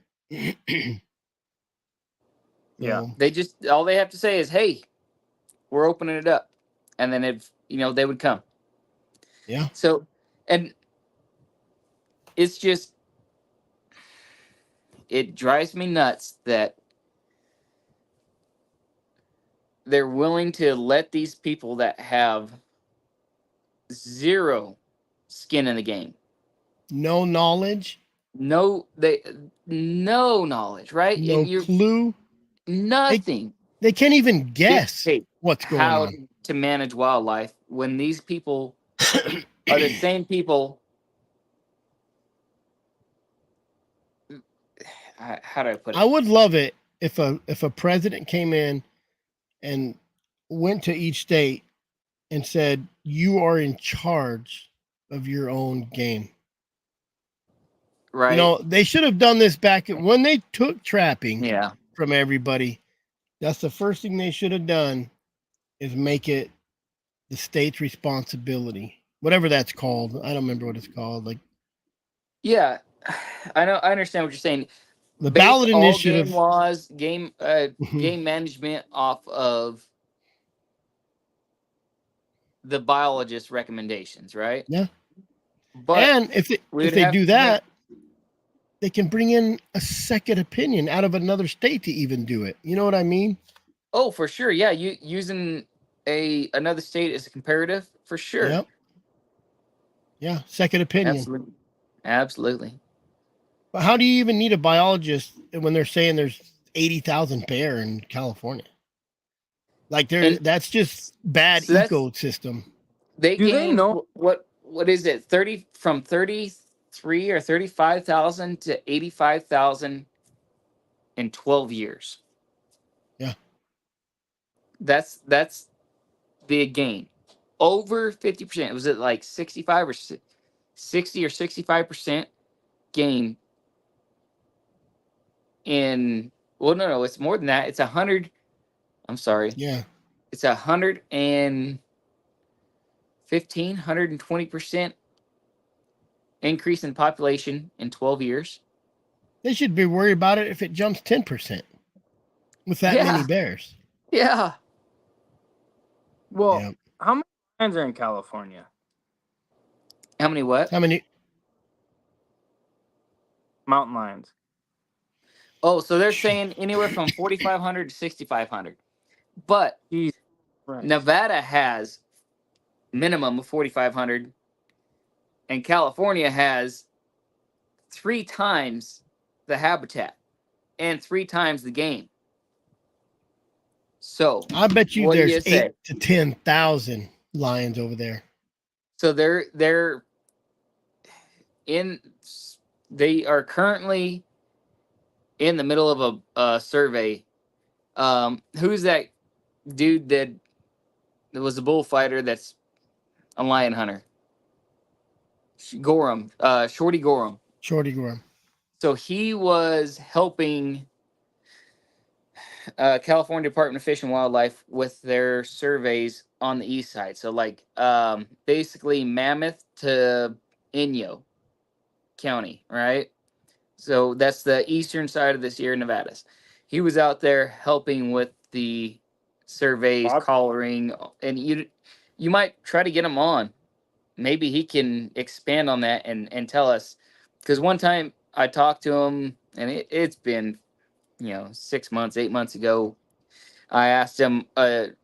Yeah. All they have to say is, "Hey, we're opening it up," and then they would come. Yeah. So, and it's just, it drives me nuts that they're willing to let these people that have zero skin in the game, no knowledge, no knowledge, right? No clue, nothing. They can't even guess what's going how on. to manage wildlife when these people are the same people. How do I put it? I would love it if a president came in and went to each state and said, "You are in charge of your own game." Right. They should have done this back when they took trapping from everybody. That's the first thing they should have done, is make it the state's responsibility. Whatever that's called. I don't remember what it's called. Yeah, I know. I understand what you're saying. The ballot initiative. Game laws, game management off of the biologist recommendations, right? Yeah. But and if they do that, they can bring in a second opinion out of another state to even do it. You know what I mean? Oh, for sure. Yeah, you using another state as a comparative, for sure. Yep. Yeah, second opinion. Absolutely. But how do you even need a biologist when they're saying there's 80,000 bear in California? Like that's just bad ecosystem. They know what is it? 33 or 35,000 to 85,000 in 12 years. Yeah. That's the gain. Over 50%. Was it like 65 or 60 or 65% gain in, well, no, it's more than that. It's 100. I'm sorry. Yeah. It's 120% increase in population in 12 years. They should be worried about it if it jumps 10% with that many bears. Yeah. Well, how many lions are in California? How many what? How many? Mountain lions. Oh, so they're saying anywhere from 4,500 to 6,500. But Nevada has minimum of 4,500, and California has 3 times the habitat and 3 times the game. So I bet you there's 8,000 to 10,000 lions over there. So they are currently in the middle of a survey. Who's that dude that was a bullfighter that's a lion hunter. Gorham, Shorty Gorham. Shorty Gorham. So he was helping California Department of Fish and Wildlife with their surveys on the east side. So like basically Mammoth to Inyo County, right? So that's the eastern side of the Sierra Nevadas. He was out there helping with the surveys, collaring, and you might try to get him on. Maybe he can expand on that and tell us. Because one time I talked to him, and it's been 6 months, 8 months ago. I asked him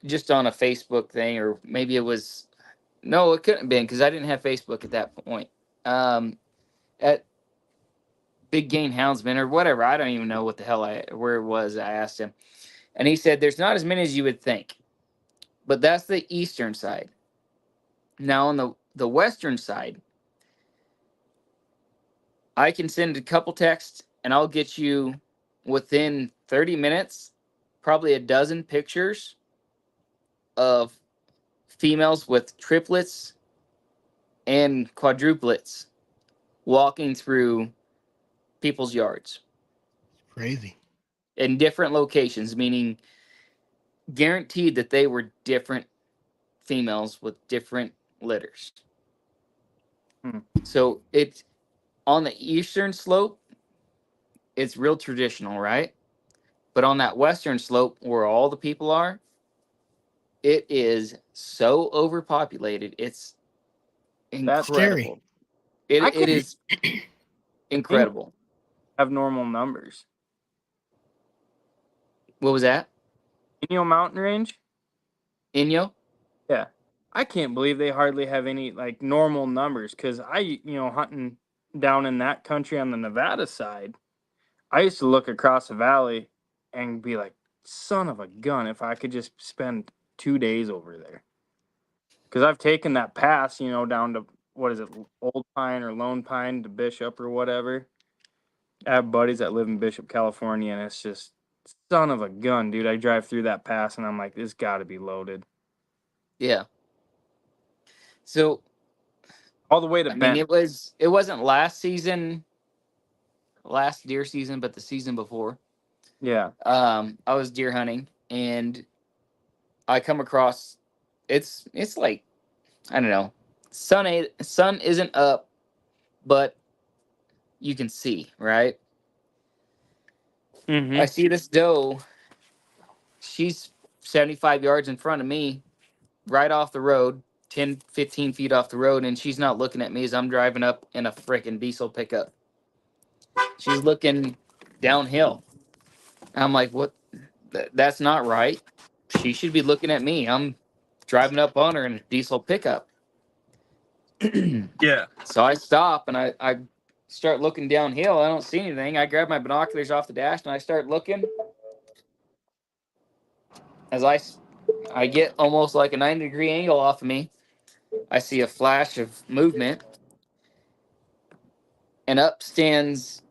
just on a Facebook thing, or maybe it was no, it couldn't have been because I didn't have Facebook at that point. At Big Game Houndsman or whatever, I don't even know what the hell where it was. I asked him, and he said there's not as many as you would think, but that's the eastern side. Now on the western side, I can send a couple texts and I'll get you within 30 minutes, probably a dozen pictures of females with triplets and quadruplets walking through people's yards. Crazy. In different locations, meaning guaranteed that they were different females with different litters. So it's on the eastern slope, it's real traditional, right? But on that western slope where all the people are, it is so overpopulated. It's incredible. It is incredible. Have normal numbers. What was that? Inyo Mountain Range? Inyo? Yeah. I can't believe they hardly have any like normal numbers because hunting down in that country on the Nevada side, I used to look across the valley and be like, son of a gun, if I could just spend 2 days over there. Because I've taken that pass, down to, what is it, Old Pine or Lone Pine to Bishop or whatever. I have buddies that live in Bishop, California, and it's just, son of a gun, dude. I drive through that pass and I'm like, this got to be loaded. Yeah. So all the way to Bend. It wasn't last deer season, but the season before. Yeah. I was deer hunting and I come across it's like, I don't know, sun isn't up, but you can see, right? Mm-hmm. I see this doe. She's 75 yards in front of me, right off the road, 10, 15 feet off the road, and she's not looking at me as I'm driving up in a freaking diesel pickup. She's looking downhill. I'm like, what? That's not right. She should be looking at me. I'm driving up on her in a diesel pickup. Yeah. So I stop and I start looking downhill. I don't see anything. I grab my binoculars off the dash and I start looking. As I get almost like a 90-degree angle off of me, I see a flash of movement. And up stands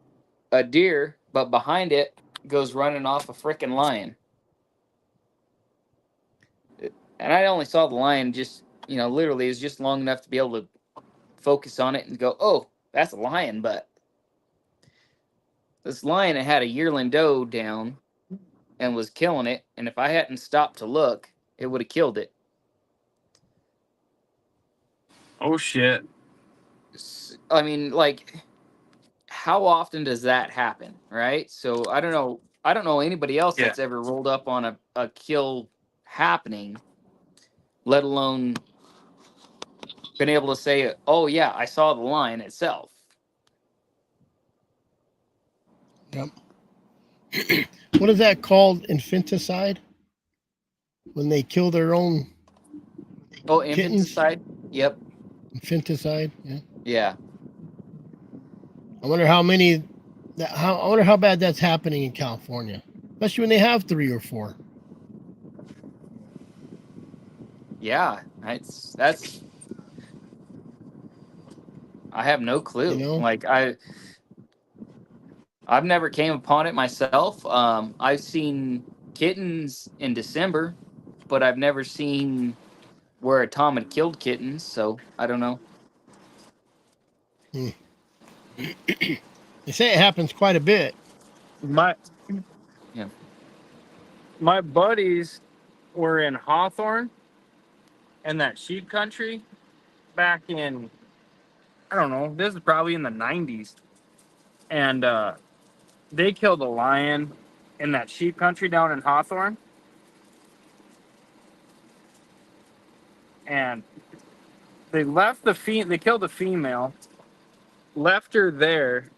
a deer, but behind it goes running off a freaking lion. And I only saw the lion just, literally is just long enough to be able to focus on it and go, oh, that's a lion. But this lion had a yearling doe down and was killing it. And if I hadn't stopped to look, it would have killed it. Oh, shit. I mean, like, how often does that happen, right? So I don't know anybody else that's ever rolled up on a kill happening, let alone been able to say, oh yeah, I saw the lion itself. Yep. What is that called? Infanticide? When they kill their own infanticide? Yep. Infanticide, yeah. Yeah. I wonder how many. I wonder how bad that's happening in California, especially when they have 3 or 4. Yeah, that's. I have no clue. Like I've never came upon it myself. I've seen kittens in December but I've never seen where a tom had killed kittens, so I don't know. They say it happens quite a bit. My Yeah. my buddies were in Hawthorne and that sheep country back in, I don't know, this is probably in the 90s. And they killed a lion in that sheep country down in Hawthorne. And they left they killed the female, left her there,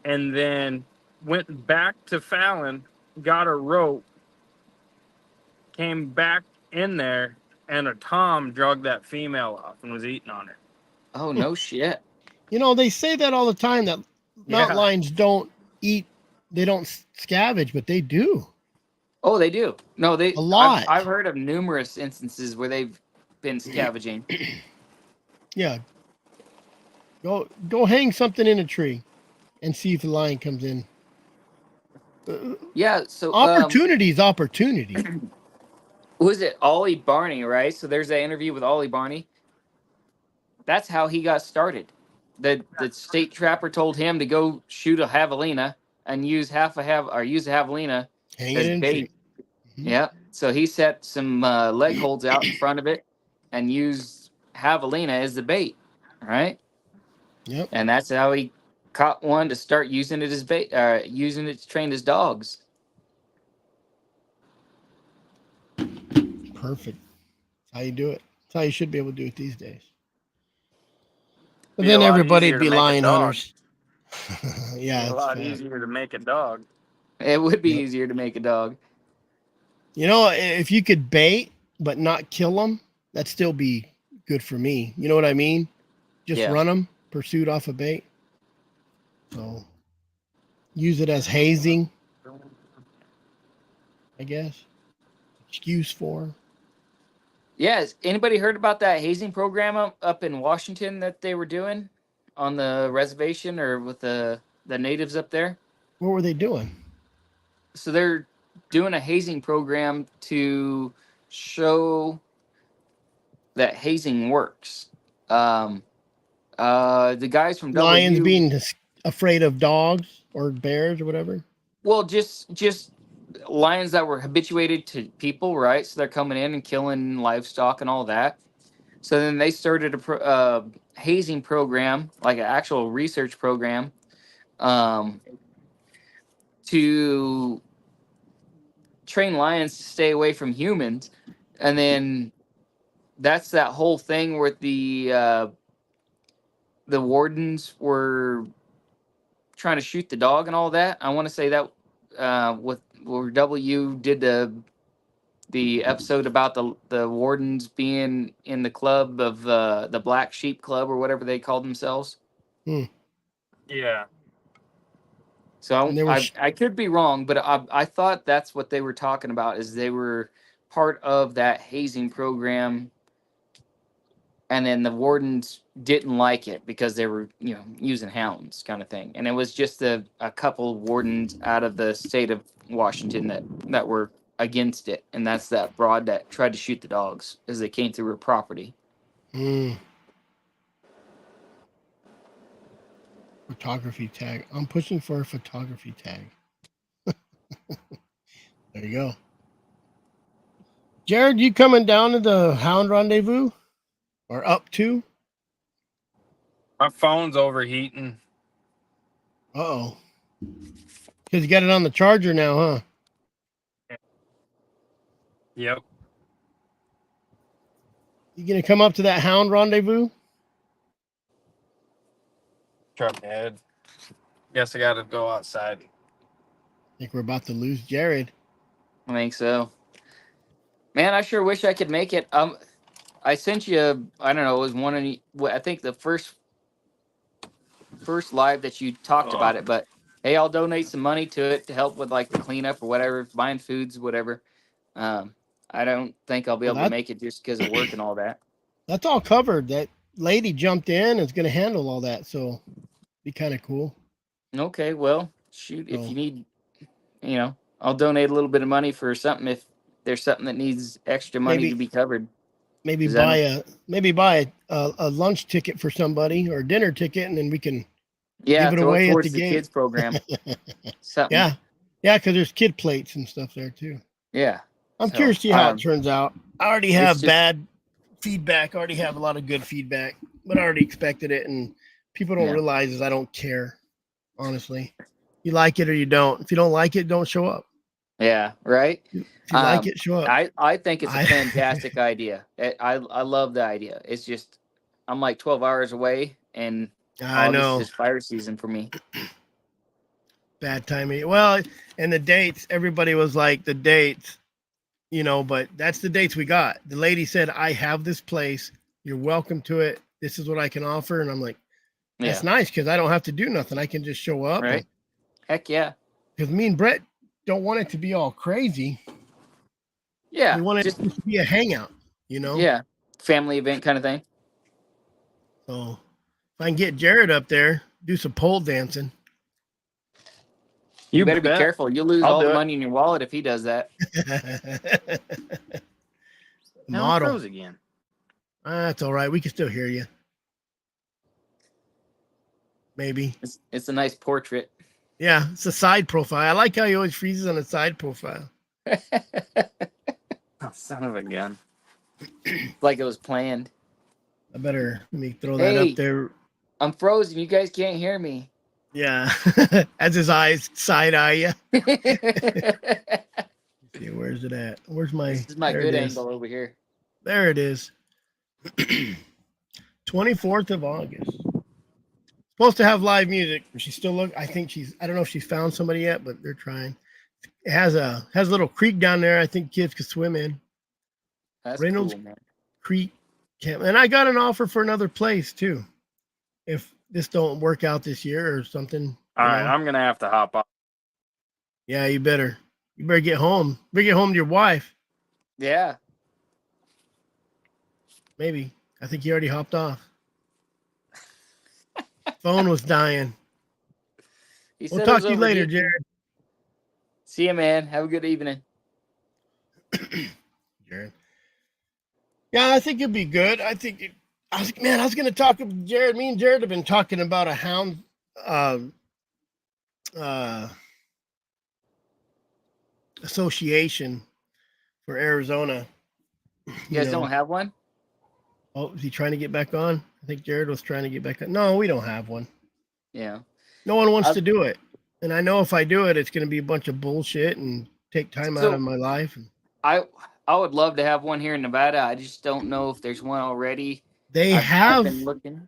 and then went back to Fallon, got a rope, came back in there, and a tom drugged that female off and was eating on her. Oh, no shit. You know, they say that all the time that mountain Yeah. lions don't eat, they don't scavenge, but they do. Oh, they do. No, they A lot. I've heard of numerous instances where they've been scavenging. Yeah. Go hang something in a tree and see if the lion comes in. Yeah, so Opportunity is opportunity. was it Ollie Barney, right? So there's that interview with Ollie Barney. That's how he got started. The state trapper told him to go shoot a javelina and use a javelina Hang as it in a bait. tree. Mhm. Yeah. So he set some leg holds out in front of it and used javelina as the bait. Right. Yep. And that's how he caught one to start using it as bait, using it to train his dogs. Perfect. That's how you do it. That's how you should be able to do it these days. But Be a then lot everybody'd easier to be make a lion dog. hunters. Yeah, It's a it's lot fact. easier to make a dog. It would be Yep. easier to make a dog. You know, if you could bait but not kill them, that'd still be good for me. You know what I mean? Just Yeah. run them, pursuit off a bait. So use it as hazing, I guess. Excuse for. Yeah, has anybody heard about that hazing program up in Washington that they were doing on the reservation or with the natives up there? What were they doing? So they're doing a hazing program to show that hazing works. The guys from Lions W, being afraid of dogs or bears or whatever. well, just lions that were habituated to people, right? So they're coming in and killing livestock and all that. So then they started a hazing program, like an actual research program, to train lions to stay away from humans. And then that's that whole thing where the wardens were trying to shoot the dog and all that. I want to say that with where W did the episode about the wardens being in the club of the Black Sheep Club or whatever they called themselves. Yeah. So And they were I could be wrong, but I thought that's what they were talking about, is they were part of that hazing program, and then the wardens didn't like it because they were, using hounds kind of thing. And it was just a couple wardens out of the state of Washington that were against it. And that's that broad that tried to shoot the dogs as they came through her property. Photography tag. I'm pushing for a photography tag. There you go. Jarrod, you coming down to the Hound Rendezvous? Or up to? My phone's overheating. Uh-oh. Because you got it on the charger now, huh? Yep. You gonna come up to that Hound Rendezvous? Truck head. Guess I gotta go outside. I think we're about to lose Jarrod. I think so. Man, I sure wish I could make it. I sent you, I don't know, it was I think the first live that you talked about it, but hey, I'll donate some money to it to help with like the cleanup or whatever, buying foods, whatever. I don't think I'll be able to make it just because of work and all that. That's all covered. That lady jumped in and is gonna handle all that, so be kind of cool. Okay, well, shoot, if you need, I'll donate a little bit of money for something there's something that needs extra money Maybe- to be covered. Maybe Is that buy a lunch ticket for somebody or a dinner ticket, and then we can Yeah, give it throw away at towards the game. kids program. Something. Yeah, because there's kid plates and stuff there too. Yeah. I'm So, curious to see how it turns out. I already have just- bad feedback. I already have a lot of good feedback, but I already expected it, and people don't Yeah. realize is I don't care. Honestly, you like it or you don't. If you don't like it, don't show up. Yeah. Right. If you like it, show up. I think it's a I- fantastic idea. I love the idea. It's just I'm like 12 hours away, and I August know. is fire season for me. Bad timing. Well, and the dates, everybody was like the dates, but that's the dates we got. The lady said, I have this place. You're welcome to it. This is what I can offer. And I'm like, that's Yeah. nice because I don't have to do nothing. I can just show up. Right. Heck yeah. Because me and Brett don't want it to be all crazy. Yeah. We want it just to be a hangout, yeah. Family event kind of thing. So if I can get Jarrod up there, do some pole dancing. You better be bet. careful. You'll lose I'll all do the it. money in your wallet if he does that. Now it Model. froze again. That's all right. We can still hear you. Maybe. It's a nice portrait. Yeah, it's a side profile. I like how he always freezes on a side profile. Oh, son of a gun. Like it was planned. I better let me throw that Hey. up there. I'm frozen. You guys can't hear me. Yeah, as his eyes side eye you. See, where's it at? Where's my? This is my there good it is. angle over here. There it is. 24th of August. Supposed to have live music. She's still look. I think I don't know if she's found somebody yet, but they're trying. It has a little creek down there. I think kids could swim in. That's Reynolds- cool, man. Creek camp. And I got an offer for another place too. If this don't work out this year or something. All you right, know. I'm gonna have to hop off. Yeah, you better get home. You better get home to your wife. Yeah. Maybe. I think you already hopped off. Phone was dying. He We'll said it talk was to you later, overdue. Jarrod. See you, man. Have a good evening. Jarrod. Yeah, I think it'd be good. I was going to talk to Jarrod. Me and Jarrod have been talking about a hound association for Arizona. You guys don't have one? Oh, is he trying to get back on? I think Jarrod was trying to get back on. No, we don't have one. Yeah. No one wants I've- to do it. And I know if I do it, it's going to be a bunch of bullshit and take time out So- of my life. I would love to have one here in Nevada. I just don't know if there's one already. They I've been looking.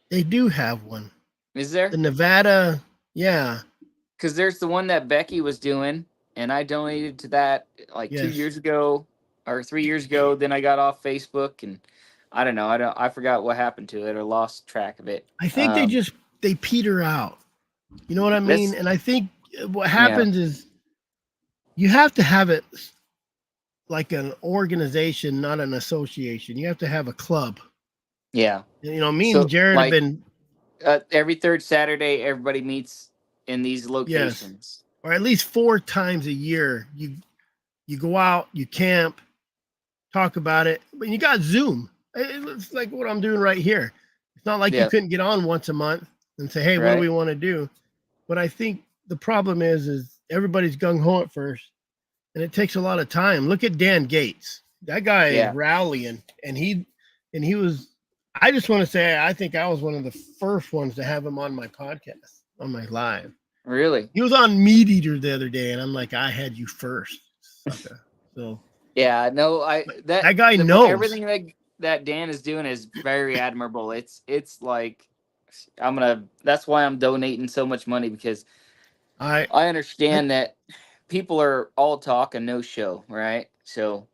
they do have one. Is there? The Nevada, yeah. Because there's the one that Becky was doing, and I donated to that like 2 Yes. years ago or 3 years ago. Then I got off Facebook, and I don't know. I forgot what happened to it or lost track of it. I think they peter out. You know what I mean? That's- And I think what happens is you have to have it like an organization, not an association. You have to have a club. Yeah. You know, me So, and Jarrod like- have been, Every third Saturday, everybody meets in these locations. or at least 4 times a year. You go out, you camp, talk about it, but you got Zoom. It's like what I'm doing right here. It's not like Yeah. you couldn't get on once a month and say, hey, what Right. do we want to do? But I think the problem is everybody's gung-ho at first, and it takes a lot of time. Look at Dan Gates. That guy Yeah. is rallying, and he was, I just want to say, I think I was one of the first ones to have him on my podcast, on my live. Really? He was on Meat Eater the other day, and I'm like, I had you first, sucker. So Yeah. No. that guy knows. Everything that Dan is doing is very admirable. It's like that's why I'm donating so much money, because I I understand that people are all talk and no show, right? So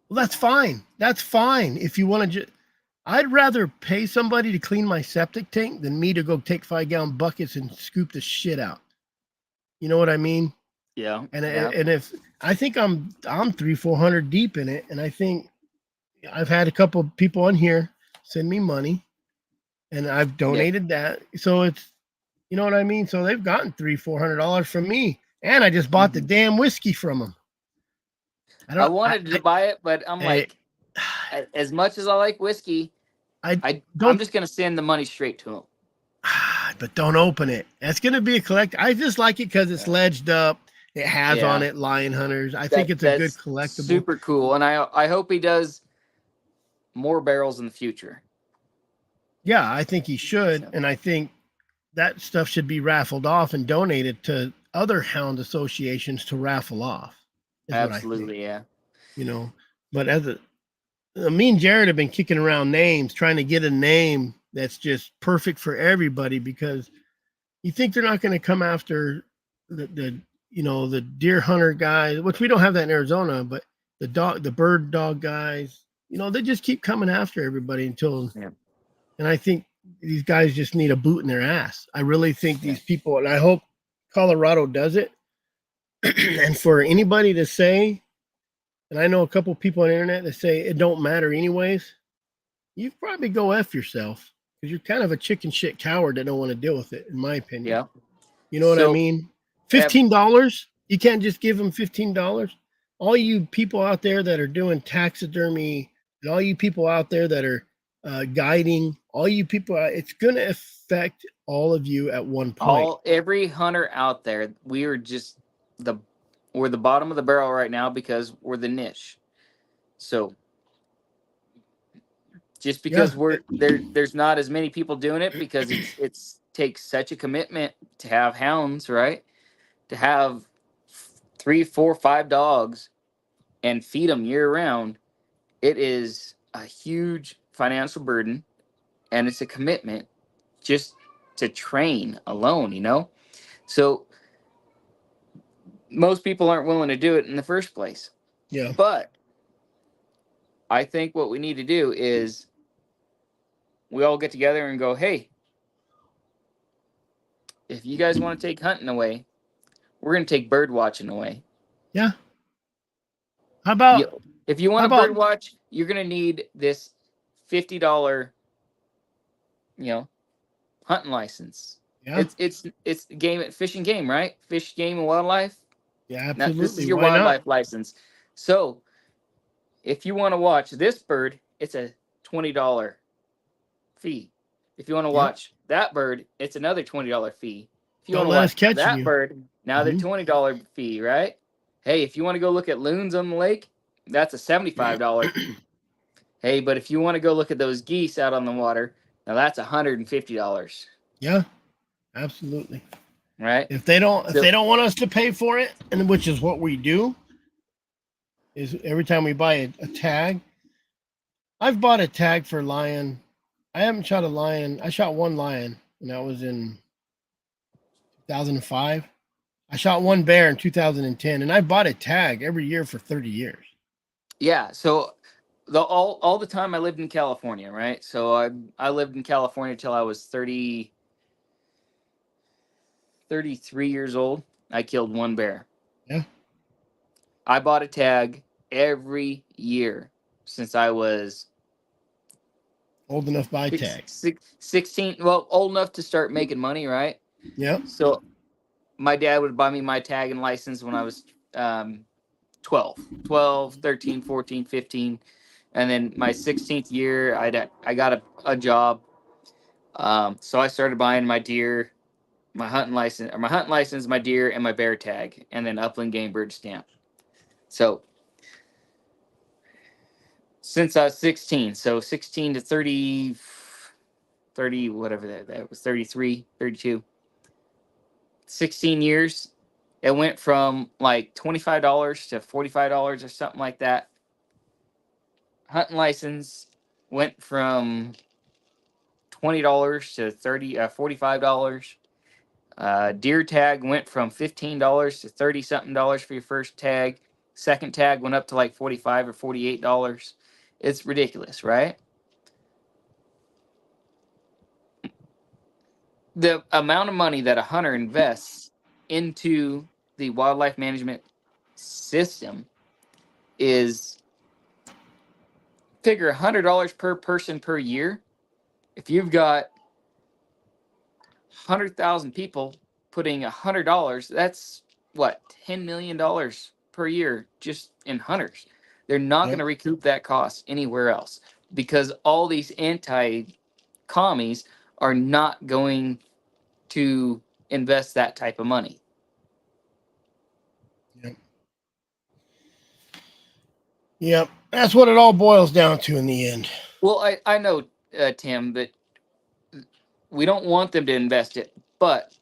Well, that's fine. That's fine. If you want to I'd rather pay somebody to clean my septic tank than me to go take 5-gallon buckets and scoop the shit out. You know what I mean? yeah. And yeah. and if I think I'm 300-400 deep in it, and I think I've had a couple of people on here send me money, and I've donated that. So it's, you know what I mean? So they've gotten $300-400 from me, and I just bought the damn whiskey from them. I wanted to buy it, but I'm Hey, like, as much as I like whiskey, I'm don't, just gonna send the money straight to him. but don't open it. That's gonna be a collect. I just like it because it's ledged up. It has on it Lion Hunters. I think it's a good That's collectible. super cool, and I hope he does more barrels in the future. Yeah, I think he should, So. and I think that stuff should be raffled off and donated to other hound associations to raffle off. Is what I think. Absolutely, yeah. You know, but me and Jarrod have been kicking around names, trying to get a name that's just perfect for everybody, because you think they're not going to come after the deer hunter guys, which we don't have that in Arizona, but the bird dog guys, they just keep coming after everybody until, and I think these guys just need a boot in their ass. I really think these people, and I hope Colorado does it. And for anybody to say, and I know a couple people on the internet that say it don't matter anyways, you probably go F yourself, because you're kind of a chicken shit coward that don't want to deal with it, in my opinion. Yeah. You know what I mean? $15? You can't just give them $15. All you people out there that are doing taxidermy, and all you people out there that are guiding, all you people, it's going to affect all of you at one point. Every hunter out there, we're the bottom of the barrel right now because we're the niche. So just because there's not as many people doing it, because it's takes such a commitment to have hounds, right? To have 3, 4, 5 dogs and feed them year round. It is a huge financial burden, and it's a commitment just to train alone, So most people aren't willing to do it in the first place. Yeah. But I think what we need to do is we all get together and go, hey, if you guys want to take hunting away, we're going to take bird watching away. Yeah. How about, if you want to bird watch, you're going to need this $50, hunting license. Yeah. It's game, fish and game, right? Fish, game, and wildlife. Yeah, absolutely. Now, this is your wildlife license. So if you want to watch this bird, it's a $20 fee. If you want to watch that bird, it's another $20 fee. If you want to watch that bird, now they're $20 fee, right? Hey, if you want to go look at loons on the lake, that's a $75 fee. Hey, but if you want to go look at those geese out on the water, now that's $150. Yeah, absolutely. Right. If they don't want us to pay for it, and which is what we do, is every time we buy a tag. I've bought a tag for lion. I haven't shot a lion. I shot one lion, and that was in 2005. I shot one bear in 2010, and I bought a tag every year for 30 years. Yeah. So all the time I lived in California, right? So I lived in California till I was 33 years old. I killed one bear. Yeah. I bought a tag every year since I was old enough to buy tag. 16. Well, old enough to start making money, right? Yeah. So my dad would buy me my tag and license when I was 12, 13, 14, 15. And then my 16th year, I got a job. So I started buying my deer, my hunting license, my deer, and my bear tag, and then upland game bird stamp. So since I was 16, so 16 to 30, whatever that was, 33, 32. 16 years, it went from like $25 to $45 or something like that. Hunting license went from $20 to $45. Deer tag went from $15 to 30 something dollars for your first tag. Second tag went up to like $45 or $48. It's ridiculous, right? The amount of money that a hunter invests into the wildlife management system is, figure $100 per person per year. If you've got 100,000 people putting $100, that's what, $10 million per year just in hunters. They're not Yep. going to recoup that cost anywhere else because all these anti-commies are not going to invest that type of money. Yep. That's what it all boils down to in the end. Well, I know, Tim, that we don't want them to invest it, but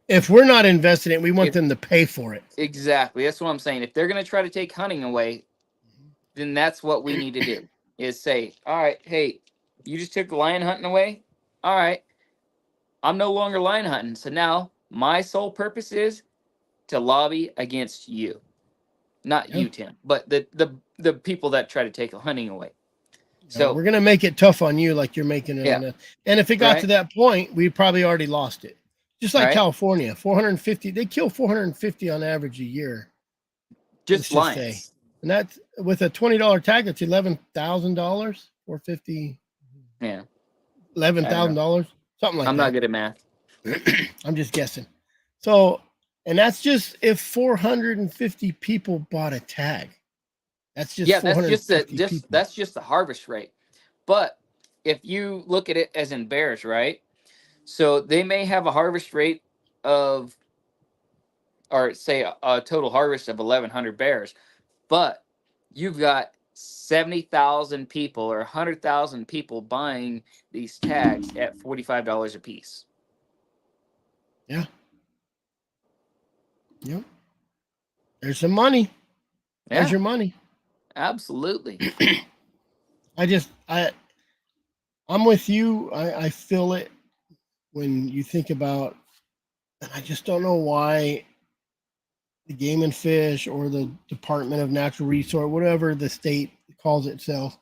If we're not investing it, we want them to pay for it. exactly. That's what I'm saying. If they're going to try to take hunting away, then that's what we need to do is say, all right, hey, you just took lion hunting away. All right, I'm no longer lion hunting. So now my sole purpose is to lobby against you, not Yeah. you, Tim, but the people that try to take hunting away. So we're gonna make it tough on you, like you're making it on us. And if it got to that point, we probably already lost it. Just like California, 450. They kill 450 on average a year. Just lions. And that's with a $20 tag. That's $11,000. 450. Yeah. $11,000. Something like that. I'm not good at math. I'm just guessing. So, and that's just if 450 people bought a tag. That's just that's just the harvest rate. But if you look at it as in bears, right? So they may have a harvest rate of, or say a total harvest of 1,100 bears, but you've got 70,000 people or 100,000 people buying these tags at $45 a piece. Yeah. Yep. There's some money. There's your money. Absolutely. I'm with you. I feel it when you think about, and I just don't know why the Game and Fish or the Department of Natural Resource, whatever the state calls itself,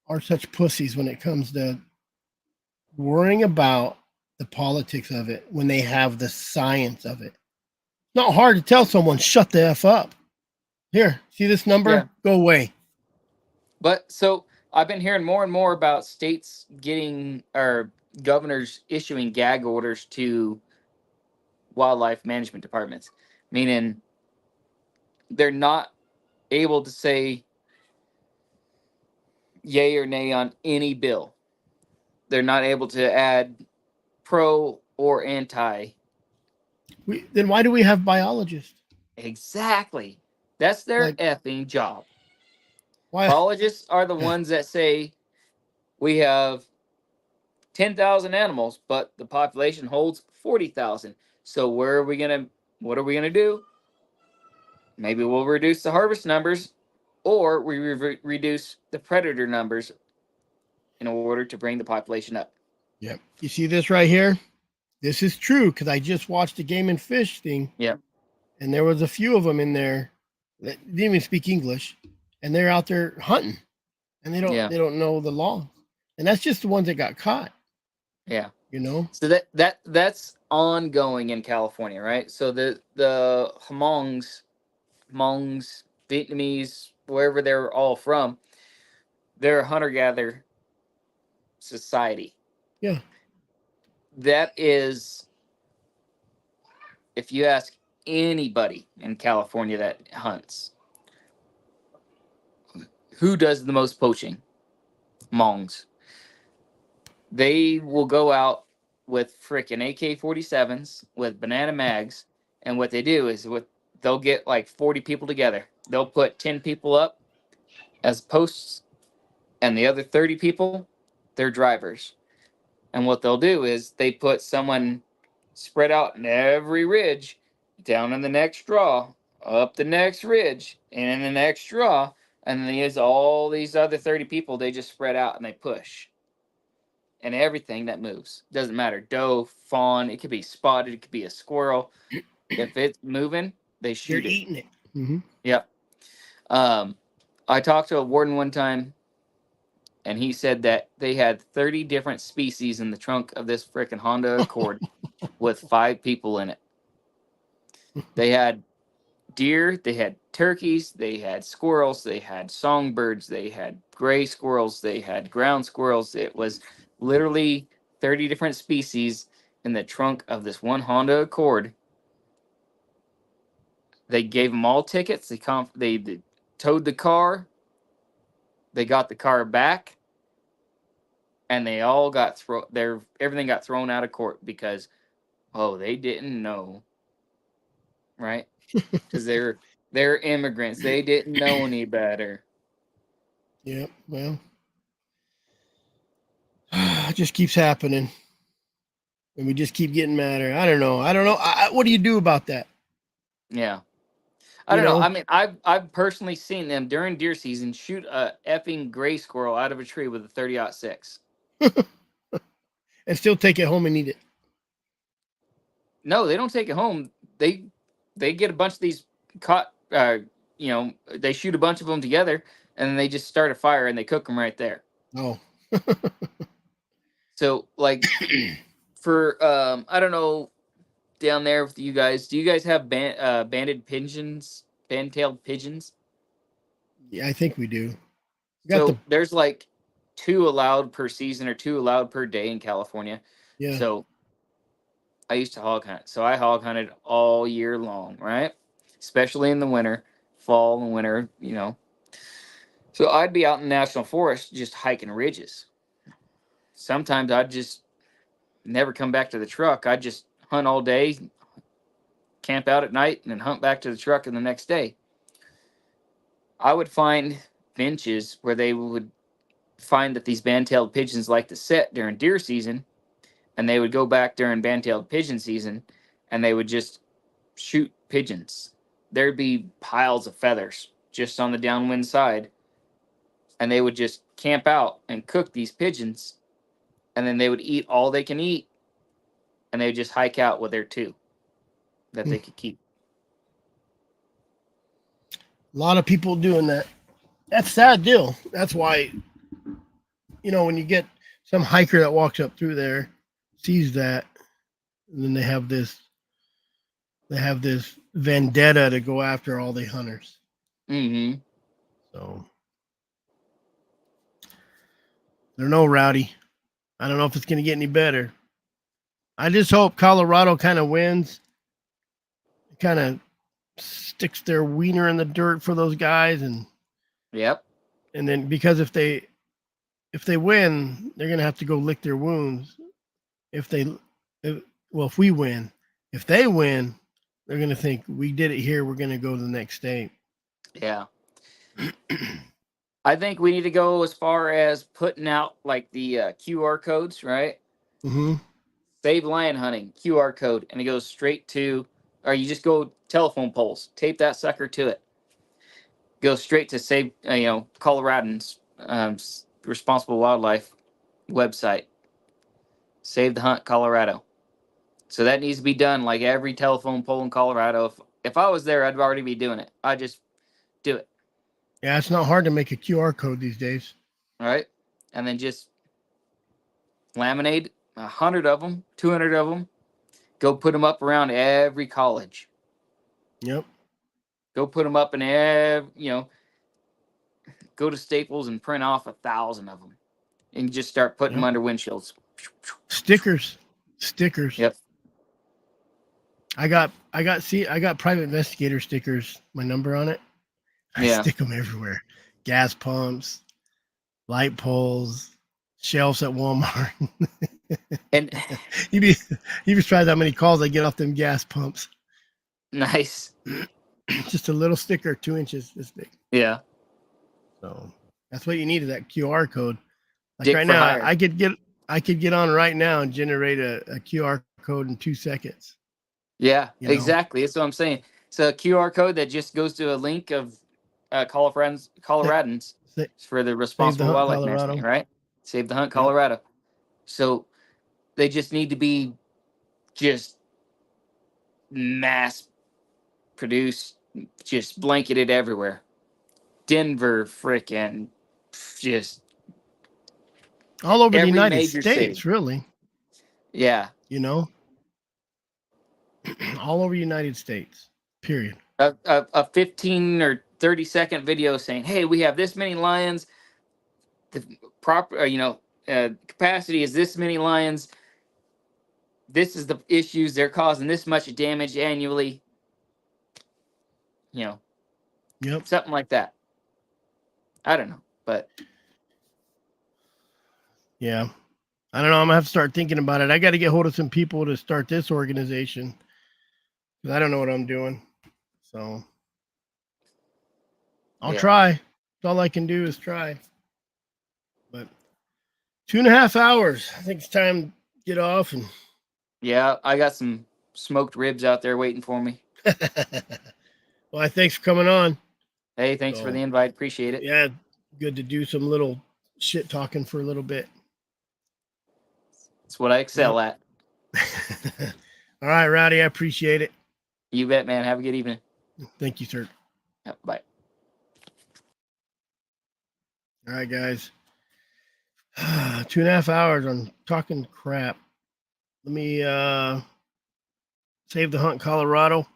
are such pussies when it comes to worrying about the politics of it when they have the science of it. Not hard to tell someone, shut the F up. Here, see this number? Yeah. Go away. But so I've been hearing more and more about states getting, or governors issuing gag orders to wildlife management departments, meaning they're not able to say yay or nay on any bill. They're not able to add pro or anti. Then why do we have biologists? Exactly. That's their effing job. Why? Biologists are the ones that say we have 10,000 animals, but the population holds 40,000. So what are we going to do? Maybe we'll reduce the harvest numbers, or we reduce the predator numbers in order to bring the population up. Yep. You see this right here? This is true because I just watched the Game and Fish thing. Yeah. And there was a few of them in there that didn't even speak English, and they're out there hunting, and they don't know the law, and that's just the ones that got caught. Yeah. You know. So that's ongoing in California, right? So the Hmongs, Vietnamese, wherever they're all from, they're a hunter-gatherer society. Yeah. That is, if you ask anybody in California that hunts, who does the most poaching? Hmongs. They will go out with frickin' AK-47s with banana mags, and what they do is they'll get like 40 people together. They'll put 10 people up as posts, and the other 30 people, they're drivers. And what they'll do is they put someone spread out in every ridge, down in the next draw, up the next ridge, and in the next draw, and then there's all these other 30 people, they just spread out and they push. And everything that moves, doesn't matter, doe, fawn, it could be spotted, it could be a squirrel. If it's moving, they shoot You're eating it. Mm-hmm. Yep. I talked to a warden one time, and he said that they had 30 different species in the trunk of this frickin' Honda Accord with 5 people in it. They had deer, they had turkeys, they had squirrels, they had songbirds, they had gray squirrels, they had ground squirrels. It was literally 30 different species in the trunk of this one Honda Accord. They gave them all tickets. They towed the car. They got the car back, and they all got everything got thrown out of court because they didn't know, right? Because they're immigrants. They didn't know any better. Yep. Well, it just keeps happening, and we just keep getting madder. I don't know. What do you do about that? Yeah. I don't know. I mean, I've personally seen them during deer season shoot a effing gray squirrel out of a tree with a 30-06. And still take it home and eat it. No, they don't take it home. They get a bunch of these caught. They shoot a bunch of them together, and then they just start a fire and they cook them right there. Oh. So, like, for I don't know, down there with you guys, do you guys have banded pigeons, band-tailed pigeons? Yeah, I think we do. There's like 2 allowed per season or 2 allowed per day in California. Yeah. So I used to hog hunt. So I hog hunted all year long, right? Especially in the winter, fall and winter, So I'd be out in the national forest just hiking ridges. Sometimes I'd just never come back to the truck. I'd just hunt all day, camp out at night, and then hunt back to the truck the next day. I would find benches where they would find that these band-tailed pigeons like to set during deer season, and they would go back during band-tailed pigeon season, and they would just shoot pigeons. There'd be piles of feathers just on the downwind side, and they would just camp out and cook these pigeons, and then they would eat all they can eat, and they would just hike out with their 2 that they could keep. A lot of people doing that. That's a sad deal. That's why, when you get some hiker that walks up through there, sees that, and then they have this vendetta to go after all the hunters. Mm-hmm. So I don't know, Rowdy. I don't know if it's going to get any better. I just hope Colorado kind of wins. Kind of sticks their wiener in the dirt for those guys, and Yep. And then because if they win, they're gonna have to go lick their wounds. If we win, if they win, they're gonna think we did it here. We're gonna go to the next state. Yeah. I think we need to go as far as putting out like the QR codes, right? Mm-hmm. Save lion hunting QR code, and it goes straight to, or you just go telephone poles, tape that sucker to it. Go straight to Save, Coloradans Responsible Wildlife website. Save the Hunt Colorado. So that needs to be done like every telephone pole in Colorado. If I was there, I'd already be doing it. I just do it. Yeah, it's not hard to make a QR code these days. All right. And then just laminate 100 of them, 200 of them. Go put them up around every college. Yep. Go put them up in go to Staples and print off 1,000 of them, and just start putting them under windshields. Stickers. Yep. I got private investigator stickers. My number on it. I stick them everywhere. Gas pumps, light poles, shelves at Walmart. And you'd be surprised how many calls I get off them gas pumps. Nice. Just a little sticker, 2 inches this big. Yeah. So that's what you need, is that QR code. Like Dick right for now, hire. I could get on right now and generate a QR code in 2 seconds. Yeah, exactly. That's what I'm saying. It's a QR code that just goes to a link of Coloradans for the Responsible Wildlife Management, right? Save the Hunt Colorado. Yep. So they just need to be just mass produced, just blanketed everywhere. Denver, frickin' just all over the United major States, city. Really. Yeah. All over the United States, period. A 15 or 30-second video saying, hey, we have this many lions. The proper, capacity is this many lions. This is the issues. They're causing this much damage annually. You know, Yep. something like that. I don't know, but Yeah. I don't know. I'm gonna have to start thinking about it. I got to get hold of some people to start this organization. 'Cause I don't know what I'm doing. So I'll Yeah. try. That's all I can do is try. But 2.5 hours. I think it's time to get off and yeah, I got some smoked ribs out there waiting for me. well, thanks for coming on. Hey, thanks for So, the invite. Appreciate it. yeah, good to do some little shit talking for a little bit. It's what I excel at. All right, Rowdy, I appreciate it. You bet, man. Have a good evening. Thank you, sir. Yeah, bye. All right, guys. 2.5 hours on talking crap. Let me Save the Hunt Colorado. If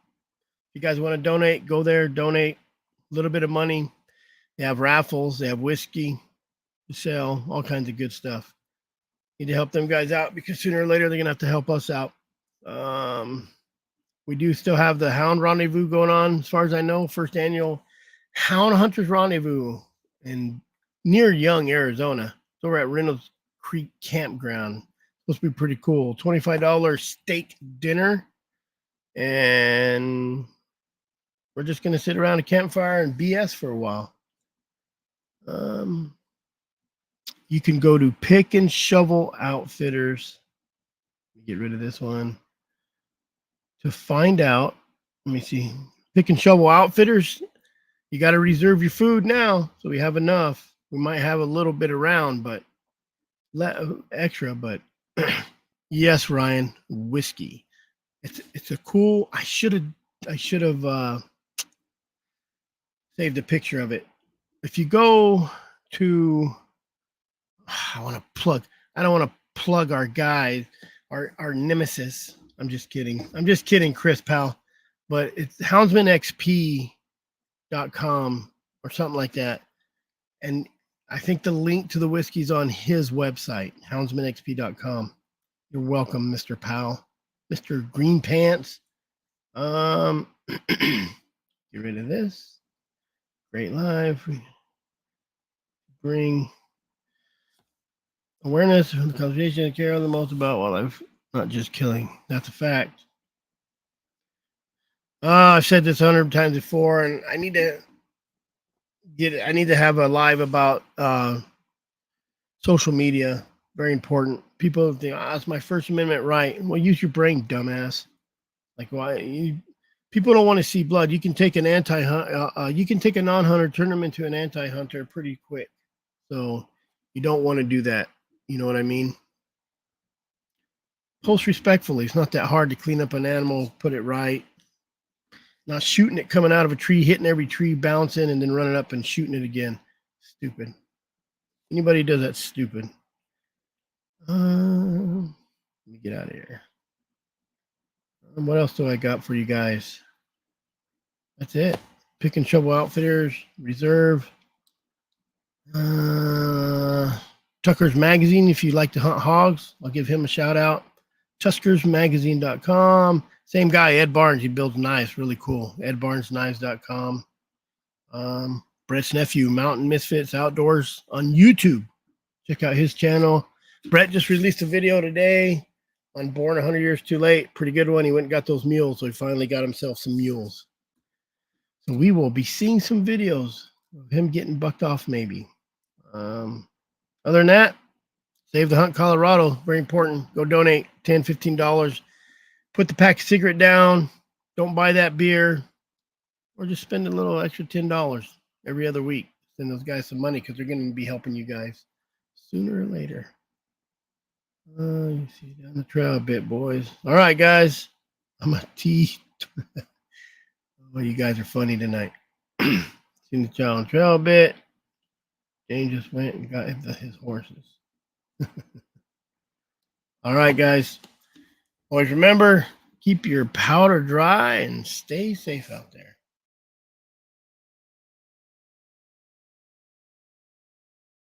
you guys want to donate, go there, donate a little bit of money. They have raffles, they have whiskey to sell, all kinds of good stuff. Need to help them guys out because sooner or later they're gonna have to help us out. We do still have the Hound Rendezvous going on, as far as I know, first annual Hound Hunters Rendezvous in near Young, Arizona. It's over at Reynolds Creek Campground. Supposed to be pretty cool. $25 steak dinner, and we're just gonna sit around a campfire and BS for a while. You can go to Pick and Shovel Outfitters. Get rid of this one to find out. Let me see. Pick and Shovel Outfitters. You got to reserve your food now, so we have enough. We might have a little bit around, but extra. But yes, Ryan, whiskey. It's a cool. I should have saved a picture of it. If you go to, I want to plug. I don't want to plug our guy, our nemesis. I'm just kidding, Chris, pal. But it's houndsmanxp.com or something like that. And I think the link to the whiskey's on his website, houndsmanxp.com. You're welcome, Mr. Powell. Mr. Green Pants. Get rid of this. Great live. Bring awareness of the conversation and care the most about wildlife, not just killing. That's a fact. I've said this 100 times before, and I need to have a live about social media. Very important. People think, it's my First Amendment right. Well, use your brain, dumbass. Like, why? People don't want to see blood. You can take an you can take a non-hunter, turn them into an anti-hunter pretty quick. So you don't want to do that. You know what I mean? Post respectfully. It's not that hard to clean up an animal, put it right. Not shooting it coming out of a tree, hitting every tree, bouncing, and then running up and shooting it again. Stupid. Anybody who does that, stupid. Let me get out of here. What else do I got for you guys? That's it. Pick and Shovel Outfitters, Reserve. Tucker's Magazine, if you like to hunt hogs, I'll give him a shout out. TuskersMagazine.com. Same guy, Ed Barnes. He builds knives, really cool. EdBarnesKnives.com. Brett's nephew, Mountain Misfits Outdoors on YouTube. Check out his channel. Brett just released a video today on Born 100 Years Too Late. Pretty good one. He went and got those mules, so he finally got himself some mules. So we will be seeing some videos of him getting bucked off, maybe. Other than that, Save the Hunt Colorado. Very important. Go donate $10, $15. Put the pack of cigarette down. Don't buy that beer. Or just spend a little extra $10 every other week. Send those guys some money because they're going to be helping you guys sooner or later. You see down the trail a bit, boys. All right, guys. I'm a T. Well, you guys are funny tonight. Seen the child on trail a bit. Jane just went and got his horses. All right, guys. Always remember, keep your powder dry and stay safe out there.